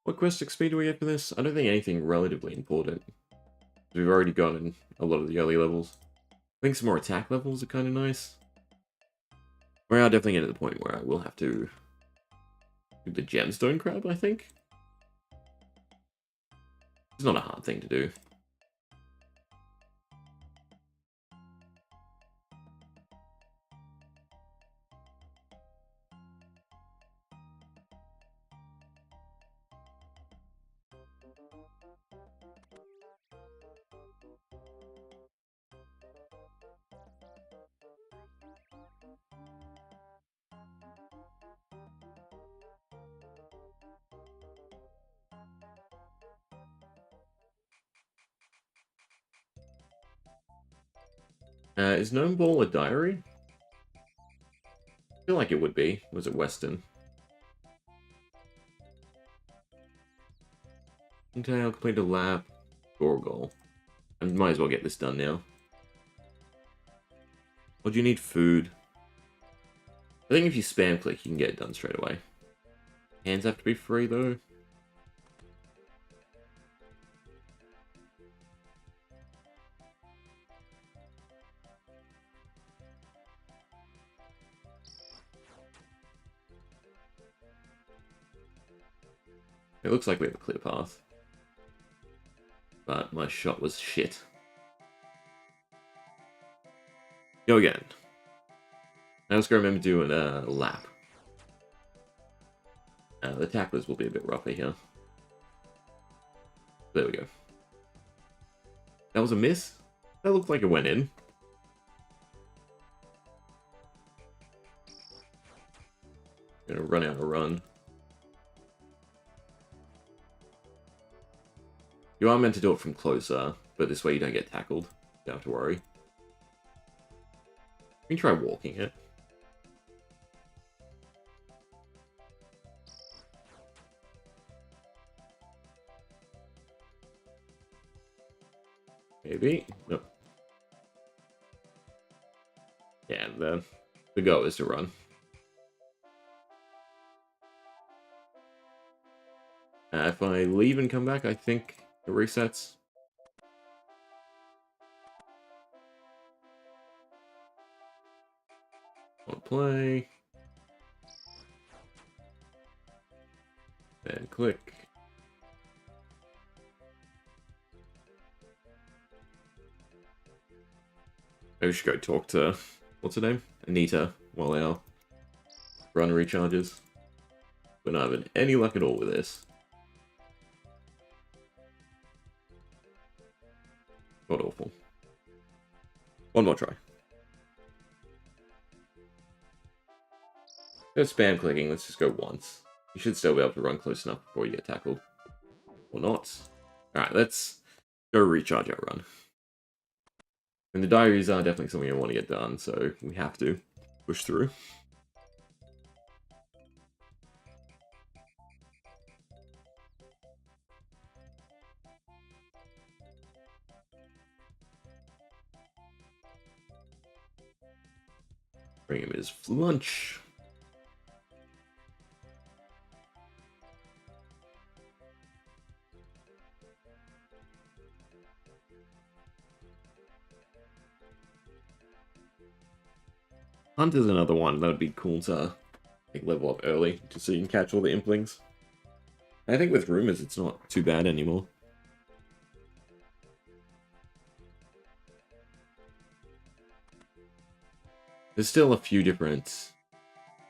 What quest XP do we get for this? I don't think anything relatively important. We've already gotten a lot of the early levels. I think some more attack levels are kind of nice. We are definitely getting to the point where I will have to do the gemstone crab, I think. It's not a hard thing to do. Is Gnome Ball a diary? I feel like it would be. Was it Western? Okay, I'll complete a lap. Gorgol. I might as well get this done now. Or do you need food? I think if you spam click, you can get it done straight away. Hands have to be free, though. It looks like we have a clear path. But my shot was shit. Go again. Now let's go remember doing a lap. The tacklers will be a bit rougher here. There we go. That was a miss? That looked like it went in. Gonna run out of run. You are meant to do it from closer, but this way you don't get tackled. Don't have to worry. You can try walking it. Maybe. Nope. Yeah, the goal is to run. If I leave and come back, I think it resets. Want to play. Then click. Maybe we should go talk to, what's her name? Anita, while our run recharges. We're not having any luck at all with this. God awful. One more try. No spam clicking, let's just go once. You should still be able to run close enough before you get tackled. Or not. Alright, let's go recharge our run. And the diaries are definitely something I want to get done, so we have to push through. Bring him his lunch. Hunt is another one that would be cool to like level up early, just so you can catch all the implings. I think with rumors, it's not too bad anymore. There's still a few different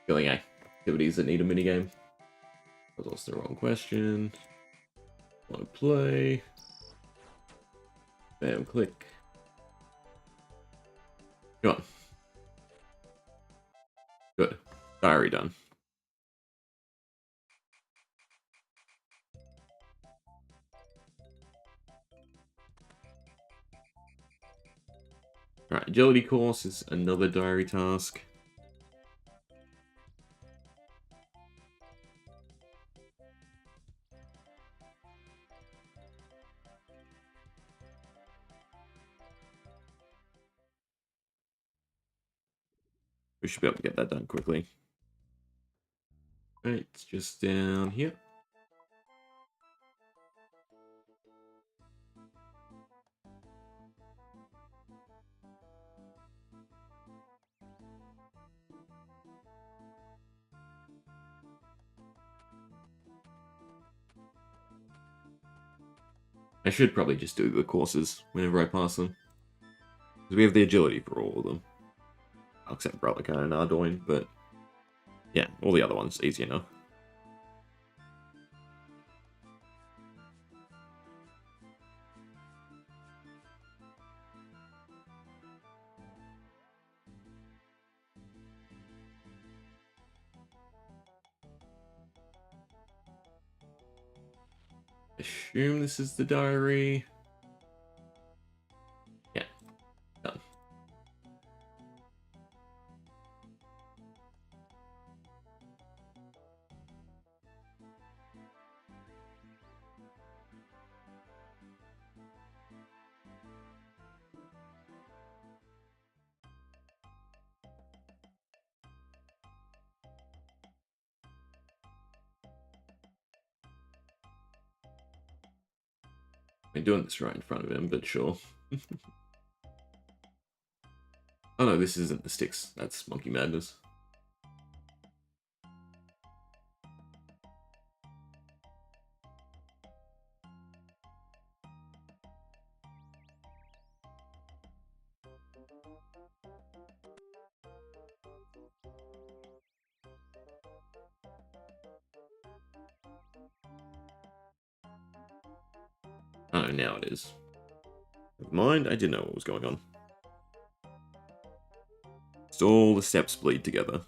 killing activities that need a minigame. That was also the wrong question. Want to play. Bam, click. Come on. Good. Diary done. Alright, agility course is another diary task. We should be able to get that done quickly. Right, it's just down here. I should probably just do the courses whenever I pass them. Because we have the agility for all of them. Except Brothercon and Ardoin, but yeah, all the other ones, easy enough. Assume this is the diary. Yeah, done. I'm doing this right in front of him, but sure. Oh no, this isn't the sticks. That's Monkey Madness. Oh, now it is. Never mind, I didn't know what was going on. Just all the steps bleed together.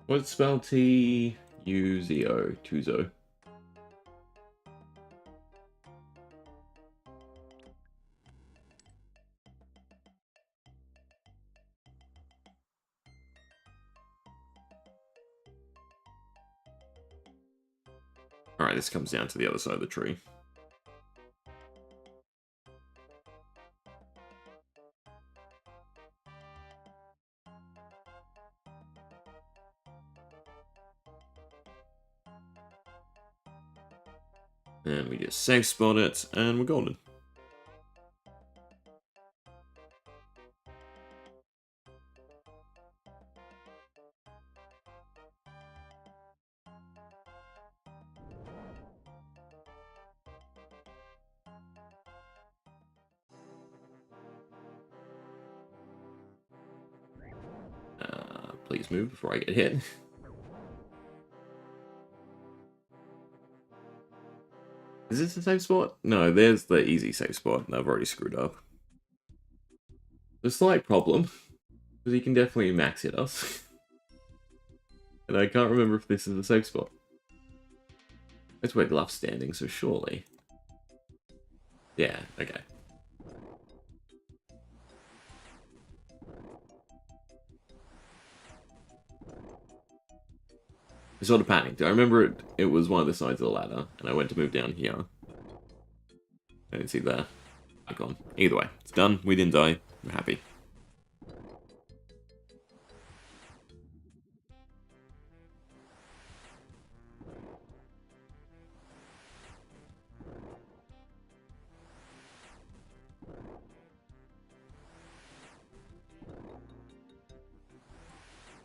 What's spell T-U-Z-O? Tuzo. Alright, this comes down to the other side of the tree. And we just safe spot it, and we're golden. Please move before I get hit. Is this a safe spot? No, there's the easy safe spot, and I've already screwed up. The slight problem, because he can definitely max hit us. And I can't remember if this is a safe spot. That's where Gluff's standing, so surely. Yeah, okay. I sort of panicked. I remember it was one of the sides of the ladder, and I went to move down here. I didn't see the icon. Either way, it's done. We didn't die. We're happy.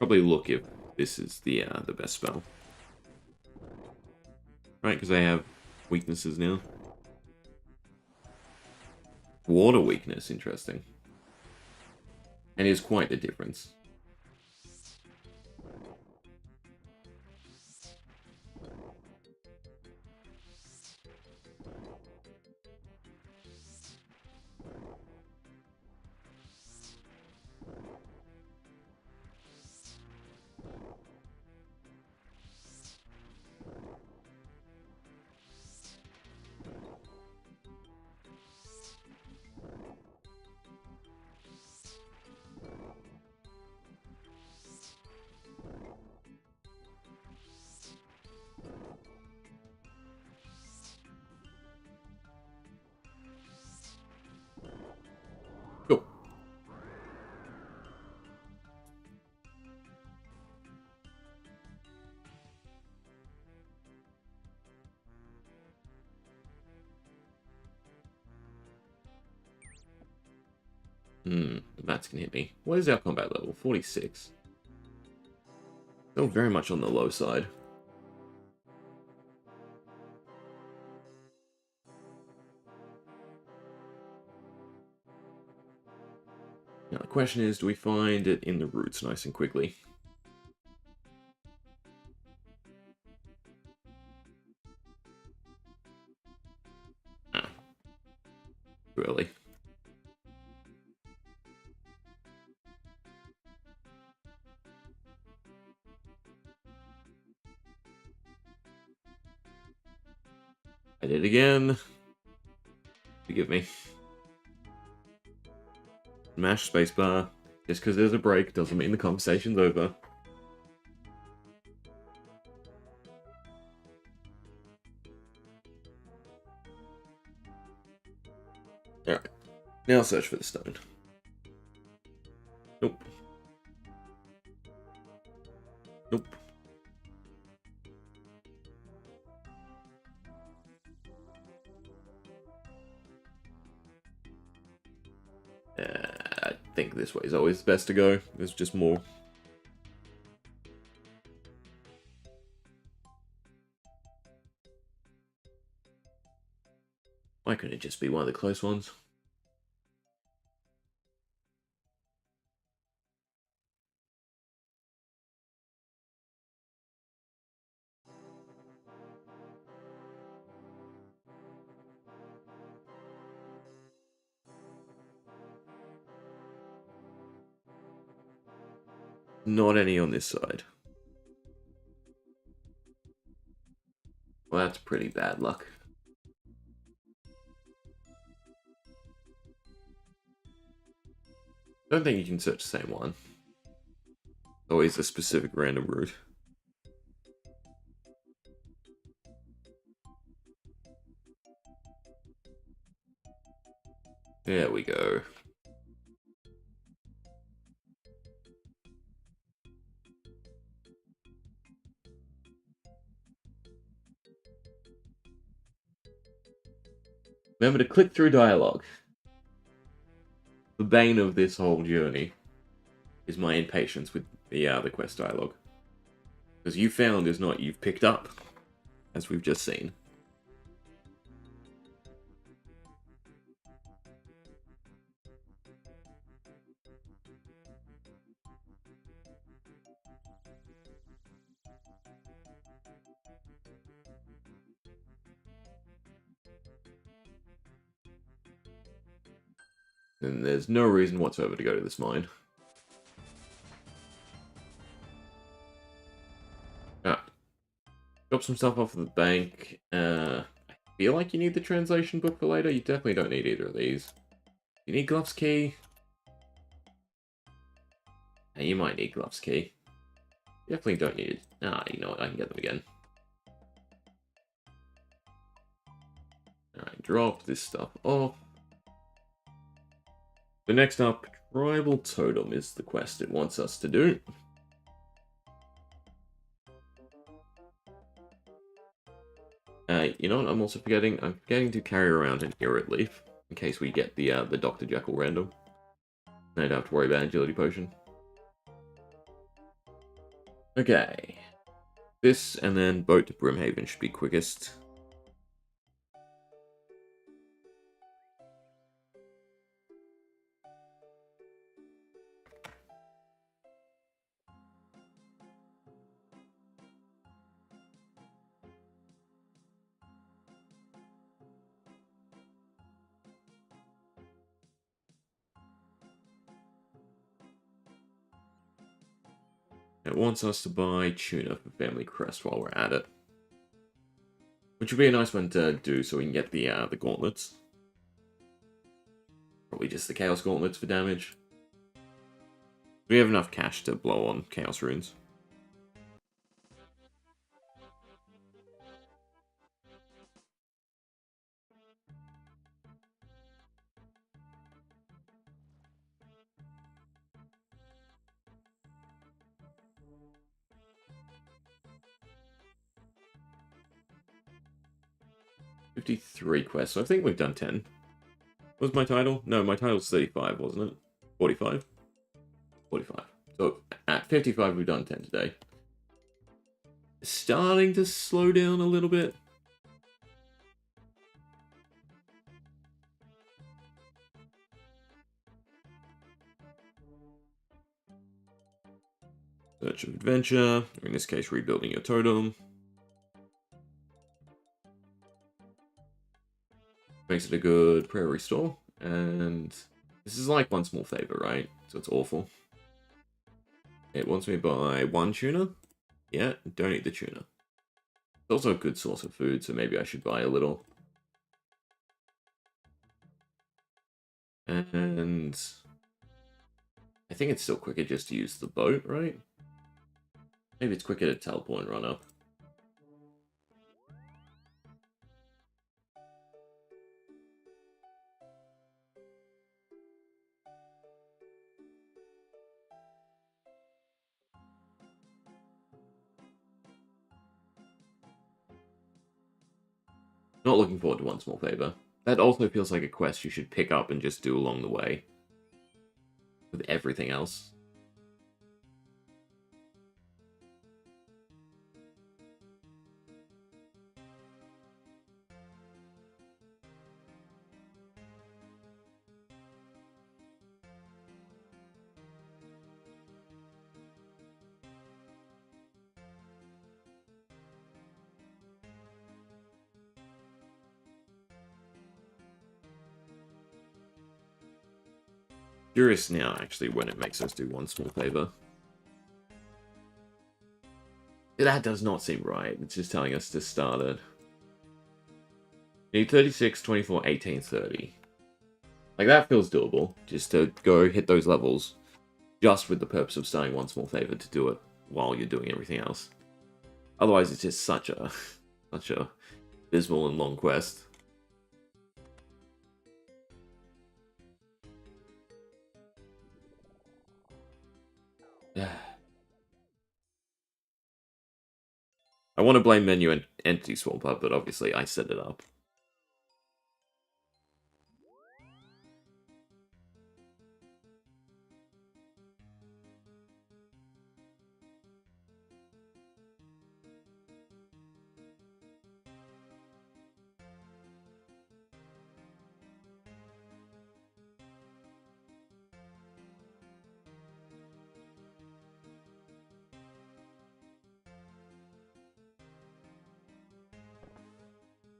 Probably look if this is the best spell. Right, because they have weaknesses now. Water weakness, interesting. And is quite the difference. Cool. That's gonna hit me. What is our combat level? 46. Still very much on the low side. Now the question is, do we find it in the roots nice and quickly? Ah. Too early. I did it again. Forgive me. Mash spacebar. Just because there's a break doesn't mean the conversation's over. Alright. Now search for the stone. Nope. Nope. I think this way is always the best to go. There's just more. Why couldn't it just be one of the close ones? Not any on this side. Well, that's pretty bad luck. I don't think you can search the same one. Always a specific random route. There we go. Remember to click through dialogue. The bane of this whole journey is my impatience with the quest dialogue. Because you found is not you've picked up, as we've just seen. And there's no reason whatsoever to go to this mine. Alright. Drop some stuff off of the bank. I feel like you need the translation book for later. You definitely don't need either of these. You need Gloves Key. Hey, you might need Gloves Key. Definitely don't need it. Ah, you know what? I can get them again. Alright, drop this stuff off. So next up, Tribal Totem is the quest it wants us to do. You know what I'm also forgetting? I'm forgetting to carry around an Irrit Leaf, in case we get the Dr. Jekyll random. I don't have to worry about Agility Potion. Okay. This and then boat to Brimhaven should be quickest. It wants us to buy tuna for Family Crest while we're at it. Which would be a nice one to do so we can get the gauntlets. Probably just the Chaos Gauntlets for damage. We have enough cash to blow on Chaos Runes. $53 quests, so I think we've done 10. What was my title? No, my title's 35, wasn't it? 45? 45. So at 55, we've done 10 today. It's starting to slow down a little bit. Search of Adventure, or in this case, rebuilding your totem. Makes it a good prairie store, and this is like one small favor, right? So it's awful. It wants me to buy one tuna. Yeah, don't eat the tuna. It's also a good source of food, so maybe I should buy a little. And I think it's still quicker just to use the boat, right? Maybe it's quicker to teleport and run up. Not looking forward to one small favor. That also feels like a quest you should pick up and just do along the way. With everything else. Curious now, actually, when it makes us do one small favor. That does not seem right. It's just telling us to start it. Need 36, 24, 18, 30. Like, that feels doable. Just to go hit those levels. Just with the purpose of starting one small favor to do it while you're doing everything else. Otherwise, it's just such a dismal and long quest. Yeah. I want to blame menu and entity swapper, but obviously I set it up.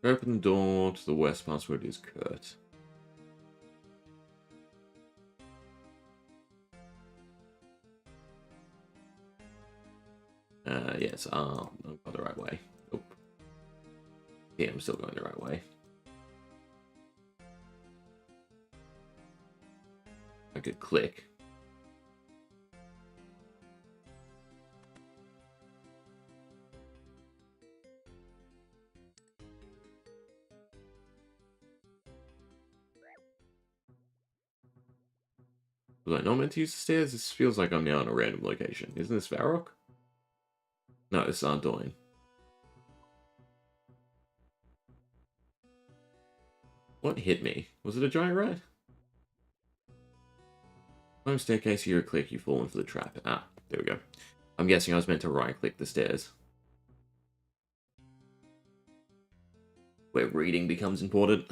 Open the door to the west. Password is Kurt. Yes, I'm going the right way. Nope. Yeah, I'm still going the right way. I could click. Was I not meant to use the stairs? This feels like I'm now in a random location. Isn't this Varrock? No, this is Ardoin. What hit me? Was it a giant rat? Climb staircase here, click, you fall into the trap. Ah, there we go. I'm guessing I was meant to right-click the stairs. Where reading becomes important.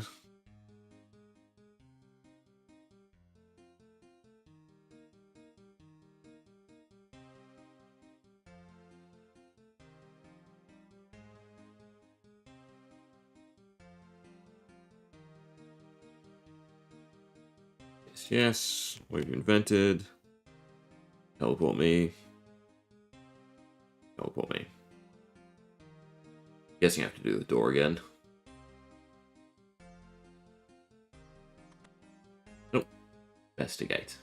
Yes, yes. We've invented. Teleport me. Teleport me. Guessing I have to do the door again. Nope. Investigate.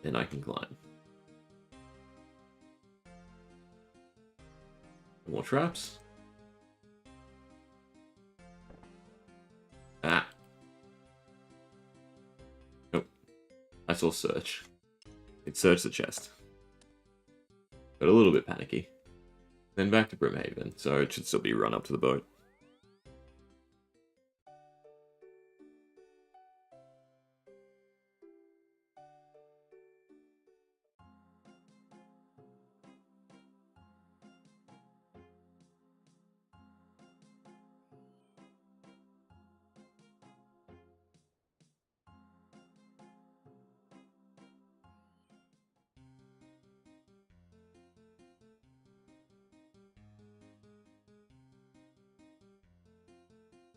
Then I can climb. More traps. Ah. Nope. I saw search. It searched the chest. Got a little bit panicky. Then back to Brimhaven, so it should still be run up to the boat.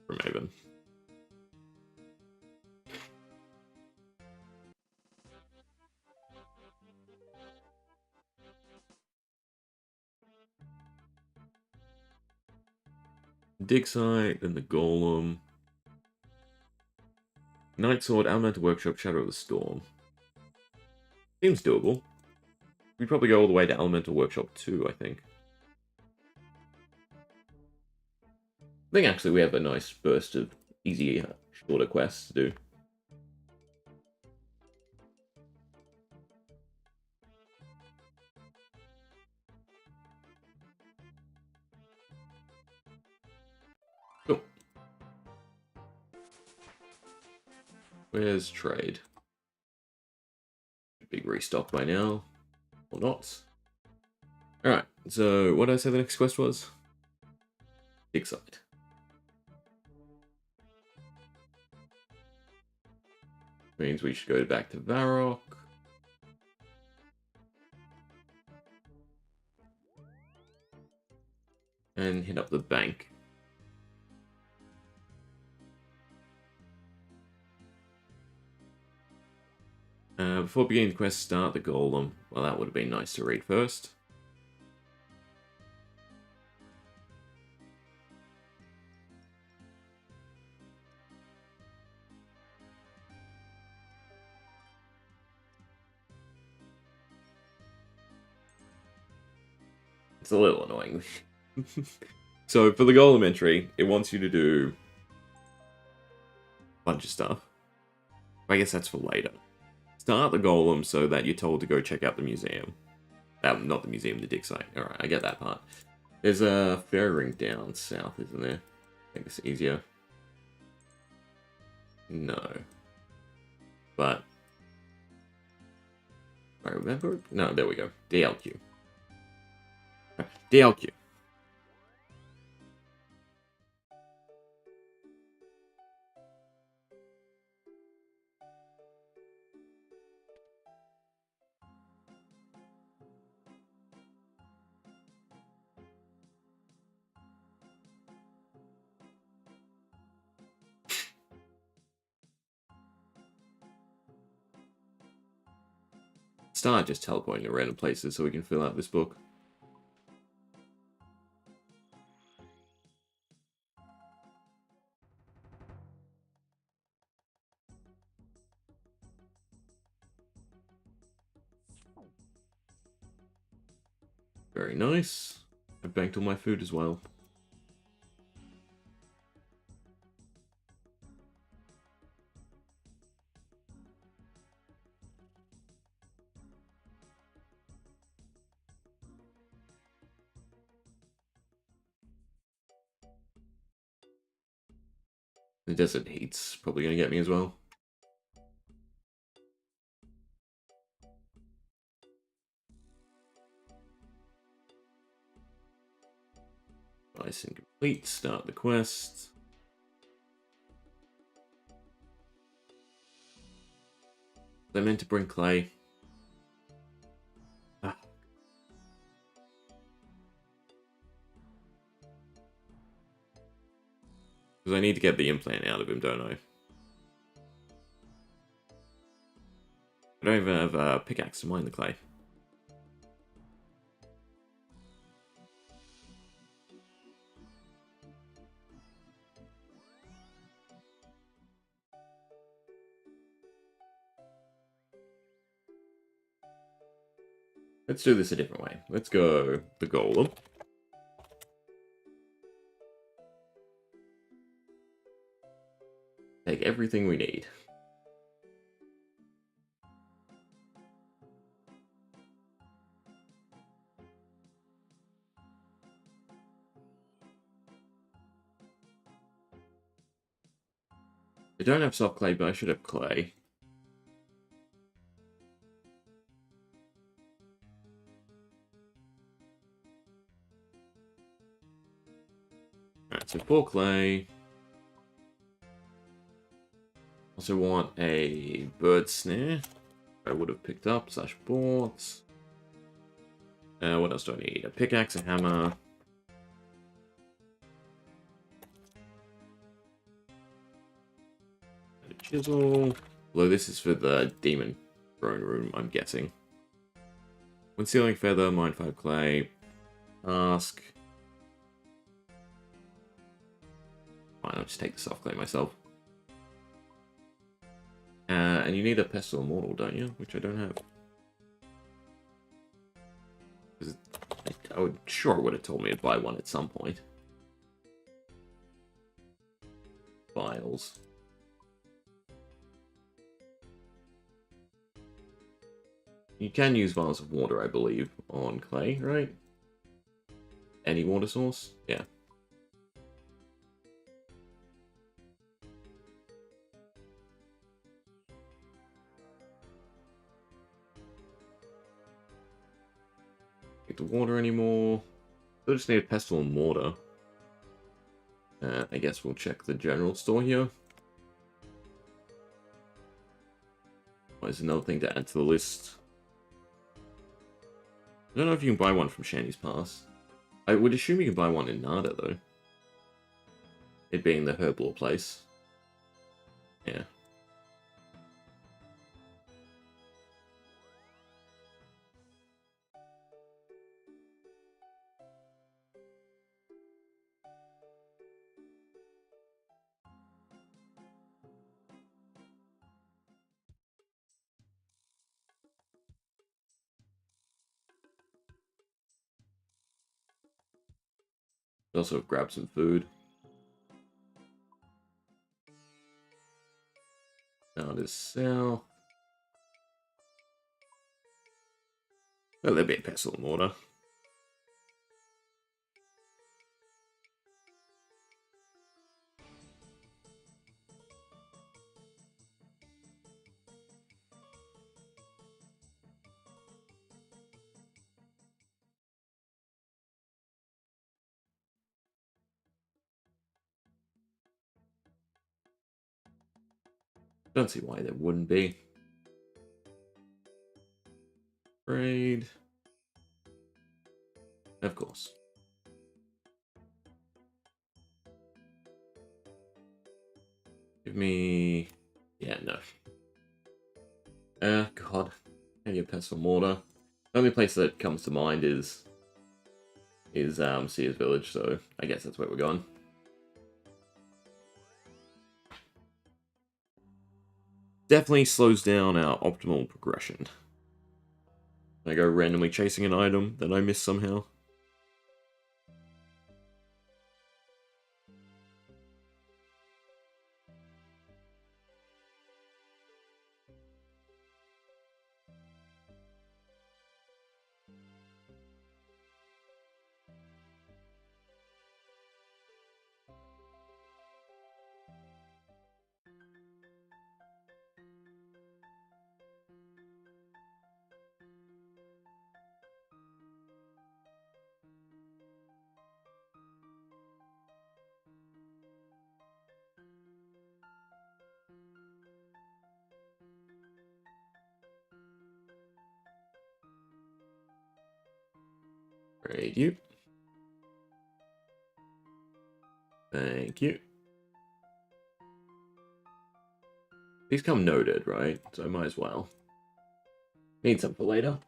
Brimhaven. Dig site, then the golem. Night Sword, Elemental Workshop, Shadow of the Storm. Seems doable. We'd probably go all the way to Elemental Workshop 2, I think. I think actually we have a nice burst of easy, shorter quests to do. Cool. Where's trade? Big restock by now. Or not. Alright, so what did I say the next quest was? Dig site. Means we should go back to Varrock. And hit up the bank. Before beginning the quest, start the golem. Well, that would have been nice to read first. It's a little annoying. So for the golem entry, it wants you to do a bunch of stuff. I guess that's for later. Start the golem so that you're told to go check out the museum. Not the museum, the dig site. Alright, I get that part. There's a ferry ring down south, isn't there? I think it's easier. No. But... I remember? No, there we go. DLQ. DLQ. Start just teleporting to random places so we can fill out this book. Very nice. I've banked all my food as well. The desert heat's probably going to get me as well. Nice and complete. Start the quest. They meant to bring clay. Ah. Because I need to get the implant out of him, don't I? I don't even have a pickaxe to mine the clay. Let's do this a different way. Let's go the golem. Take everything we need. I don't have soft clay, but I should have clay. Alright, so 4 clay. Also want a bird snare. I would have picked up, / bought. What else do I need? A pickaxe, a hammer. A chisel. Although this is for the demon throne room, I'm guessing. Concealing feather, mine 5 clay. Ask. Fine, I'll just take the soft clay myself. And you need a pestle immortal, don't you? Which I don't have. I would sure would have told me to buy one at some point. Vials. You can use vials of water, I believe, on clay, right? Any water source? Yeah. Get the water anymore. I just need a pestle and mortar. I guess we'll check the general store here. There's another thing to add to the list. I don't know if you can buy one from Shandy's Pass. I would assume you can buy one in Nada, though. It being the herb lore place. Yeah. Also grab some food. Now it is south. A little bit of pestle and mortar. Don't see why there wouldn't be. Trade. Of course. Give me... Yeah, no. God. And your pestle mortar. The only place that comes to mind is Sears Village, so I guess that's where we're going. Definitely slows down our optimal progression. I go randomly chasing an item that I miss somehow. Trade you. Thank you. These come noted, right? So I might as well. Need some for later.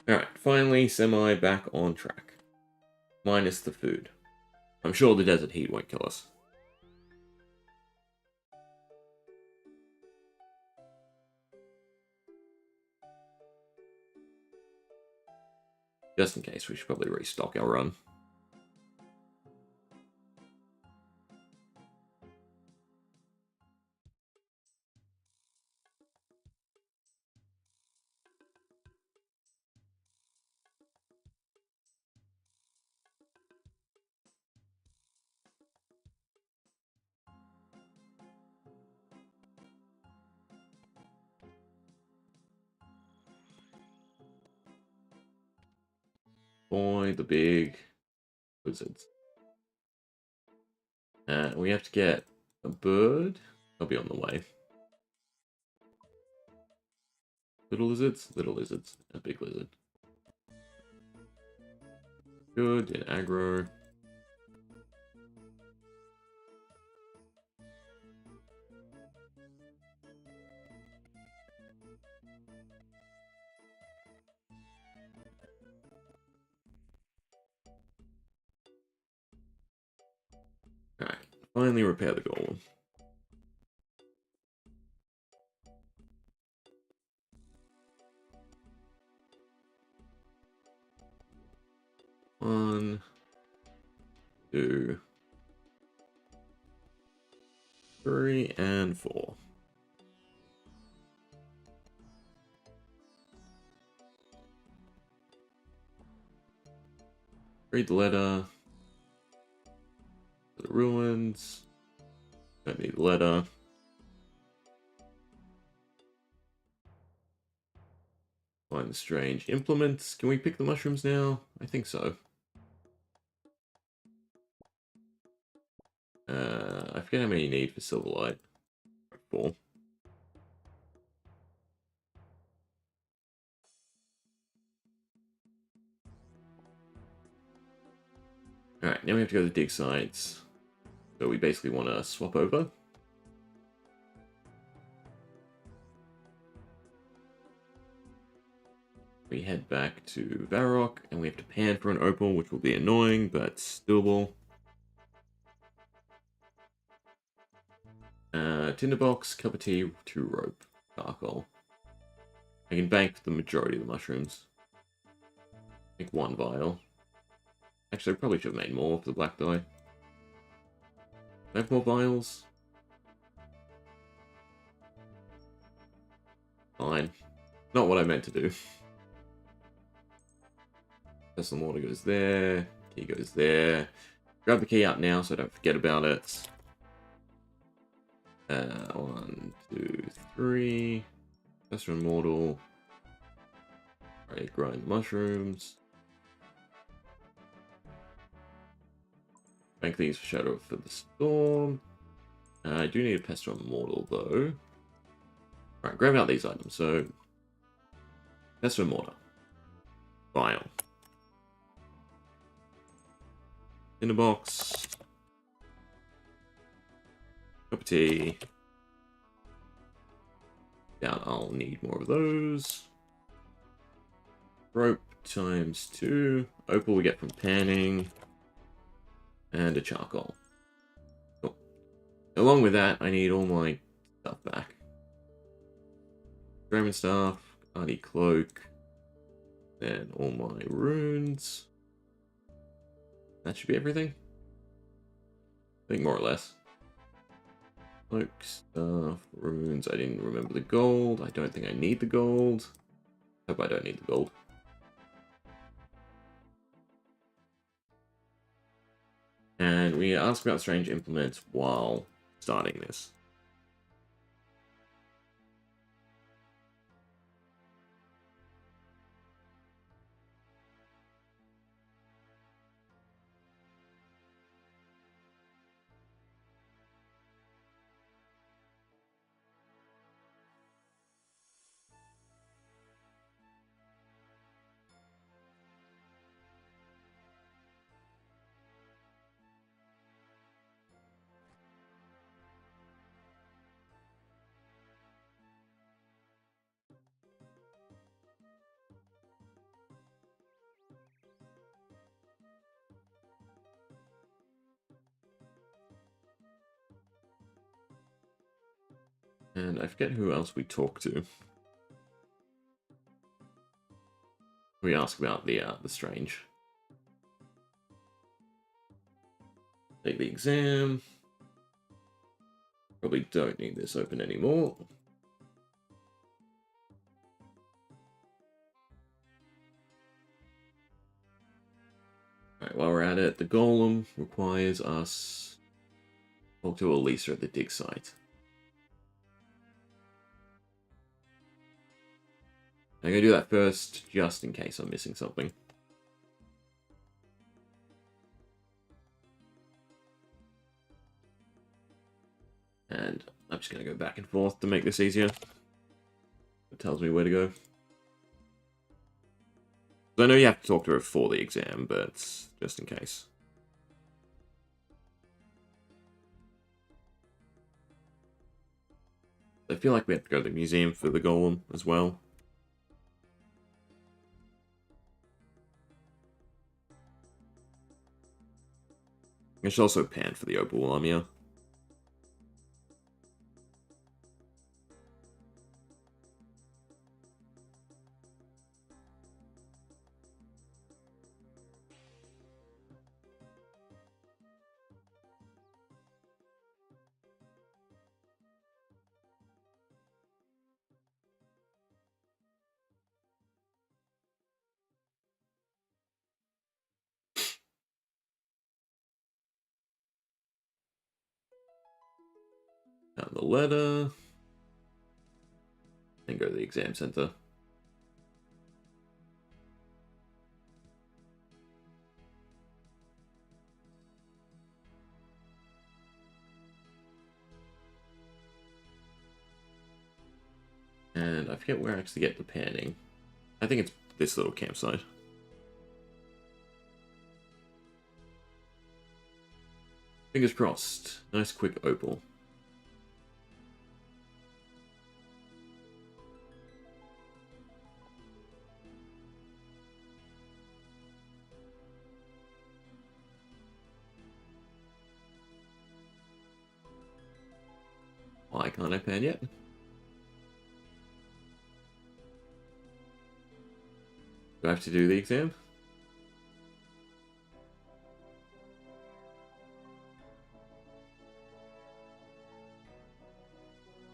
Alright, finally semi back on track. Minus the food. I'm sure the desert heat won't kill us. Just in case, we should probably restock our run. Boy, the big wizards. We have to get a bird. I'll be on the way. Little lizards? Little lizards. A big lizard. Good, in aggro. Alright, finally repair the golem. One, two, three, and four. Read the letter. The ruins. Don't need the letter. Find the strange implements. Can we pick the mushrooms now? I think so. I forget how many you need for Silverlight. 4. Alright, now we have to go to the dig sites. So we basically want to swap over. We head back to Varrock, and we have to pan for an opal, which will be annoying, but doable. Tinderbox, cup of tea, 2 rope, charcoal. I can bank the majority of the mushrooms. Make 1 vial. Actually, I probably should have made more for the black dye. I have more vials? Fine. Not what I meant to do. Personal water goes there. Key goes there. Grab the key out now so I don't forget about it. 1, 2, 3. Professor Immortal. Alright, grind the mushrooms. Bank these for Shadow for the Storm. I do need a Pester Immortal though. Alright, grab out these items. So, Pester Immortal. Vial. In a box. Cup of tea. Down, I'll need more of those. Rope times 2. Opal we get from panning. And a charcoal. Cool. Along with that, I need all my stuff back. Dragon Staff, Arty Cloak, then all my runes. That should be everything. I think more or less. Cloak, stuff, runes. I didn't remember the gold. I don't think I need the gold. Hope I don't need the gold. And we ask about strange implements while starting this. And I forget who else we talked to. We asked about the strange. Take the exam. Probably don't need this open anymore. Alright, while we're at it, the golem requires us to talk to Elisa at the dig site. I'm going to do that first, just in case I'm missing something. And I'm just going to go back and forth to make this easier. It tells me where to go. So I know you have to talk to her for the exam, but just in case. I feel like we have to go to the museum for the golem as well. I should also pan for the opal while I'm here. Found the letter. And go to the exam center. And I forget where I actually get the panning. I think it's this little campsite. Fingers crossed. Nice quick opal. Why can't I pan yet? Do I have to do the exam?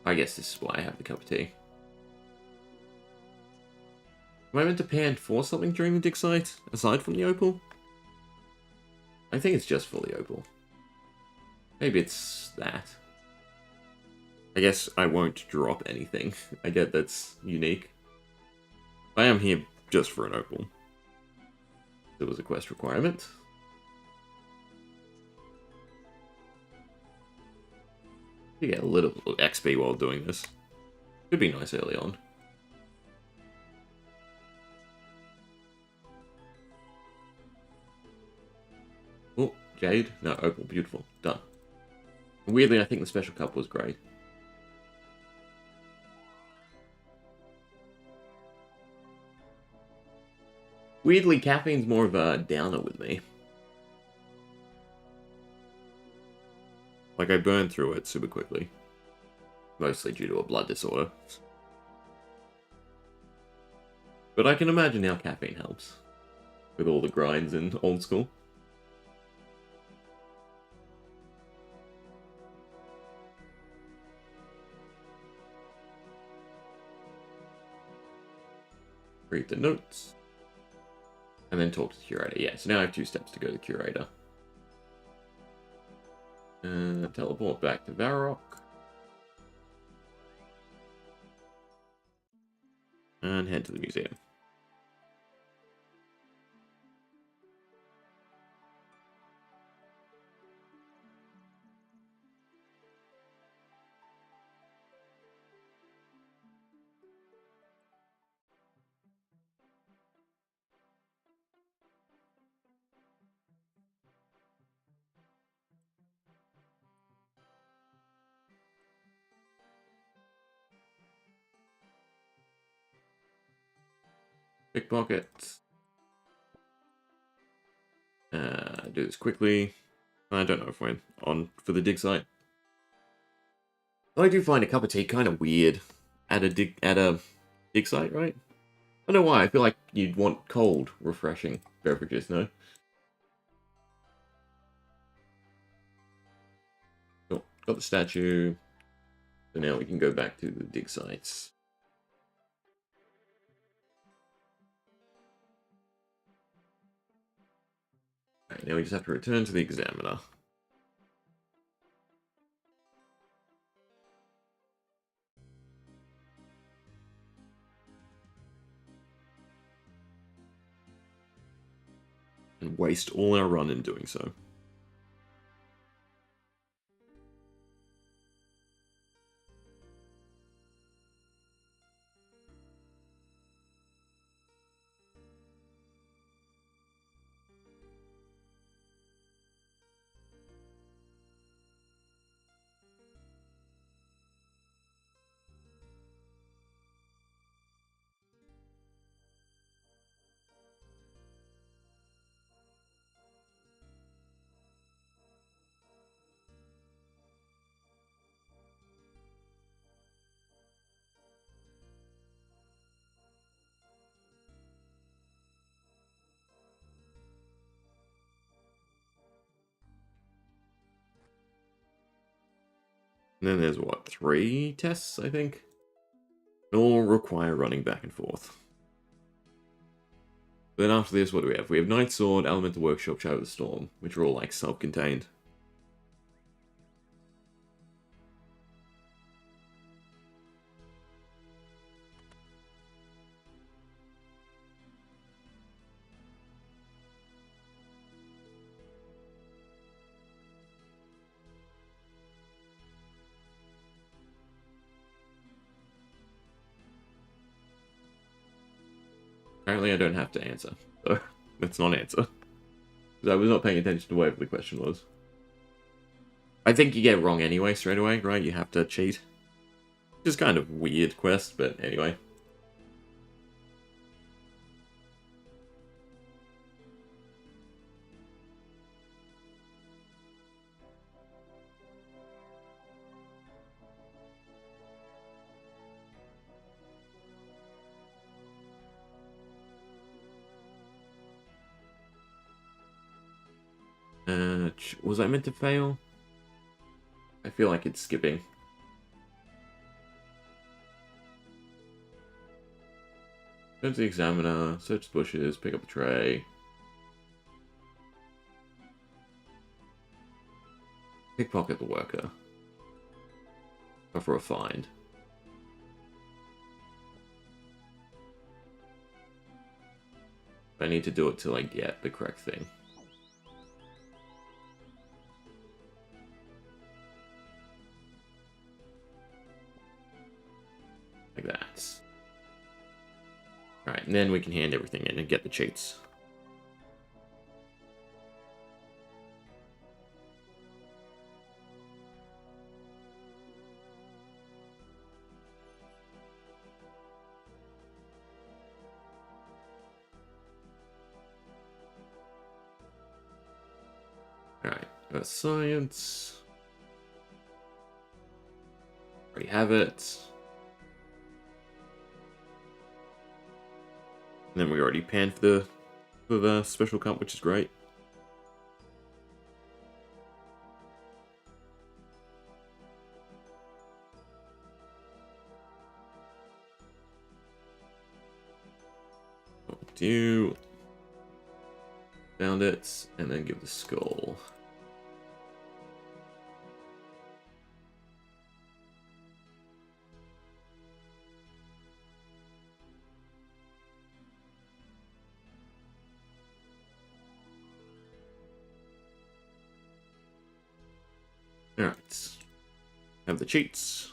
I guess this is why I have the cup of tea. Am I meant to pan for something during the dig site, aside from the opal? I think it's just for the opal. Maybe it's that. I guess I won't drop anything. I get that's unique. I am here just for an opal. There was a quest requirement. You get a little XP while doing this. Could be nice early on. Oh, jade? No, opal. Beautiful. Done. Weirdly, I think the special cup was great. Weirdly, caffeine's more of a downer with me. Like, I burn through it super quickly. Mostly due to a blood disorder. But I can imagine how caffeine helps. With all the grinds in Old School. Read the notes. And then talk to the curator. Yeah, so now I have 2 steps to go to the curator. Teleport back to Varrock. And head to the museum. Pickpocket. Do this quickly. I don't know if we're on for the dig site. I do find a cup of tea kind of weird at a dig site, right? I don't know why. I feel like you'd want cold, refreshing beverages, no? Oh, got the statue. So now we can go back to the dig sites. Right, now we just have to return to the examiner. And waste all our run in doing so. And then there's, what, 3 tests, I think? They all require running back and forth. Then after this, what do we have? We have Night Sword, Elemental Workshop, Shadow of the Storm, which are all, like, self-contained. Apparently I don't have to answer, so let's not answer. Because I was not paying attention to whatever the question was. I think you get it wrong anyway, straight away, right? You have to cheat. Which is kind of weird quest, but anyway. Was I meant to fail? I feel like it's skipping. Go to the examiner, search the bushes, pick up the tray. Pickpocket the worker. Go for a find. I need to do it till I get the correct thing. Like that. Alright, and then we can hand everything in and get the cheats. Alright, got science. Already have it. And then we already panned for the special cup, which is great. Do found it, and then give the skull. Alright. Have the cheats.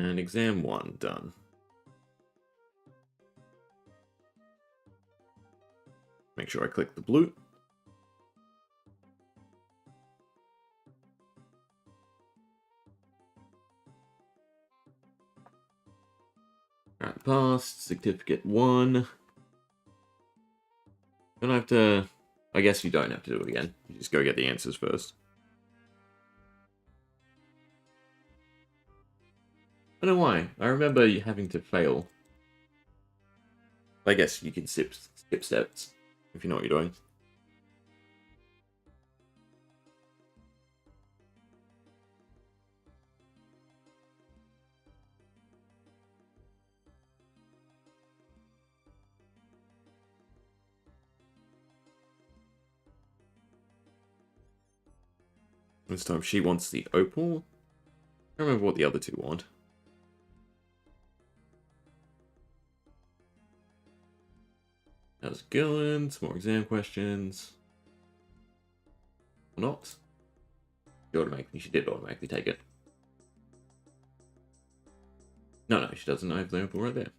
And exam 1 done. Make sure I click the blue. Alright, passed. Certificate 1. Don't have to... I guess you don't have to do it again. You just go get the answers first. I don't know why. I remember you having to fail. I guess you can skip steps if you know what you're doing. This time she wants the opal. I don't remember what the other two want. How's it going? Some more exam questions. Or not. She did automatically take it. No, she doesn't. I have the opal right there.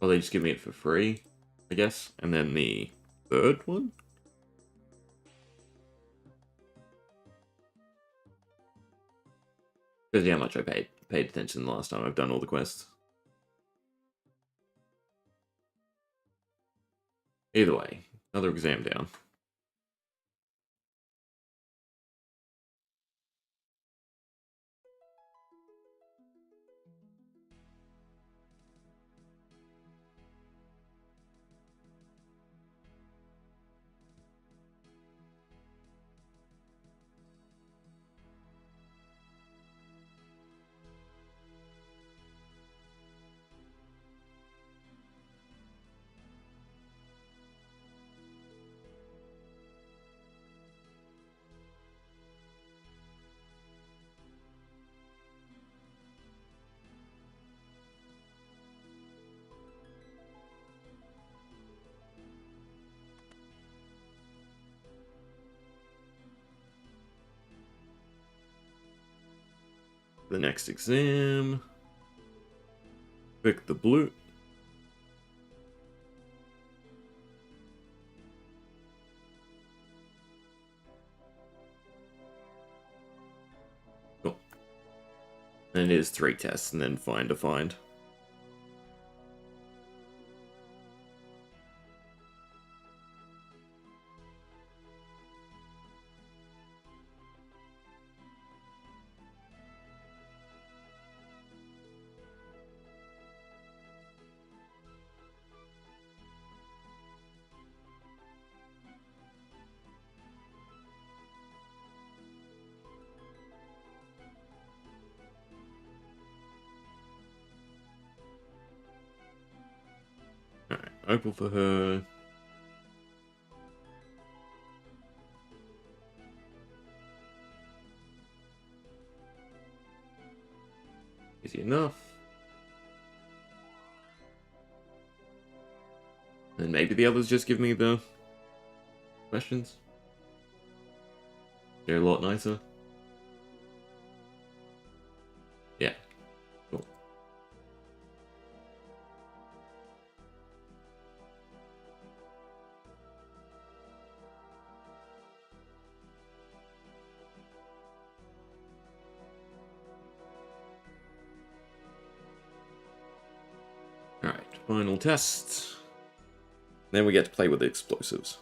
Well, they just give me it for free, I guess. And then the third one? Because how much I paid attention the last time I've done all the quests. Either way, another exam down. The next exam. Pick the blue. Cool. And it is 3 tests and then find a find. Alright, opal for her. Easy enough. And maybe the others just give me the questions. They're a lot nicer. Yeah. Cool. Alright, final test. Then we get to play with the explosives.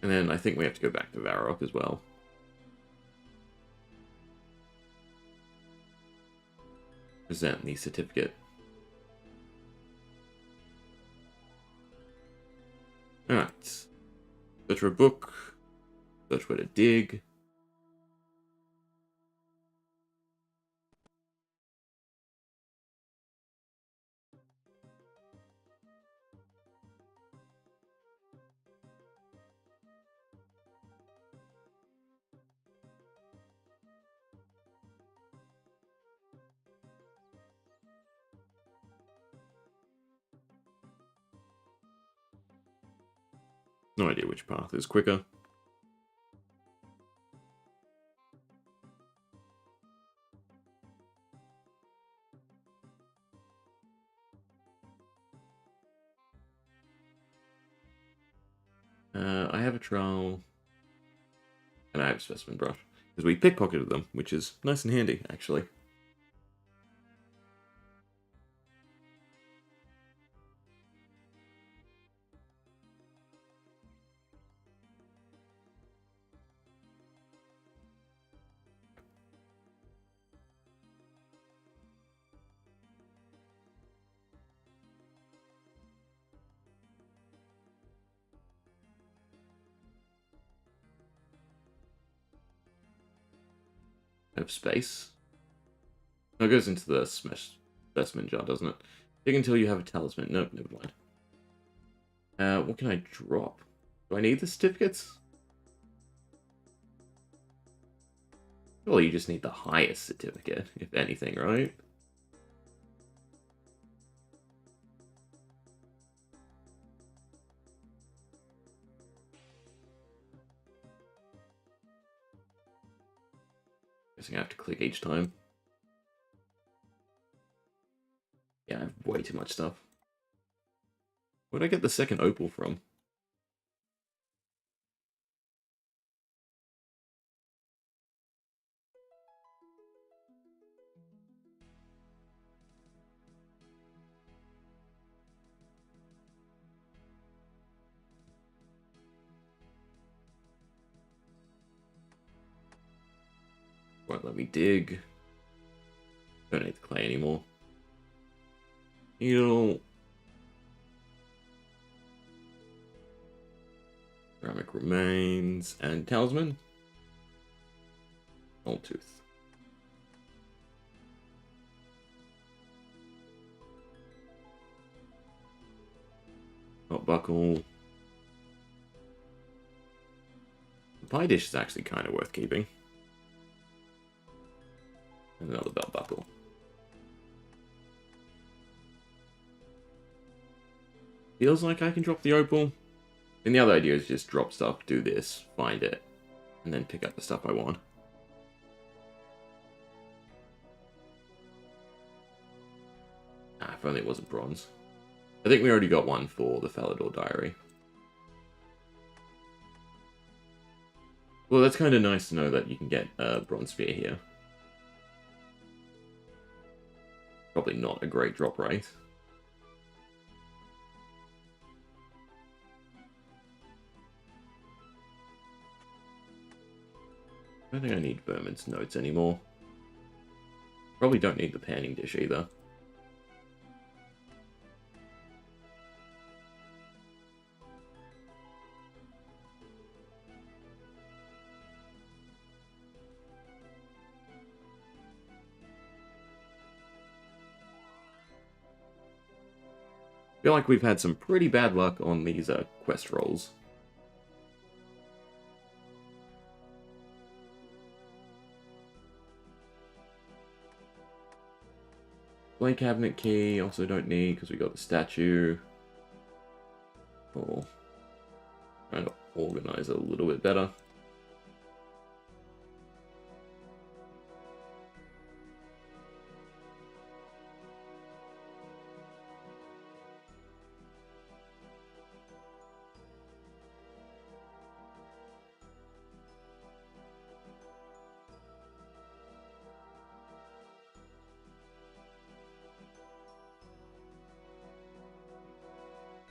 And then I think we have to go back to Varrock as well. present the certificate. Alright. Search for a book. Search where to dig. No idea which path is quicker. I have a trowel, and I have a specimen brush, because we pickpocketed them, which is nice and handy, actually. I have space. No, it goes into the specimen jar, doesn't it? Dig until you have a talisman. Nope, never mind. What can I drop? Do I need the certificates? Well, you just need the highest certificate, if anything, right? Guessing I have to click each time. Yeah, I have way too much stuff. Where'd I get the second opal from? Won't let me dig. Don't need the clay anymore. Needle. Ceramic remains. And talisman. Old tooth. Hot buckle. The pie dish is actually kind of worth keeping. And another belt buckle. Feels like I can drop the opal. And the other idea is just drop stuff, do this, find it, and then pick up the stuff I want. Ah, if only it wasn't bronze. I think we already got one for the Falador Diary. Well, that's kind of nice to know that you can get a bronze spear here. Probably not a great drop rate. I don't think I need Vermin's notes anymore. Probably don't need the panning dish either. I feel like we've had some pretty bad luck on these quest rolls. Blade cabinet key, also don't need because we got the statue. Oh, trying to organize it a little bit better.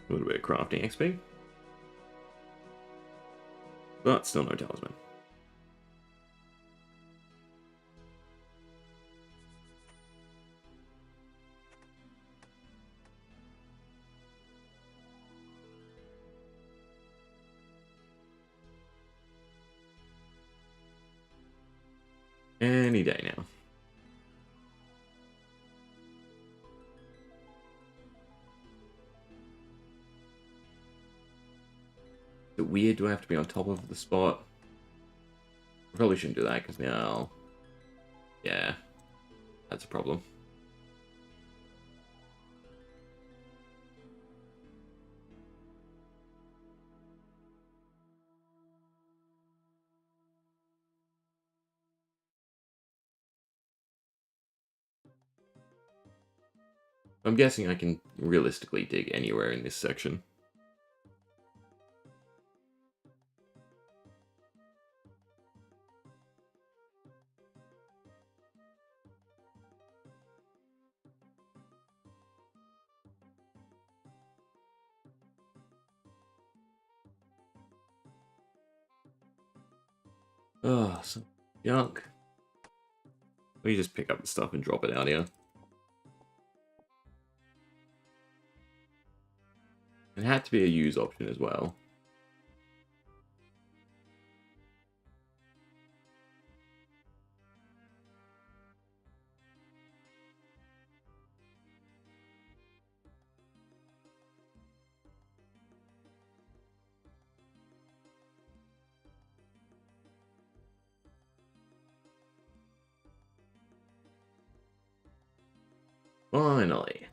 A little bit of crafting XP. But still no talisman. Any day now. Is it weird? Do I have to be on top of the spot? I probably shouldn't do that because now... Yeah, that's a problem. I'm guessing I can realistically dig anywhere in this section. Oh, some junk. Let me just pick up the stuff and drop it out here. It had to be a use option as well. Finally. Is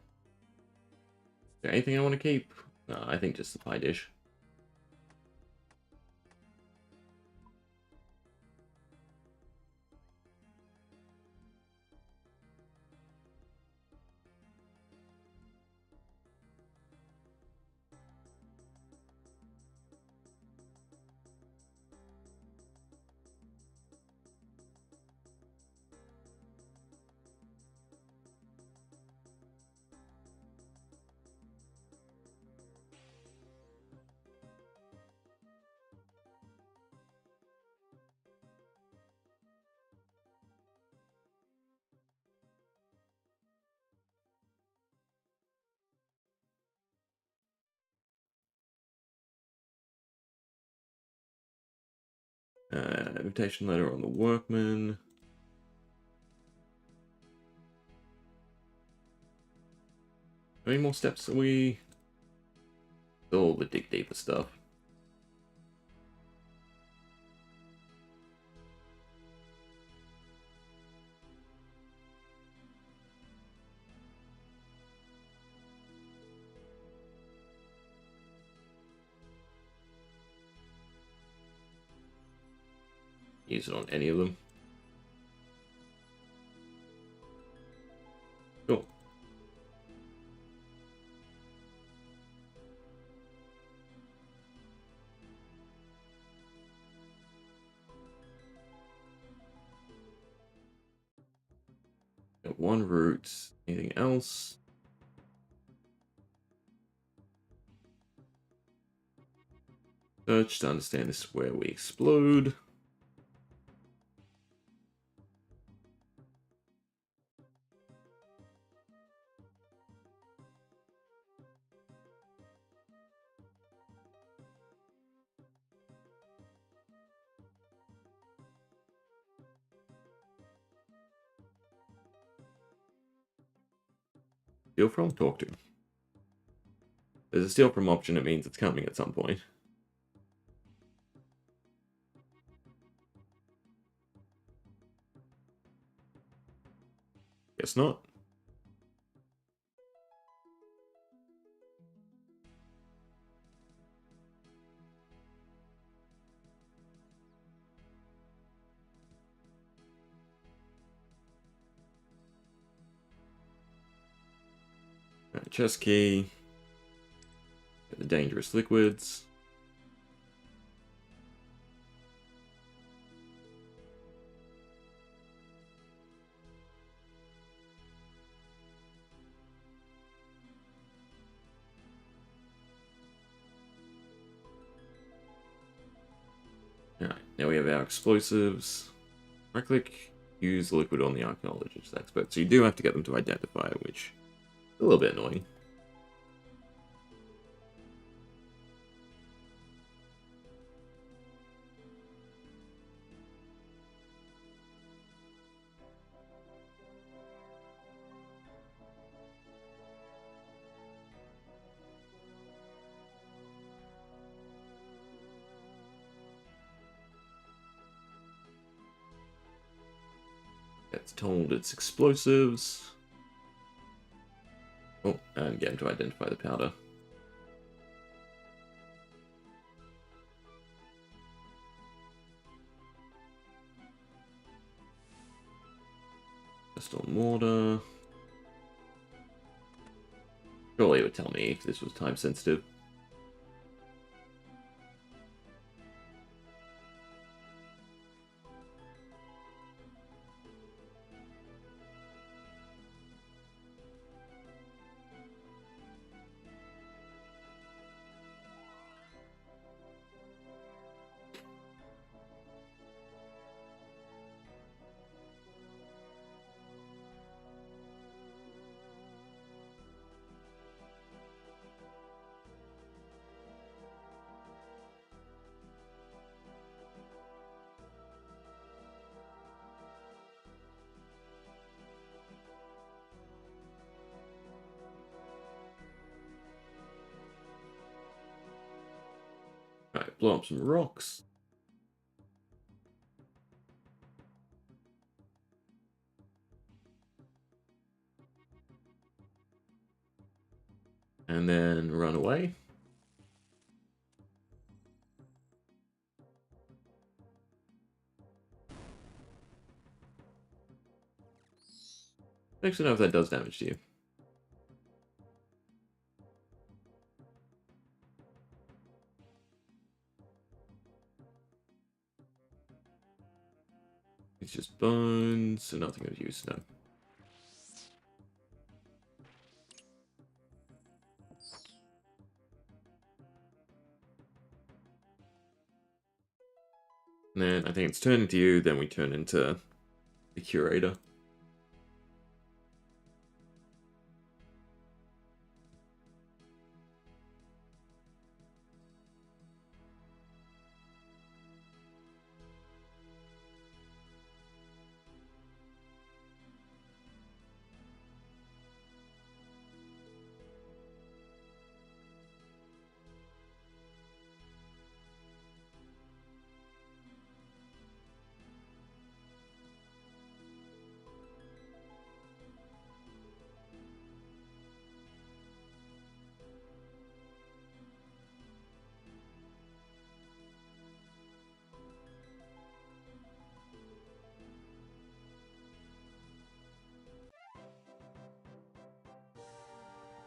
there anything I want to keep? No, I think just the pie dish. Invitation letter on the workman. How many more steps are we? All the dig deeper stuff. Use it on any of them. Cool. Got one route. Anything else? Search to understand this is where we explode. Steal from? Talk to. There's a steal from option, it means it's coming at some point. Guess not. Chest key. Get the dangerous liquids. Alright, now we have our explosives. Right click, use the liquid on the archaeologist expert. So you do have to get them to identify it, which is a little bit annoying. It's told it's explosives. Oh, and get him to identify the powder. Crystal mortar. Surely it would tell me if this was time sensitive. Alright, blow up some rocks. And then run away. Actually, know if that does damage to you. It's just bones, so nothing of use, no. And then I think it's turned into you, then we turn into the curator.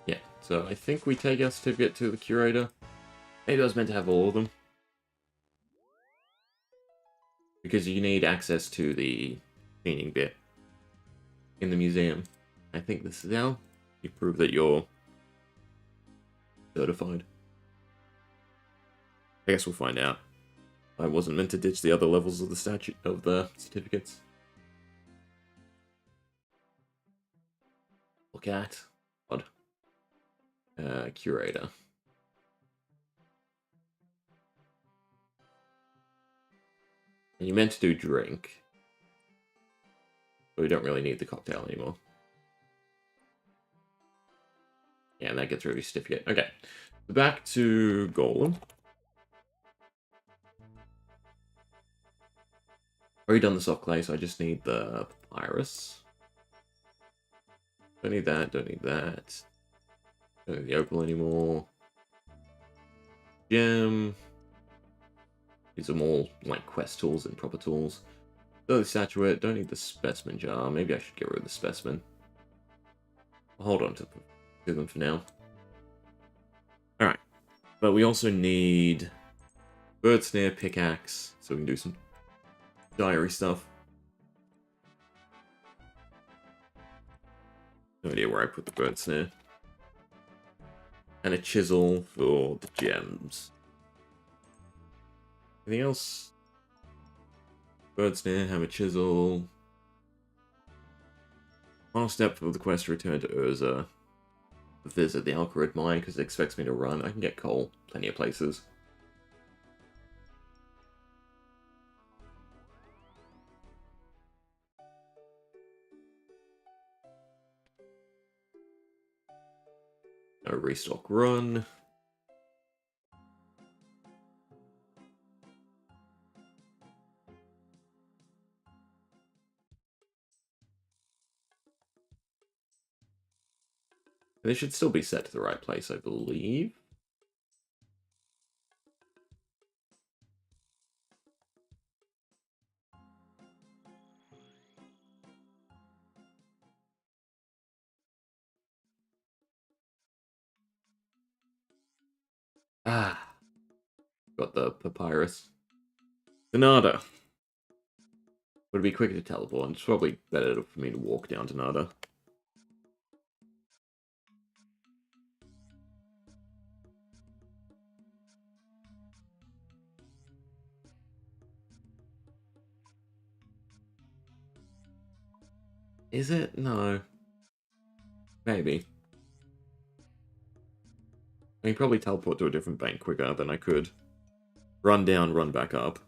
Yeah, so I think we take our certificate to the curator. Maybe I was meant to have all of them. Because you need access to the cleaning bit in the museum. I think this is how you prove that you're certified. I guess we'll find out. I wasn't meant to ditch the other levels of the statute of the certificates. Look at odd. Curator. And you meant to do drink, but we don't really need the cocktail anymore. Yeah, and that gets rid of your certificate. Okay, back to Golem. Already done the soft clay, so I just need the papyrus. Don't need that, don't need that. Don't need the opal anymore. Gem. These are more like quest tools and proper tools. So the statuette, don't need the specimen jar. Maybe I should get rid of the specimen. I'll hold on to them for now. Alright. But we also need bird snare, pickaxe, so we can do some diary stuff. No idea where I put the bird snare. And a chisel for the gems. Anything else? Bird snare, hammer, chisel. Final step of the quest, return to Urza. Visit the Alcarid mine because it expects me to run. I can get coal plenty of places. No restock run. They should still be set to the right place, I believe. Ah, got the papyrus. Donada. Would it be quicker to teleport? It's probably better for me to walk down to Nada. Is it? No. Maybe. I can probably teleport to a different bank quicker than I could. Run down, run back up.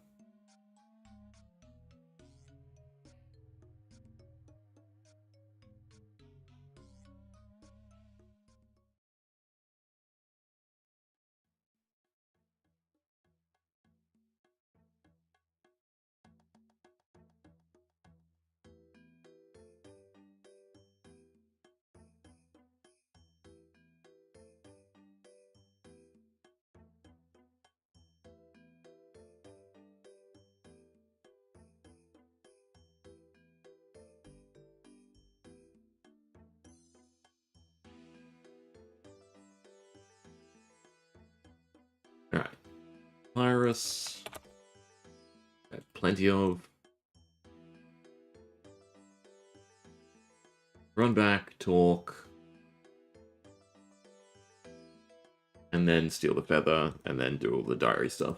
Alright. Papyrus. Plenty of. Run back, talk. And then steal the feather, and then do all the diary stuff.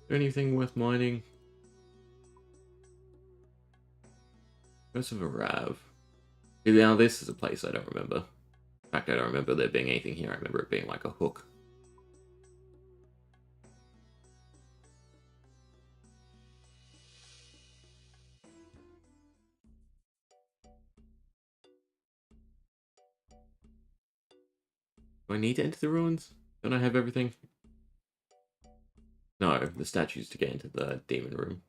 Anything worth mining? Ghost of a Rav. Now this is a place I don't remember. In fact, I don't remember there being anything here. I remember it being like a hook. Do I need to enter the ruins? Don't I have everything? No, the statues to get into the demon room.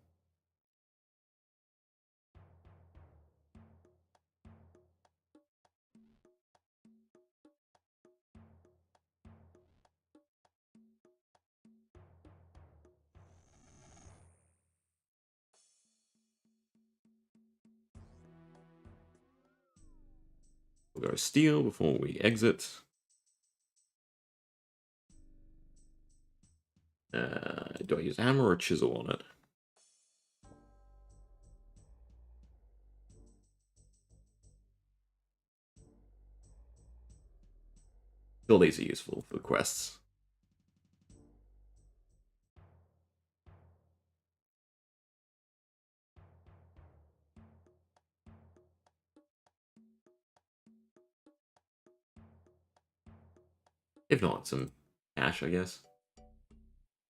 We'll go steal before we exit. Do I use a hammer or a chisel on it? All these are useful for quests. If not, some cash, I guess.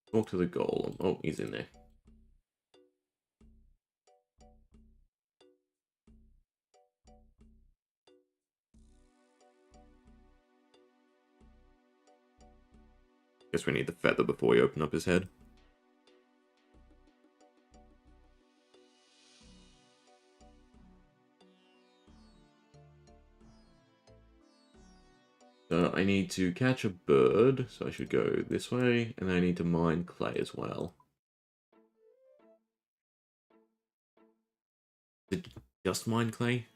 Talk to the golem. Oh, he's in there. Guess we need the feather before we open up his head. I need to catch a bird, so I should go this way, and I need to mine clay as well. Did just mine clay?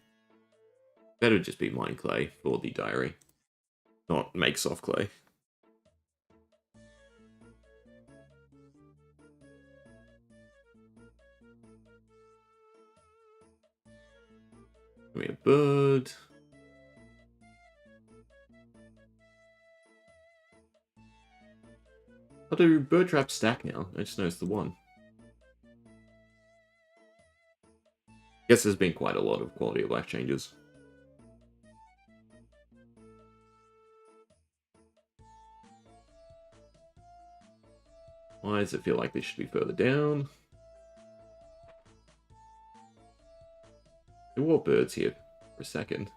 Better just be mine clay for the diary, not make soft clay. Give me a bird. I'll do bird trap stack now. I just noticed the one. Guess there's been quite a lot of quality of life changes. Why does it feel like this should be further down? There were birds here for a second.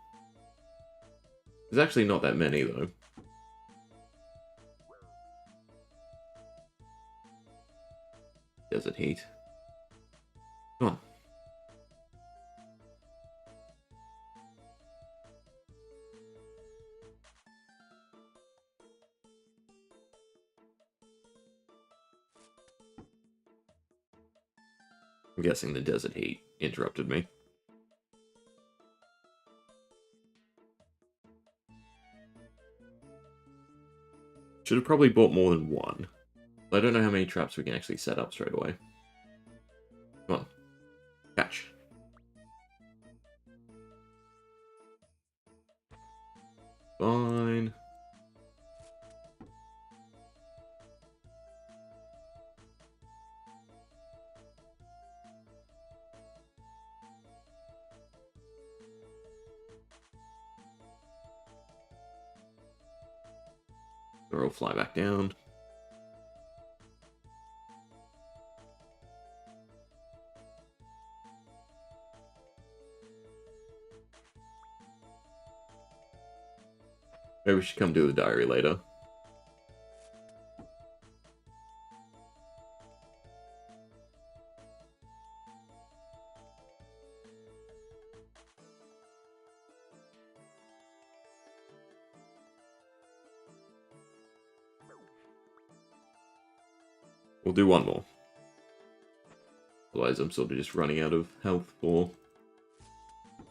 There's actually not that many, though. Desert heat. Come on. I'm guessing the desert heat interrupted me. Should have probably bought more than one. But I don't know how many traps we can actually set up straight away. Come on. Catch. Fine. Or I'll fly back down. Maybe we should come do the diary later. We'll do one more. Otherwise, I'm sort of just running out of health for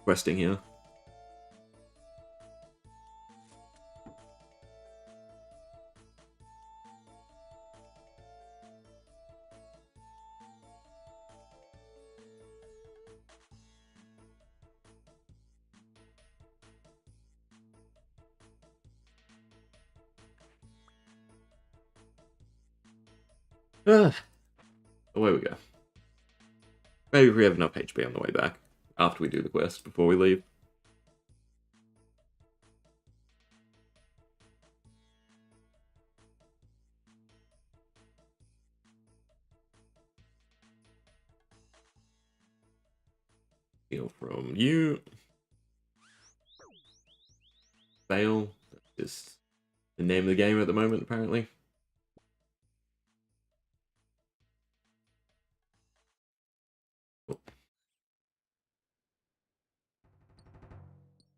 questing here. Away we go. Maybe we have enough HP on the way back, after we do the quest, before we leave. Heal from you. Fail. That's just the name of the game at the moment, apparently.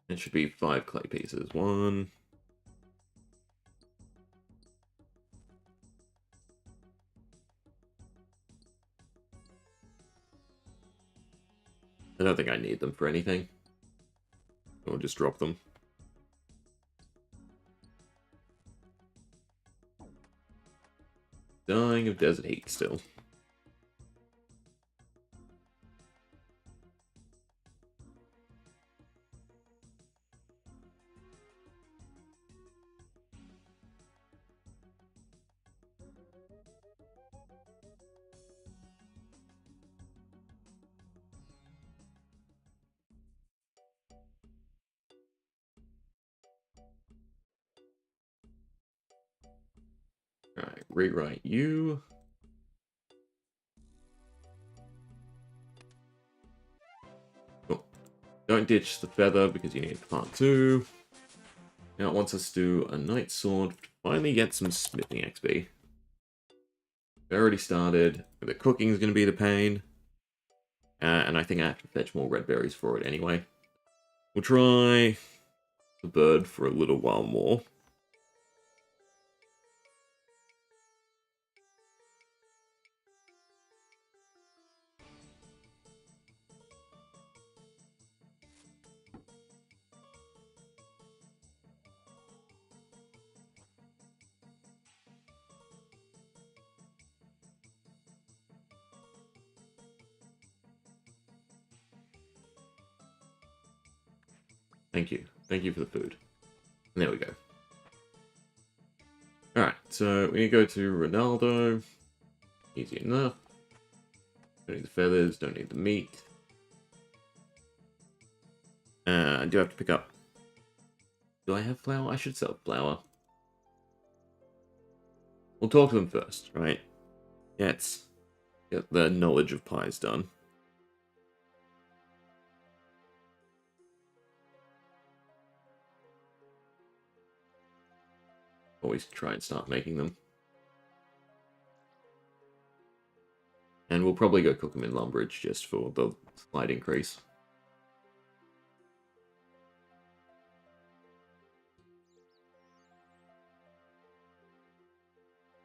It should be 5 clay pieces. 1. I don't think I need them for anything. I'll just drop them. Dying of desert heat still. Alright, rewrite you. Cool. Don't ditch the feather because you need part 2. Now it wants us to do a night sword to finally get some smithing XP. We already started. The cooking is going to be the pain. And I think I have to fetch more red berries for it anyway. We'll try the bird for a little while more. Thank you. Thank you for the food. And there we go. Alright, so we need to go to Ronaldo. Easy enough. Don't need the feathers, don't need the meat. I do have to pick up... Do I have flour? I should sell flour. We'll talk to them first, right? Yeah, let's get the knowledge of pies done. Always try and start making them. And we'll probably go cook them in Lumbridge just for the slight increase.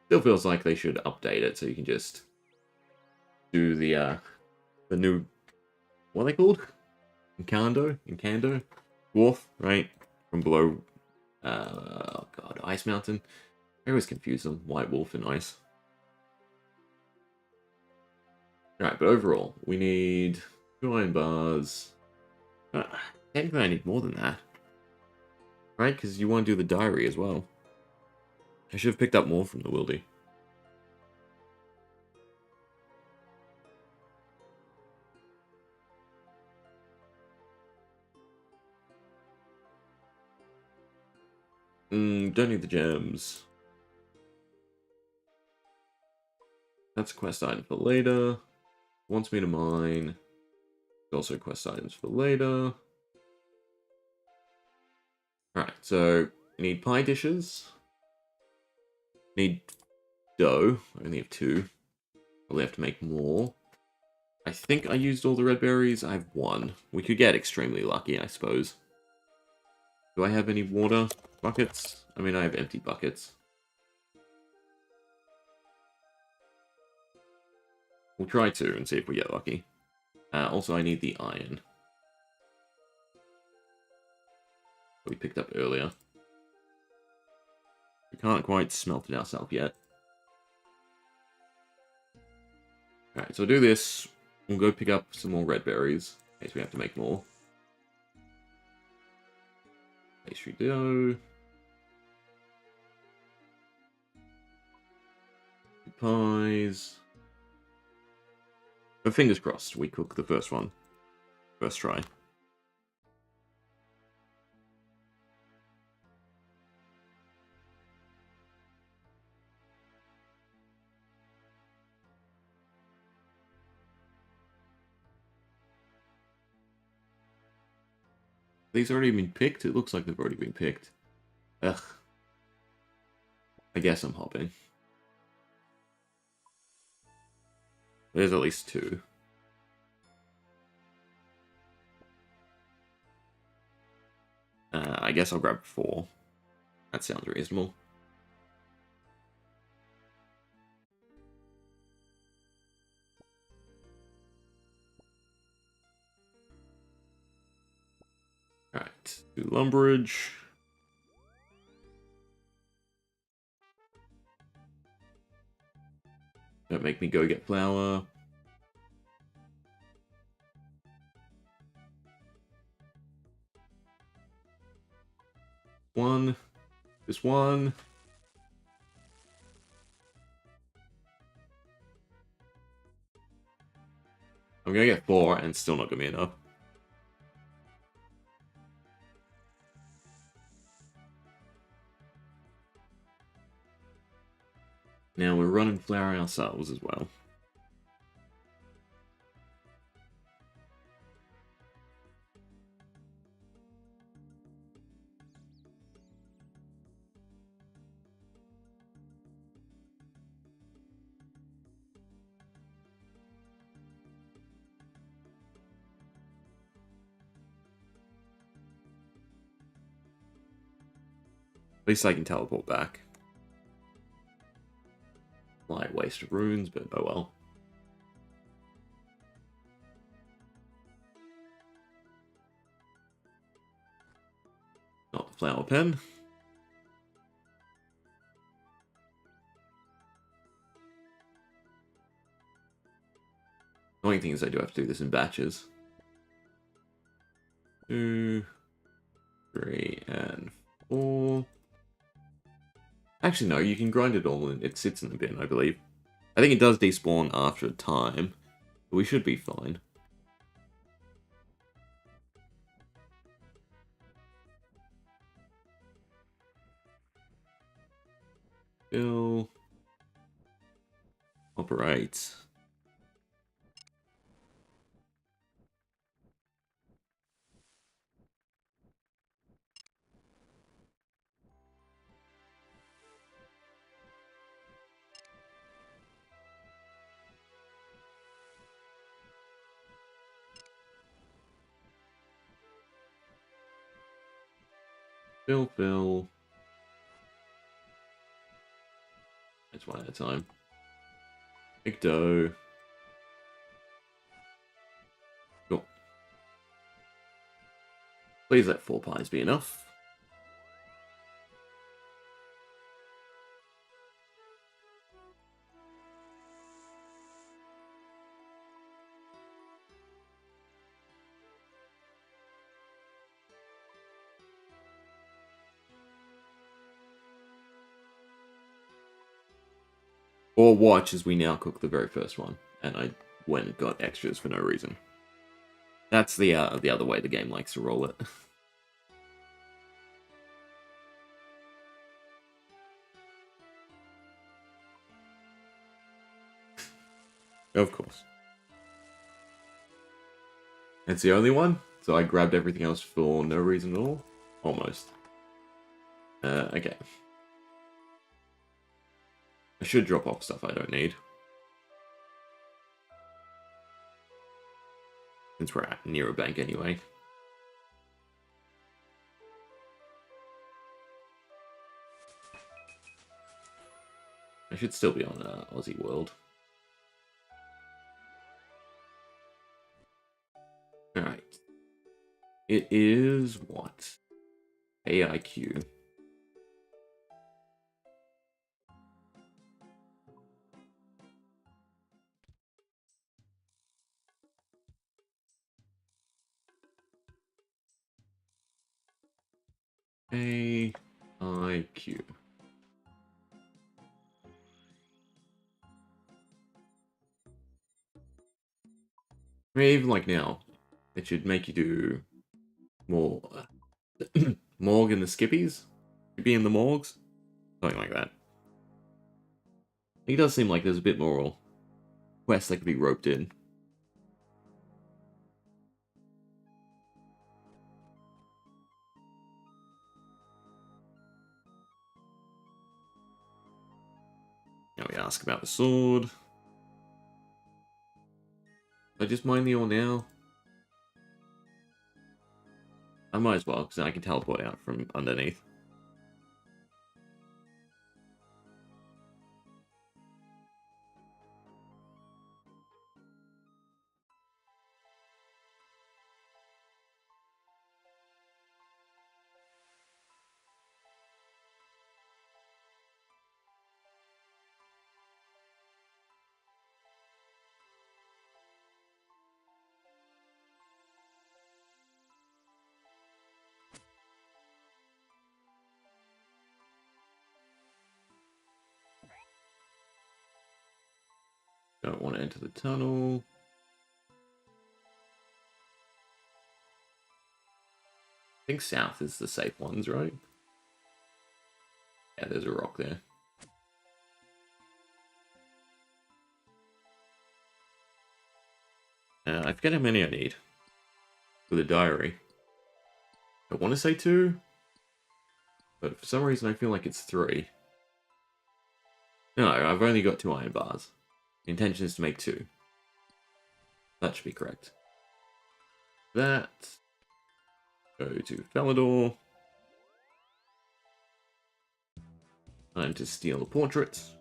Still feels like they should update it so you can just do the new, what are they called? Incando? Dwarf, right? From below, oh god, Ice Mountain. I always confuse them, White Wolf and Ice. Alright, but overall, we need 2 iron bars. Uh, Technically I need more than that. Right, because you want to do the diary as well. I should have picked up more from the Wildy. Don't need the gems. That's a quest item for later. Wants me to mine. Also quest items for later. Alright, so I need pie dishes. Need dough. I only have 2. Probably have to make more. I think I used all the red berries. I have 1. We could get extremely lucky, I suppose. Do I have any water buckets? I mean, I have empty buckets. We'll try to and see if we get lucky. Also, I need the iron. We picked up earlier. We can't quite smelt it ourselves yet. Alright, so we'll do this. We'll go pick up some more red berries, in case we have to make more. Pastry dough. Pies. But fingers crossed, we cook the first one. First try. These already been picked? It looks like they've already been picked. Ugh. I guess I'm hopping. There's at least 2. I guess I'll grab 4. That sounds reasonable. Alright, do lumberage. Don't make me go get flour. One. Just 1. I'm gonna get 4 and still not gonna be enough. Now we're running flour ourselves as well. At least I can teleport back. Slight waste of runes, but oh well. Not the flower pen. The only thing is I do have to do this in batches. 2, 3, and 4. Actually, no, you can grind it all and it sits in the bin, I believe. I think it does despawn after a time, but we should be fine. Fill. Operate. Fill. That's one at a time. Ecto. Cool. Please let 4 pies be enough. Or watch as we now cook the very first one. And I went and got extras for no reason. That's the other way the game likes to roll it. Of course. It's the only one, so I grabbed everything else for no reason at all. Almost. Okay. I should drop off stuff I don't need. Since we're near a bank anyway. I should still be on Aussie World. Alright. It is what? AIQ. AIQ. I mean, even like now, it should make you do more morgue in the skippies. Be in the morgues, something like that. It does seem like there's a bit more quests that could be roped in. Now we ask about the sword. I just mine the ore now. I might as well, because then I can teleport out from underneath. Don't want to enter the tunnel. I think south is the safe ones, right? Yeah, there's a rock there. I forget how many I need for the diary. I want to say 2, but for some reason I feel like it's 3. No, I've only got 2 iron bars. The intention is to make 2. That should be correct. That. Go to Felidor. Time to steal the portraits.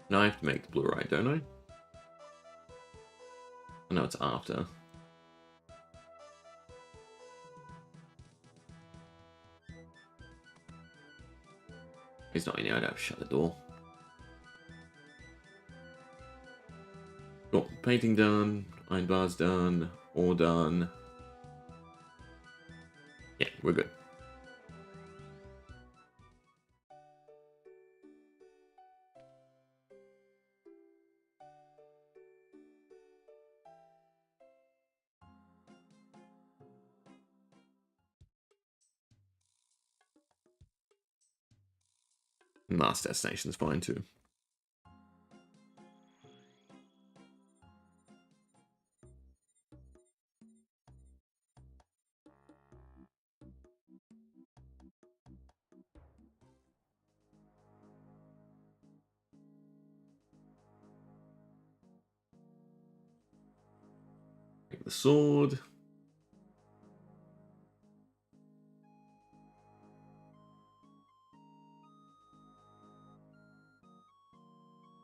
Now I have to make the blue right, don't I? No, it's after. He's not in here, I'd have to shut the door. Cool. Painting done, iron bars done, all done. Yeah, we're good. Last destination's fine too. Take the sword.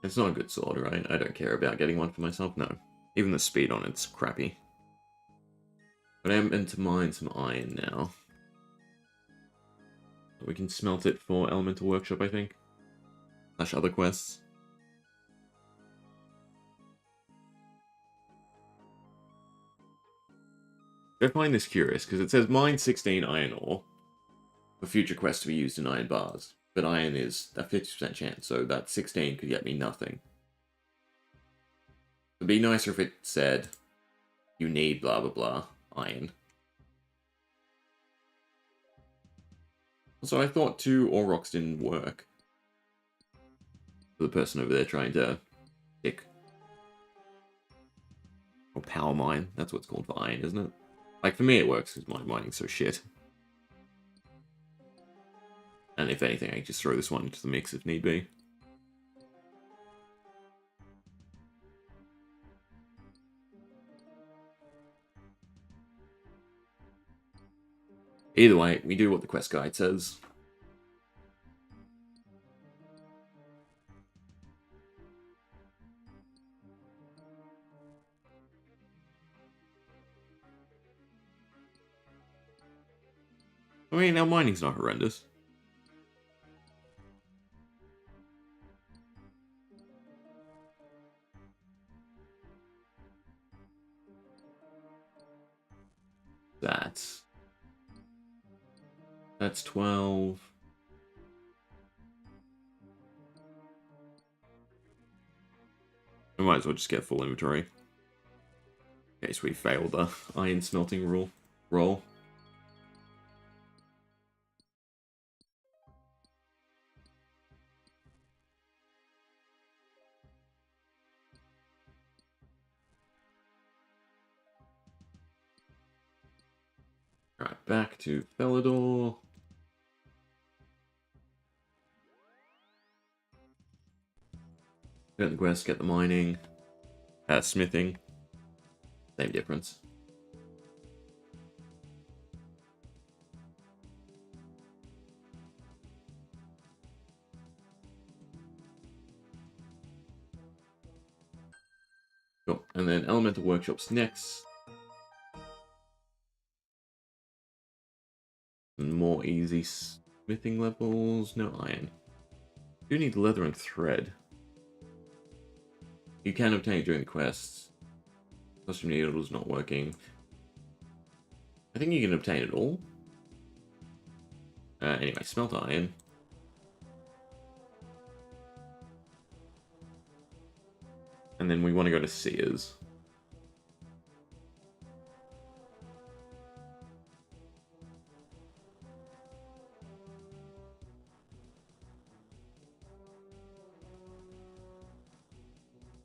It's not a good sword, right? I don't care about getting one for myself, no. Even the speed on it's crappy. But I am meant to mine some iron now. We can smelt it for Elemental Workshop, I think. Slash other quests. I find this curious, because it says mine 16 iron ore for future quests to be used in iron bars. But iron is a 50% chance, so that 16 could get me nothing. It'd be nicer if it said, you need blah blah blah, iron. Also, I thought 2 ore rocks didn't work. For the person over there trying to pick. Or power mine, that's what it's called for iron, isn't it? Like, for me it works because my mining's so shit. And if anything, I can just throw this one into the mix if need be. Either way, we do what the quest guide says. I mean, our mining's not horrendous. That's 12. I might as well just get full inventory. In case we fail the iron smelting roll. Alright, back to Felidor. Get the quest, get the mining. Smithing. Same difference. Cool. And then Elemental Workshop's next. More easy smithing levels. No iron. You do need leather and thread. You can obtain it during the quests. Custom needles not working. I think you can obtain it all. Anyway, smelt iron. And then we want to go to Sears.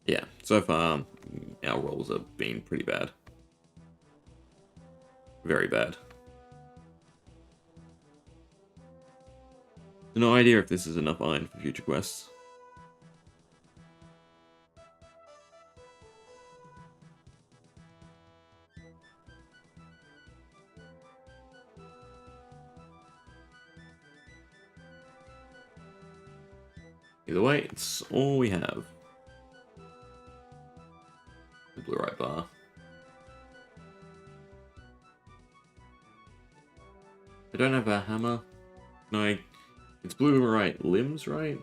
Yeah, so far, our rolls have been pretty bad. Very bad. No idea if this is enough iron for future quests. Either way, it's all we have. The blue right bar. I don't have a hammer. Can I... It's blue right limbs, right?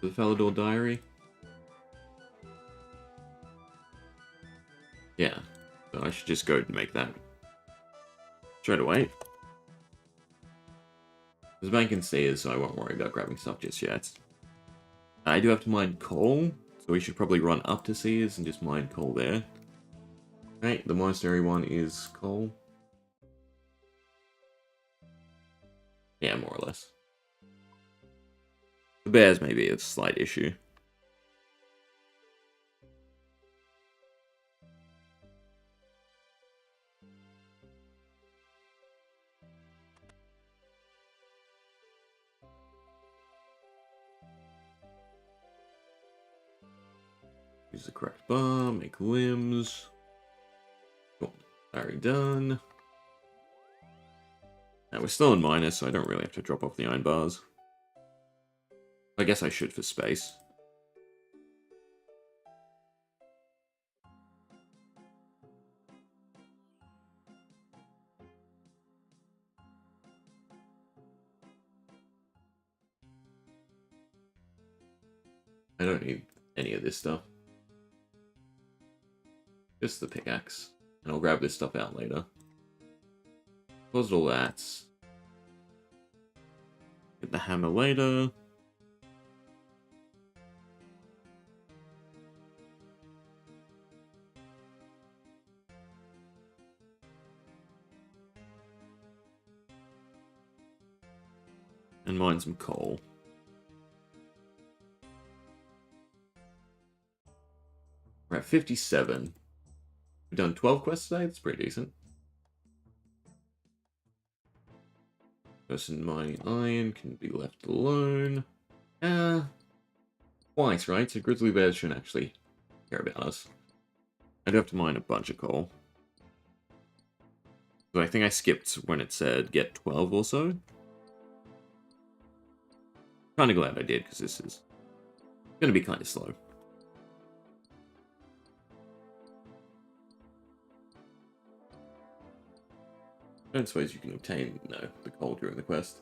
The Falador Diary? Yeah. So I should just go and make that straight away. There's bank in Sears, so I won't worry about grabbing stuff just yet. I do have to mine coal, so we should probably run up to Sears and just mine coal there. Okay, the monastery one is coal. Yeah, more or less. The bears may be a slight issue. Use the correct bar, make limbs. Cool. Already done. Now we're still in minus, so I don't really have to drop off the iron bars. I guess I should for space. I don't need any of this stuff. Just the pickaxe. And I'll grab this stuff out later. Close all that. Get the hammer later. And mine some coal. We're at 57. We've done 12 quests today, that's pretty decent. Person mining iron can be left alone. Twice, right? So grizzly bears shouldn't actually care about us. I do have to mine a bunch of coal. But I think I skipped when it said get 12 or so. Kinda glad I did, because this is gonna be kinda slow. I don't suppose you can obtain, no, the coal during the quest.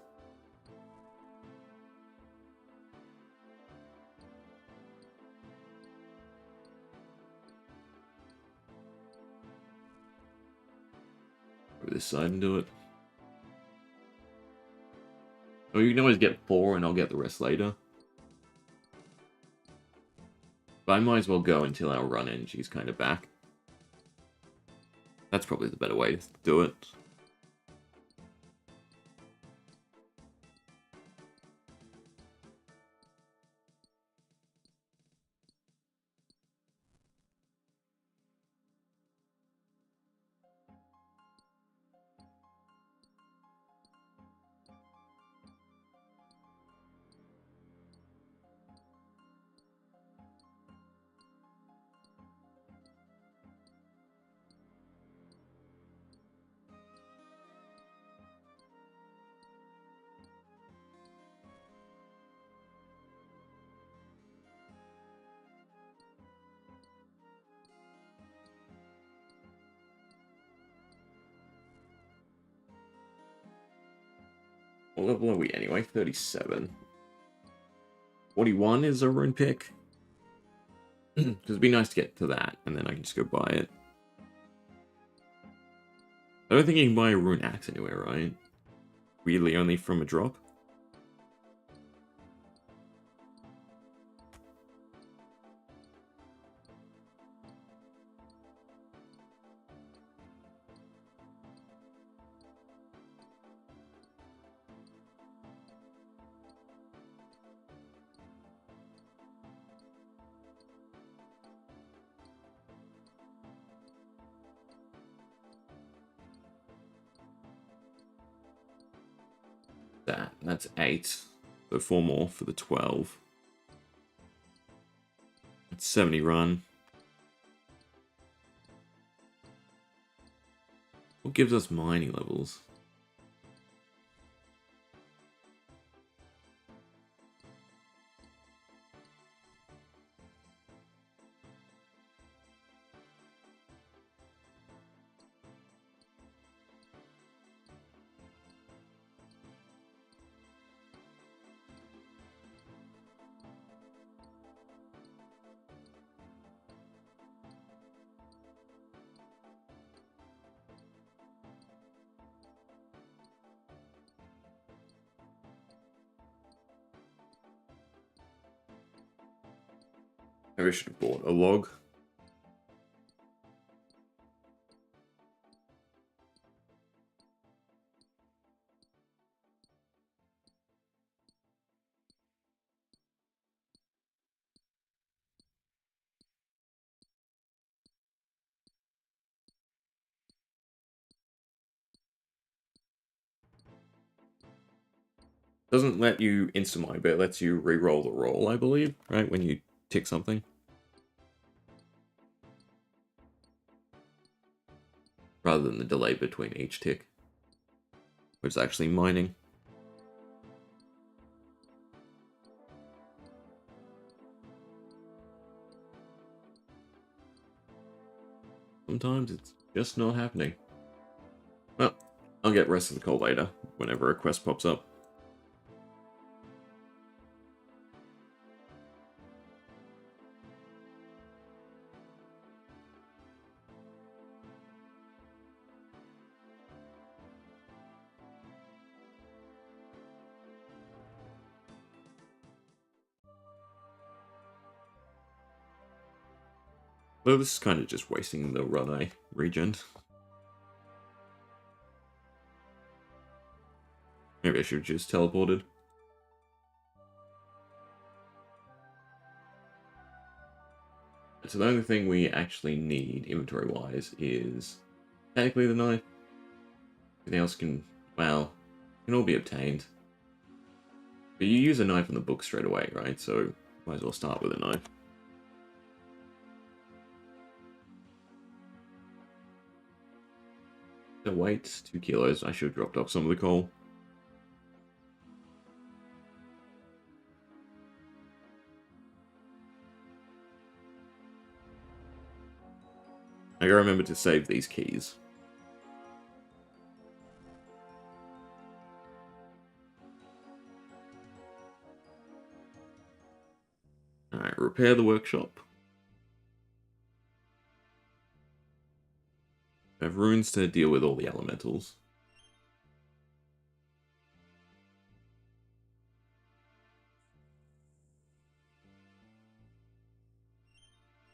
Go this side and do it. Or you can always get 4 and I'll get the rest later. But I might as well go until our run energy's kind of back. That's probably the better way to do it. What level are we anyway? 37. 41 is a rune pick. Because it'd be nice to get to that, and then I can just go buy it. I don't think you can buy a rune axe anywhere, right? Really only from a drop? That's 8. So 4 more for the 12. That's 70 run. What gives us mining levels? Maybe I should have bought a log. Doesn't let you insta-mine, but it lets you re-roll the roll, I believe, right? When you tick something. Rather than the delay between each tick. Which is actually mining. Sometimes it's just not happening. Well, I'll get rest of the call later, whenever a quest pops up. Well, this is kind of just wasting the run I regen. Maybe I should have just teleported. So the only thing we actually need inventory-wise is technically the knife. Everything else can, well, can all be obtained. But you use a knife in the book straight away, right? So might as well start with a knife. The weight, 2 kilos. I should have dropped off some of the coal. I gotta remember to save these keys. Alright, repair the workshop. I have runes to deal with all the elementals.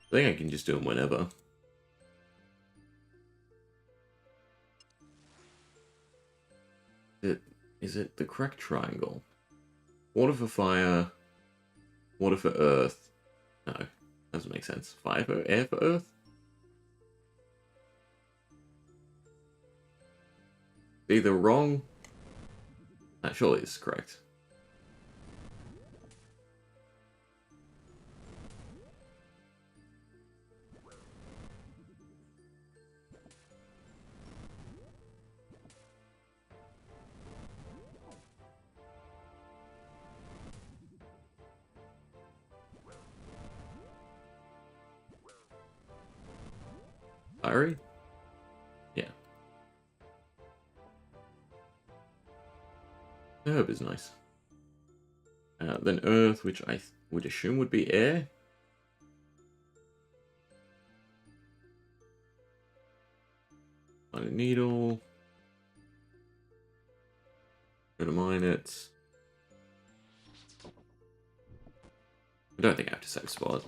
I think I can just do them whenever. Is it the correct triangle? Water for fire, water for earth. No, doesn't make sense. Fire for air for earth? Either wrong. That surely is correct. Diary? Yeah. Herb is nice. Then earth, which I would assume would be air. Find a needle. Gonna mine it. I don't think I have to save spot.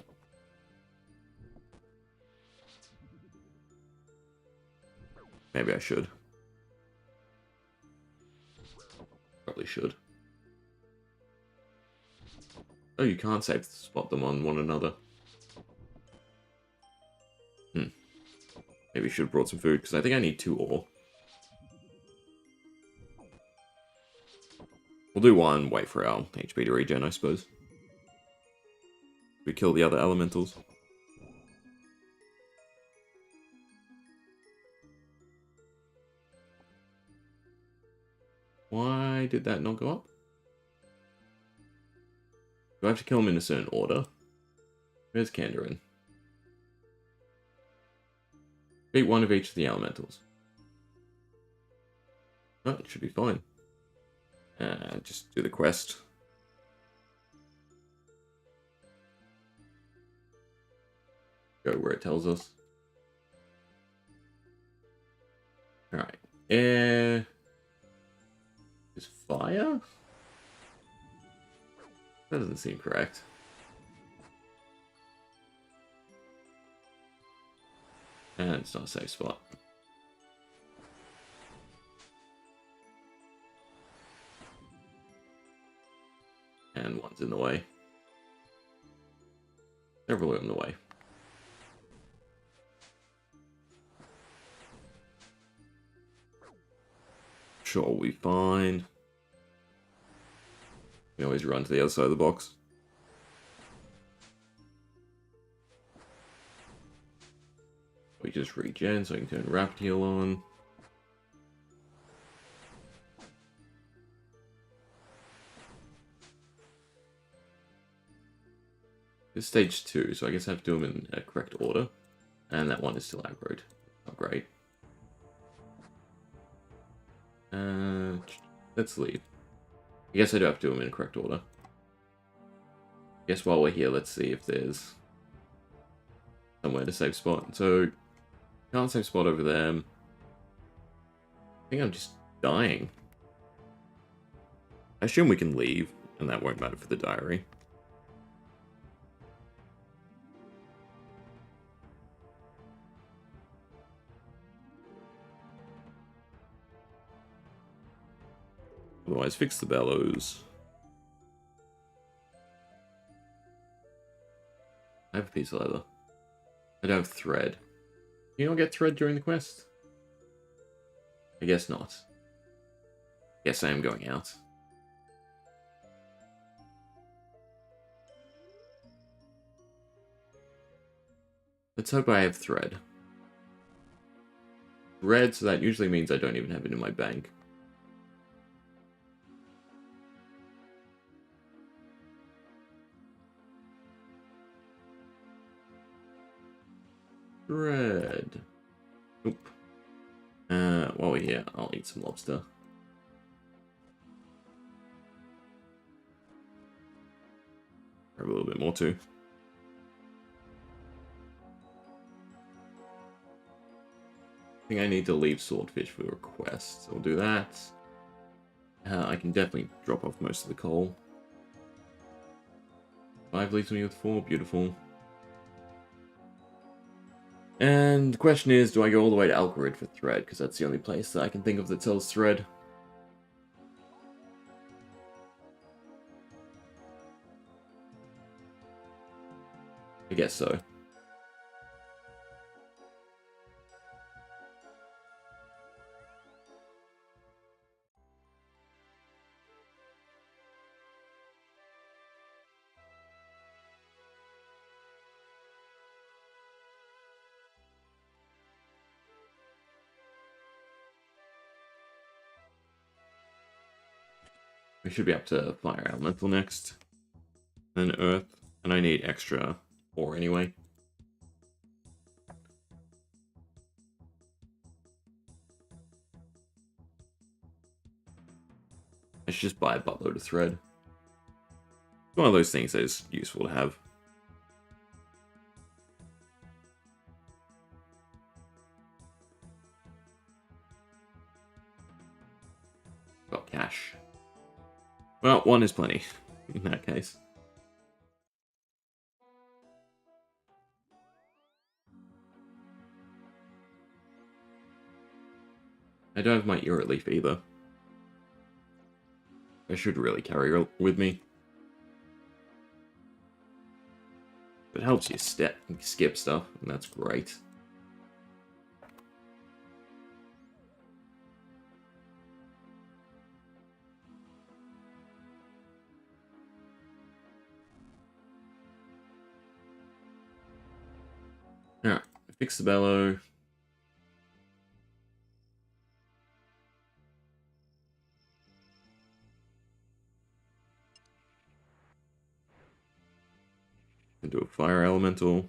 Maybe I should. Probably should. Oh, you can't save spot them on one another. Maybe I should have brought some food, because I think I need 2 ore. We'll do one, wait for our HP to regen, I suppose. We kill the other elementals. Why did that not go up? Do I have to kill them in a certain order? Where's Kandarin? Beat one of each of the elementals. Oh, it should be fine. Just do the quest. Go where it tells us. Alright. Air is fire? That doesn't seem correct. And it's not a safe spot. And one's in the way. Several are in the way. Sure, we find. We always run to the other side of the box. We just regen so I can turn Rapid Heal on. It's stage 2, so I guess I have to do them in a correct order. And that one is still aggroed. Not great. Let's leave. I guess I do have to do them in a correct order. Guess while we're here, let's see if there's somewhere to save spot. So, can't save spot over there. I think I'm just dying. I assume we can leave, and that won't matter for the diary. Otherwise, fix the bellows. I have a piece of leather. I don't have thread. Can you not get thread during the quest? I guess not. Guess I am going out. Let's hope I have thread. Thread, so that usually means I don't even have it in my bank. Thread. Oop. While we're here, I'll eat some lobster. Grab a little bit more too. I think I need to leave swordfish for the request, so we'll do that. I can definitely drop off most of the coal. 5 leaves me with 4, beautiful. And the question is, do I go all the way to Alcarid for thread? Because that's the only place that I can think of that sells thread. I guess so. We should be up to Fire Elemental next. Then Earth. And I need extra ore anyway. I should just buy a buttload of thread. It's one of those things that is useful to have. Got cash. Well, 1 is plenty in that case. I don't have my Erit Leaf either. I should really carry it with me. It helps you skip stuff, and that's great. Alright, fix the bellow. And do a fire elemental.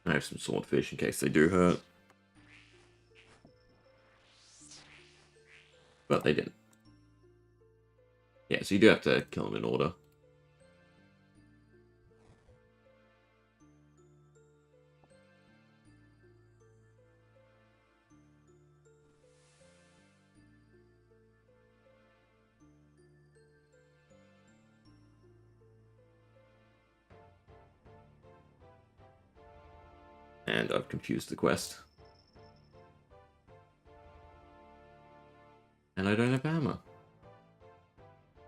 I have some swordfish in case they do hurt. But they didn't. Yeah, so you do have to kill them in order. And I've confused the quest. And I don't have a hammer.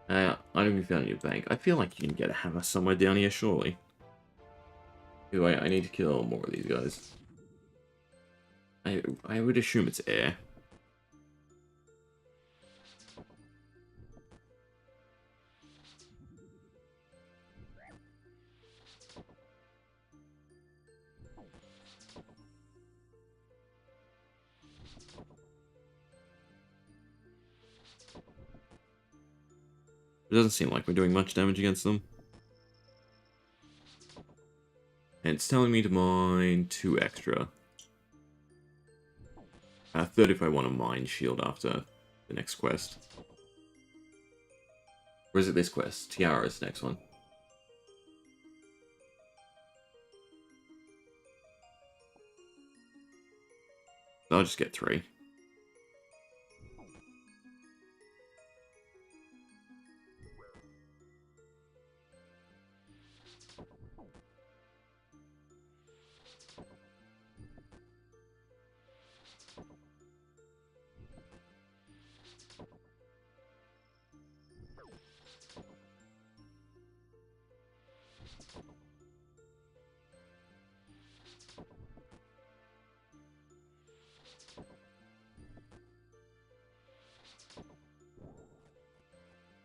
Item you found in your bank. I feel like you can get a hammer somewhere down here, surely. Anyway, I need to kill more of these guys. I would assume it's air. It doesn't seem like we're doing much damage against them. And it's telling me to mine 2 extra. 30 if I want to mine shield after the next quest. Or is it this quest? Tiara is the next one. I'll just get 3.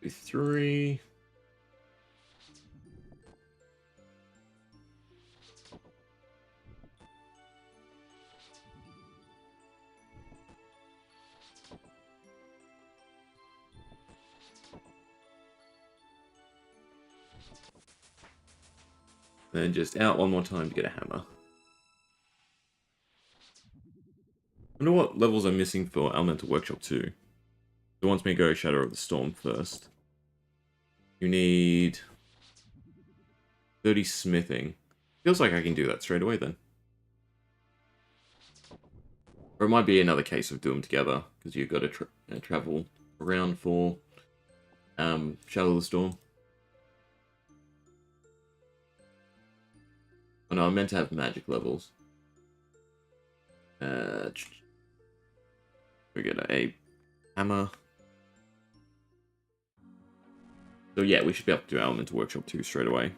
Do 3. Then just out one more time to get a hammer. I wonder what levels I'm missing for Elemental Workshop 2. It wants me to go Shadow of the Storm first. You need 30 smithing. Feels like I can do that straight away then. Or it might be another case of do them together, because you've got to travel around for Shadow of the Storm. Oh no, I meant to have magic levels. We get a hammer. So yeah, we should be able to do Elemental Workshop 2 straight away.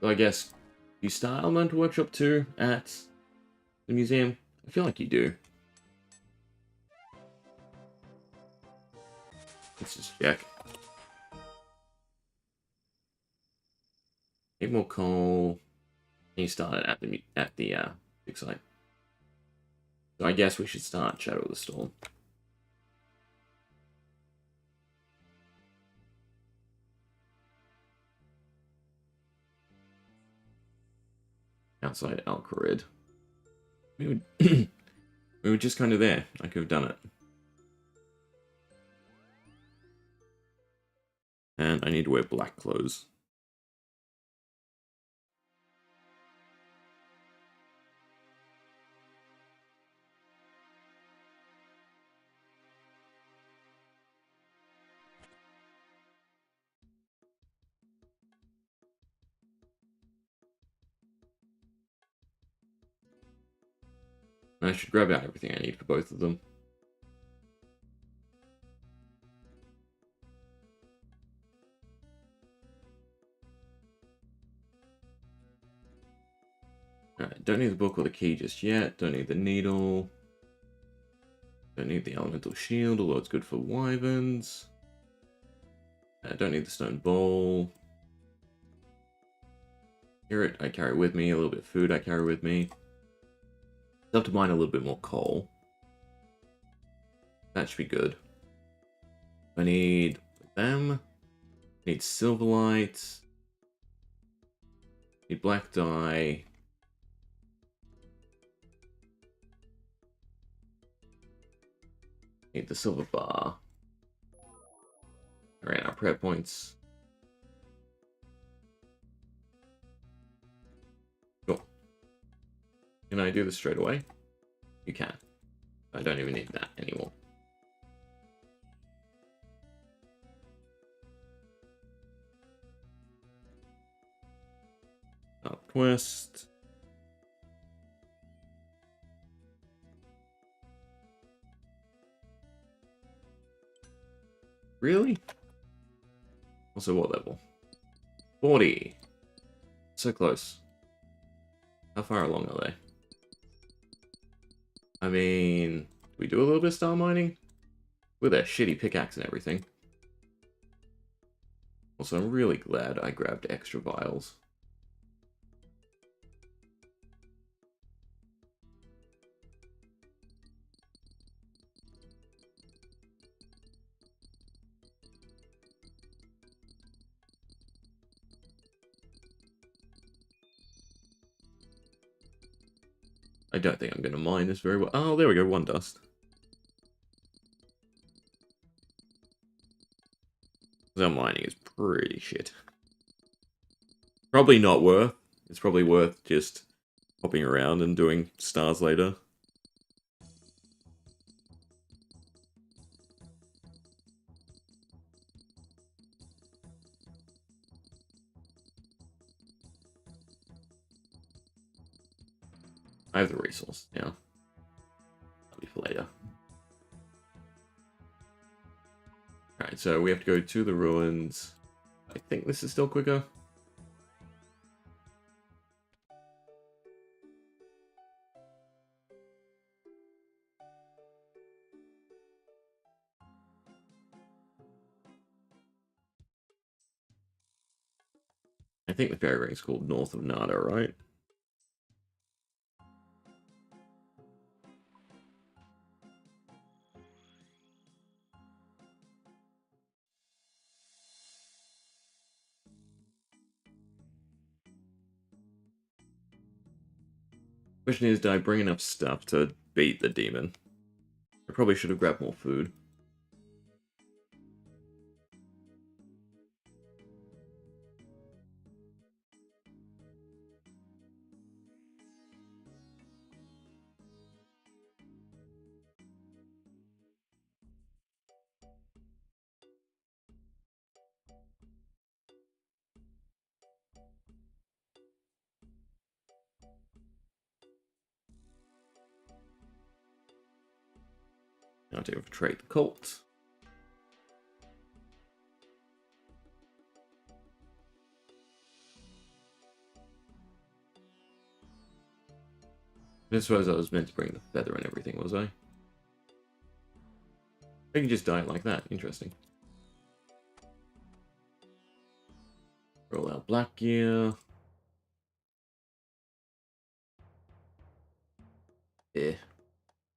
So I guess you start Elemental Workshop 2 at the museum. I feel like you do. Let's just check. Need more coal. And you start it at the big site. So I guess we should start Shadow of the Storm. Outside Alcarid. We were just kind of there. I could have done it. And I need to wear black clothes. I should grab out everything I need for both of them. Alright, don't need the book or the key just yet. Don't need the needle. Don't need the elemental shield, although it's good for wyverns. Don't need the stone bowl. Carrot I carry with me. A little bit of food I carry with me. I'll have to mine a little bit more coal. That should be good. I need them. I need silverlight. Need black dye. Need the silver bar. Alright, our prayer points. Can I do this straight away? You can. I don't even need that anymore. Quest. Really? Also, what level? 40. So close. How far along are they? I mean, we do a little bit of star mining? With a shitty pickaxe and everything. Also, I'm really glad I grabbed extra vials. I don't think I'm going to mine this very well. Oh, there we go, 1 dust. That mining is pretty shit. Probably not worth. It's probably worth just hopping around and doing stars later. I have the resource now. That'll be for later. Alright, so we have to go to the ruins. I think this is still quicker. I think the fairy ring's called North of Nada, right? Question is, did I bring enough stuff to beat the demon? I probably should have grabbed more food. Now to infiltrate the cult. I suppose I was meant to bring the feather and everything, was I? I can just die like that. Interesting. Roll out black gear. Yeah.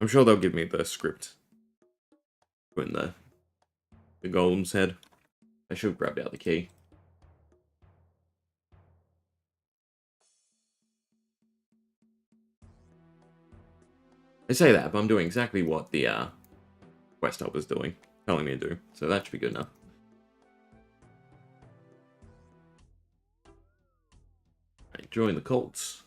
I'm sure they'll give me the script when the golem's head. I should have grabbed out the key. I say that, but I'm doing exactly what the quest hub was doing, telling me to do. So that should be good enough. Right, join the cults.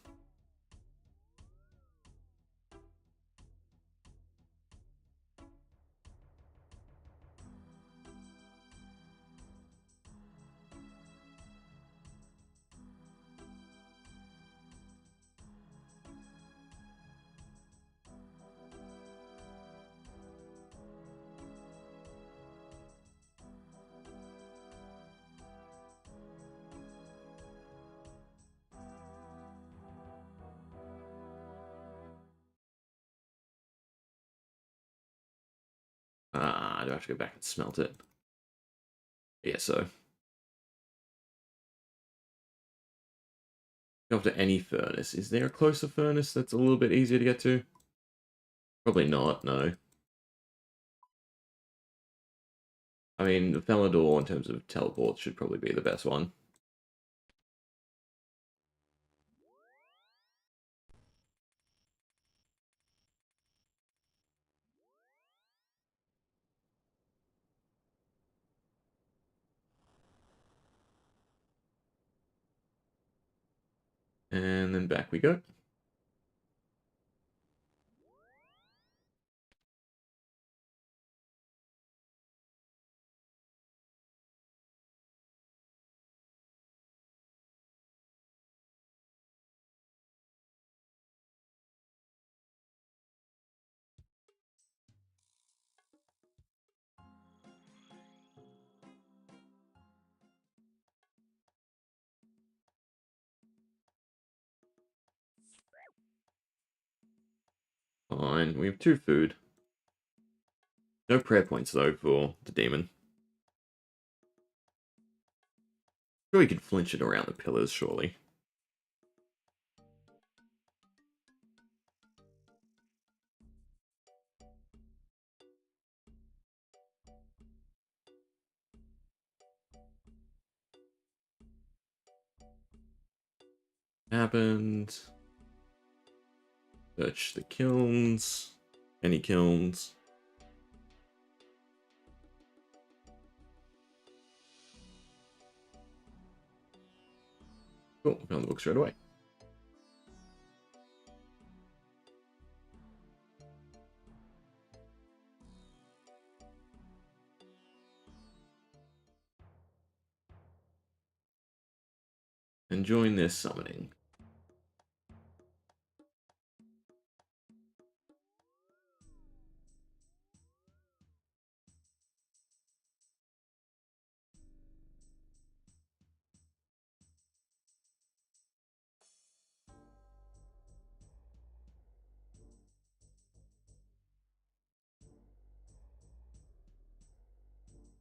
Ah, do I have to go back and smelt it? Yeah, so. Go up to any furnace. Is there a closer furnace that's a little bit easier to get to? Probably not, no. I mean, the Felidor in terms of teleport should probably be the best one. And then back we go. Fine. We have 2 food. No prayer points, though, for the demon. Sure, we could flinch it around the pillars, surely. Happened. Search the kilns. Any kilns? Cool, found the book straight away. And join this summoning.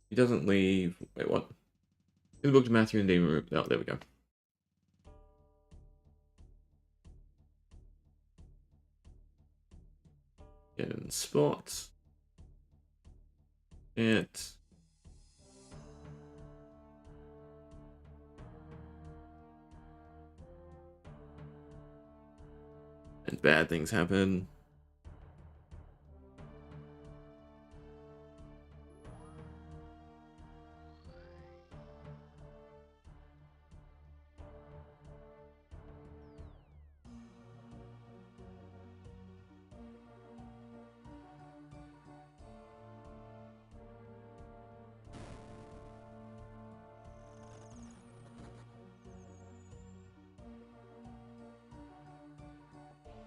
He doesn't leave. Wait, what? In the book to Matthew and Demon Room. Oh, there we go. Get in spot. It. And bad things happen.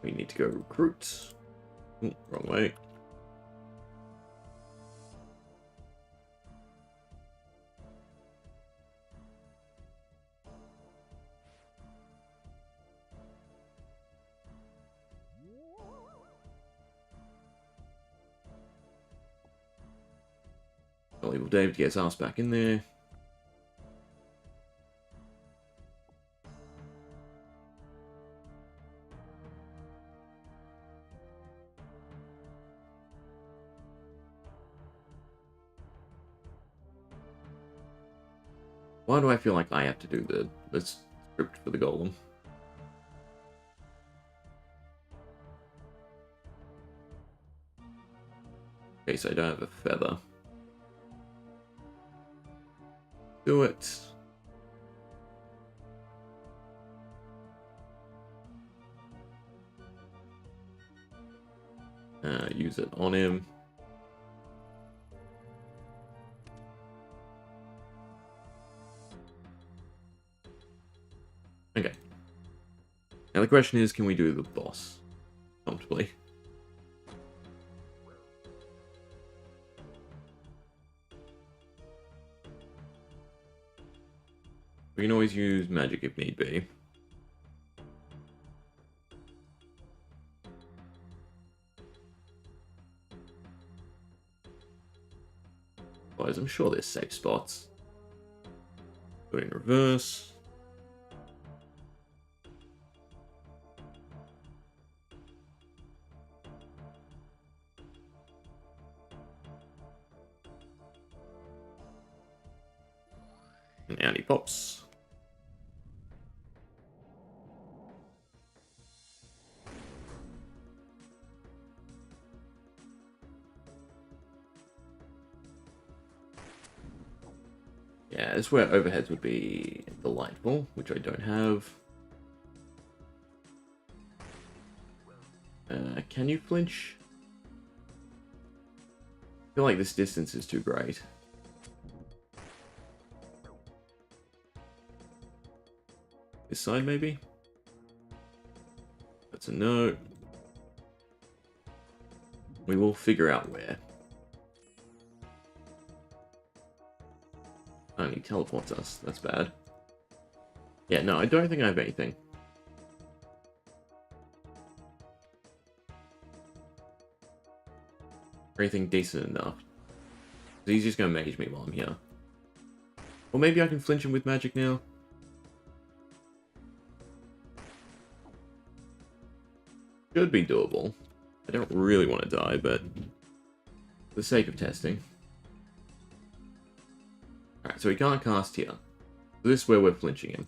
We need to go recruit. Ooh, wrong way. I'll leave David to get his ass back in there. Why do I feel like I have to do the script for the golem? Okay, so I don't have a feather. Do it. Use it on him. Okay. Now the question is, can we do the boss comfortably? We can always use magic if need be. Otherwise, I'm sure there's safe spots. Put it in reverse. And out he pops. Yeah, this is where overheads would be delightful, which I don't have. Can you flinch? I feel like this distance is too great. This side, maybe? That's a no. We will figure out where. Oh, he teleports us. That's bad. Yeah, no, I don't think I have anything. Anything decent enough. He's just going to mage me while I'm here. Or maybe I can flinch him with magic now. Should be doable. I don't really want to die, but for the sake of testing. Alright, so he can't cast here. So this is where we're flinching him.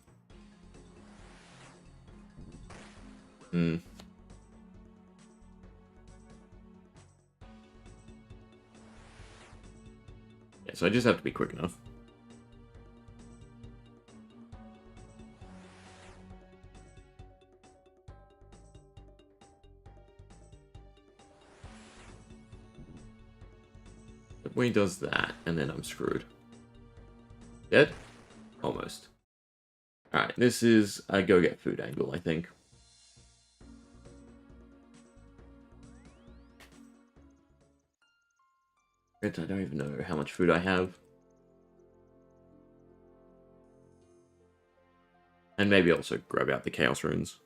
Yeah, so I just have to be quick enough. But when he does that, and then I'm screwed. Dead? Almost. Alright, this is a go get food angle, I think. I don't even know how much food I have. And maybe also grab out the Chaos Runes.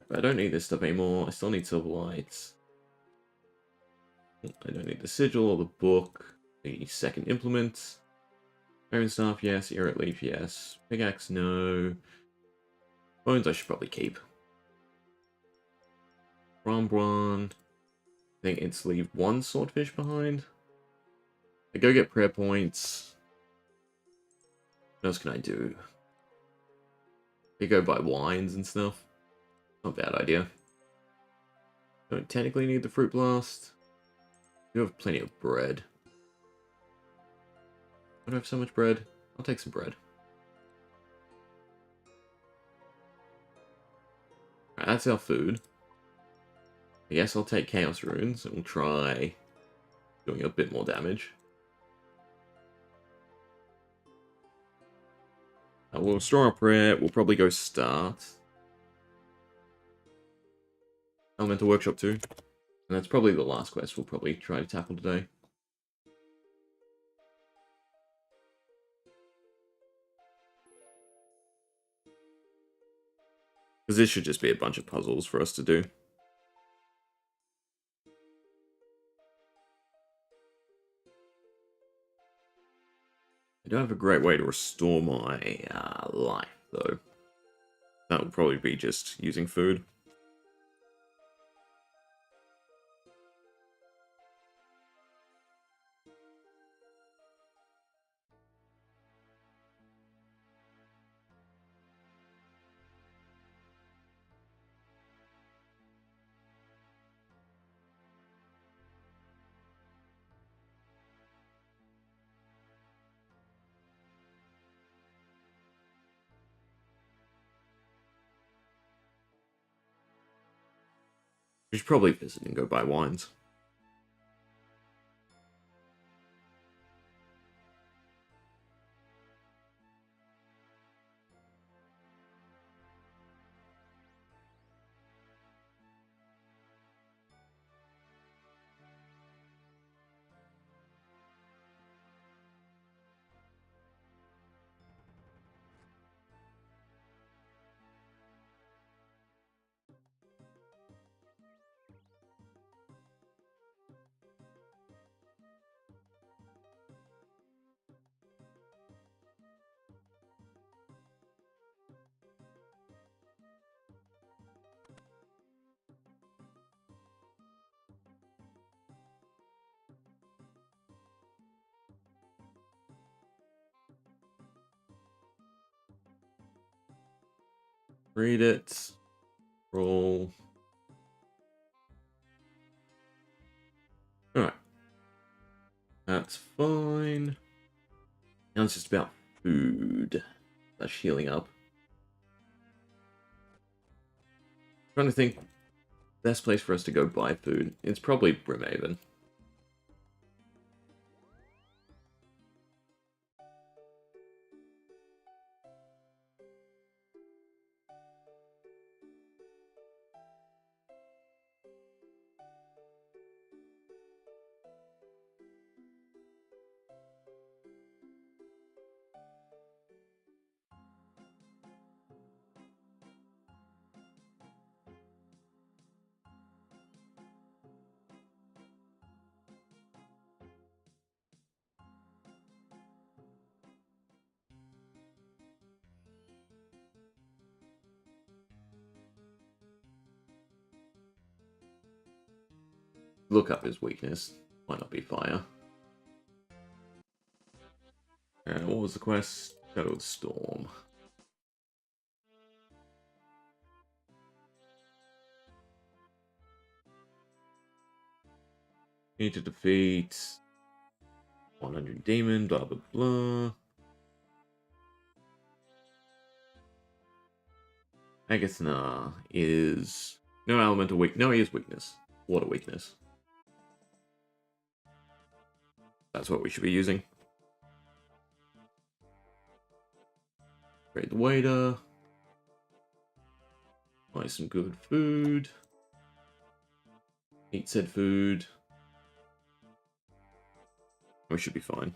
But I don't need this stuff anymore. I still need Silver Lights. I don't need the Sigil or the Book. The second Implement. Iron Staff, yes. Irrit Leaf, yes. Pickaxe, no. Bones I should probably keep. Rombron. I think it's leave one Swordfish behind. I go get prayer points. What else can I do? I go buy wines and stuff. Not a bad idea. Don't technically need the Fruit Blast. You have plenty of bread. I don't have so much bread. I'll take some bread. Alright, that's our food. I guess I'll take Chaos Runes and we'll try doing a bit more damage. We'll restore our prayer. We'll probably go start Elemental Workshop 2. And that's probably the last quest we'll probably try to tackle today. Because this should just be a bunch of puzzles for us to do. I don't have a great way to restore my life, though. That would probably be just using food. We should probably visit and go buy wines. Read it. Roll. Alright. That's fine. Now it's just about food. That's healing up. Trying to think. Best place for us to go buy food. It's probably Brimhaven. Look up his weakness. Might not be fire. What was the quest? Shadow of the Storm. Need to defeat 100 demon, blah blah blah. Agathna is no elemental weak. No, he is weakness. Water weakness. That's what we should be using. Trade the waiter. Buy some good food. Eat said food. We should be fine.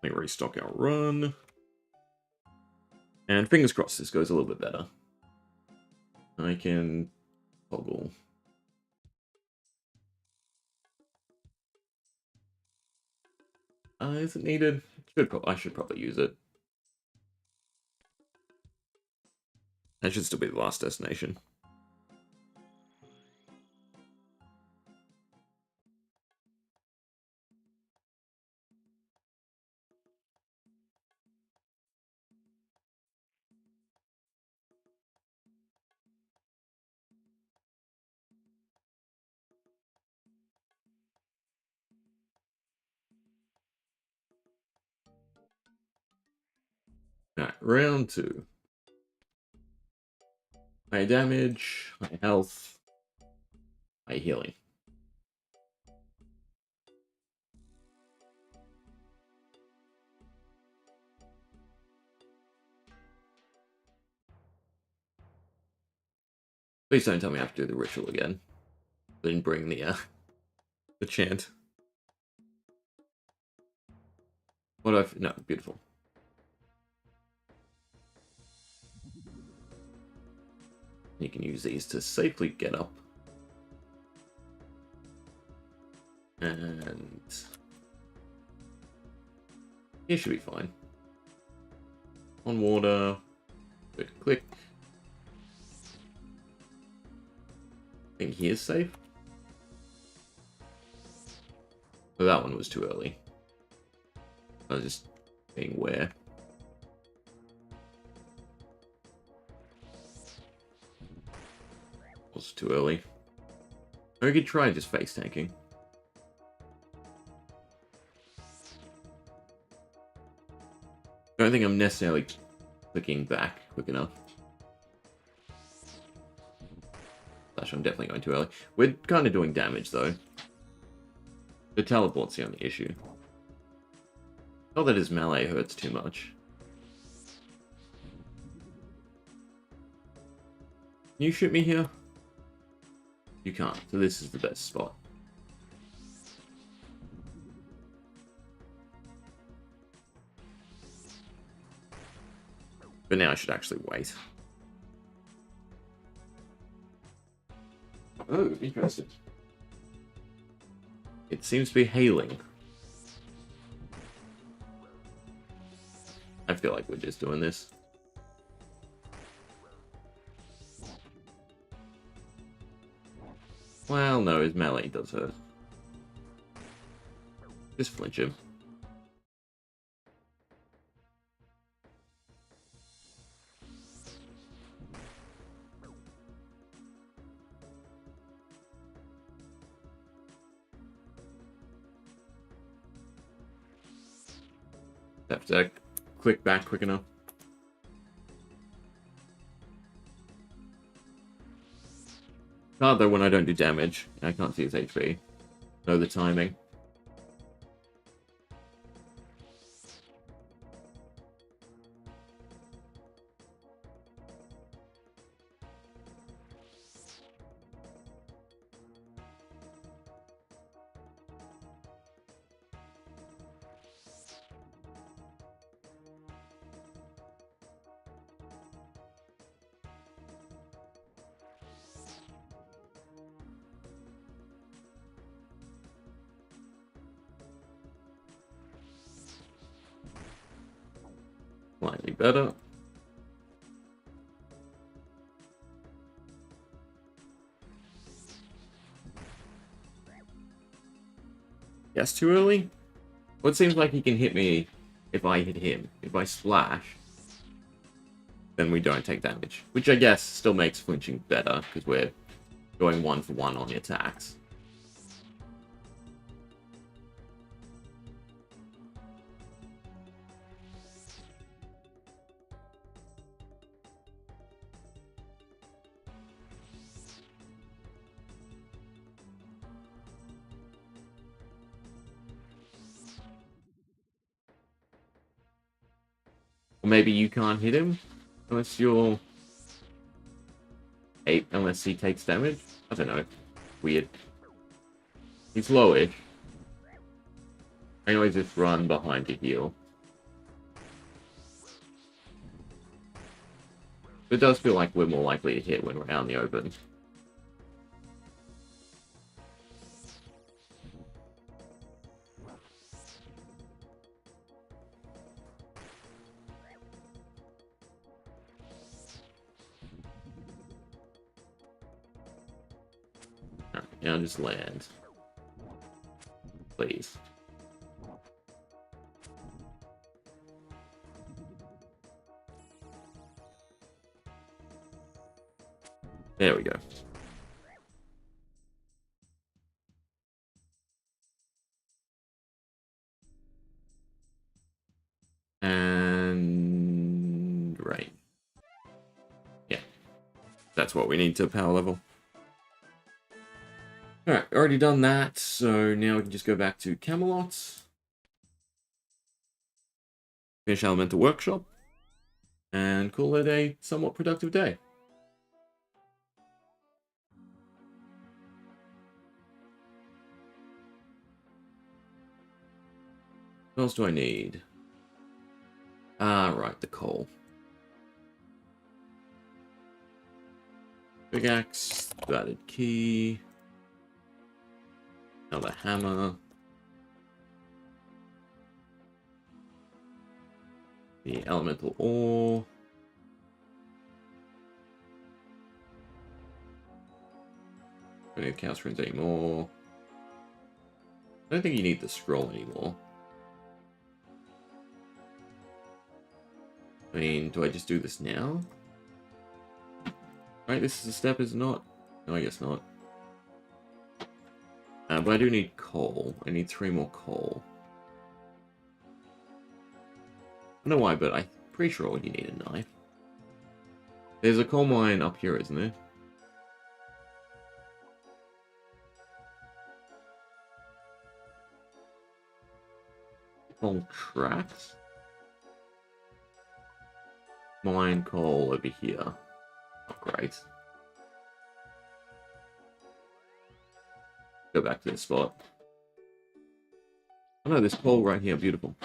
Let me restock our run. And fingers crossed this goes a little bit better. I can toggle. Is it needed? I should probably use it. That should still be the last destination. Alright, round 2. High damage, high health, high healing. Please don't tell me I have to do the ritual again. Then bring the chant. What do I... No, beautiful. You can use these to safely get up. And... Here should be fine. On water. Click, click. I think he is safe. Oh, that one was too early. I was just being aware. Was too early. Or we could try just face tanking. I don't think I'm necessarily clicking back quick enough. Slash, I'm definitely going too early. We're kind of doing damage though. The teleport's the only issue. Not that his melee hurts too much. Can you shoot me here? You can't, so this is the best spot. But now I should actually wait. Oh, interesting. It seems to be hailing. I feel like we're just doing this. Well, no, his melee does hurt. Just flinch him. Have to click back quick enough. Hard though when I don't do damage. I can't see his HP. Know the timing. Slightly better. Yes, too early? Well, it seems like he can hit me if I hit him. If I splash, then we don't take damage. Which I guess still makes flinching better, because we're going 1-for-1 on the attacks. Or maybe you can't hit him unless you're 8, unless he takes damage. I don't know. Weird. He's lowish. I always just run behind to heal. It does feel like we're more likely to hit when we're out in the open. Alright, now just land. Please. There we go. And... right. Yeah. That's what we need to power level. Alright, already done that, so now we can just go back to Camelot. Finish Elemental Workshop. And call it a somewhat productive day. What else do I need? Ah, right, the coal. Big axe, added key. Another hammer. The elemental ore. Don't need chaos runes anymore. I don't think you need the scroll anymore. I mean, do I just do this now? Right, this is a step, is it not? No, I guess not. But I do need coal. I need 3 more coal. I don't know why, but I'm pretty sure you need a knife. There's a coal mine up here, isn't there? Coal tracks? Mine coal over here. Oh, great. Go back to this spot. Oh no, this coal right here, beautiful.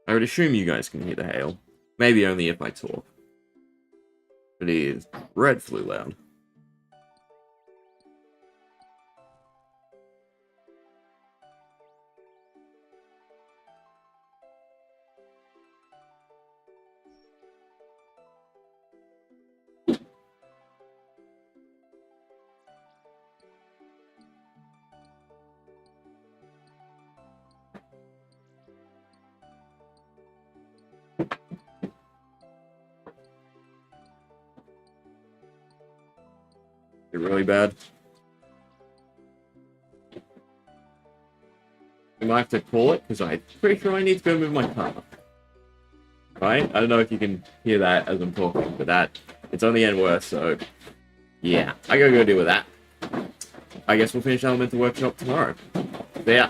I would assume you guys can hear the hail. Maybe only if I talk. But it is dreadfully loud. They're really bad. We might have to call it, because I'm pretty sure I need to go move my car. Right? I don't know if you can hear that as I'm talking, but it's only getting worse, so... yeah, I gotta go deal with that. I guess we'll finish Elemental Workshop tomorrow. See ya.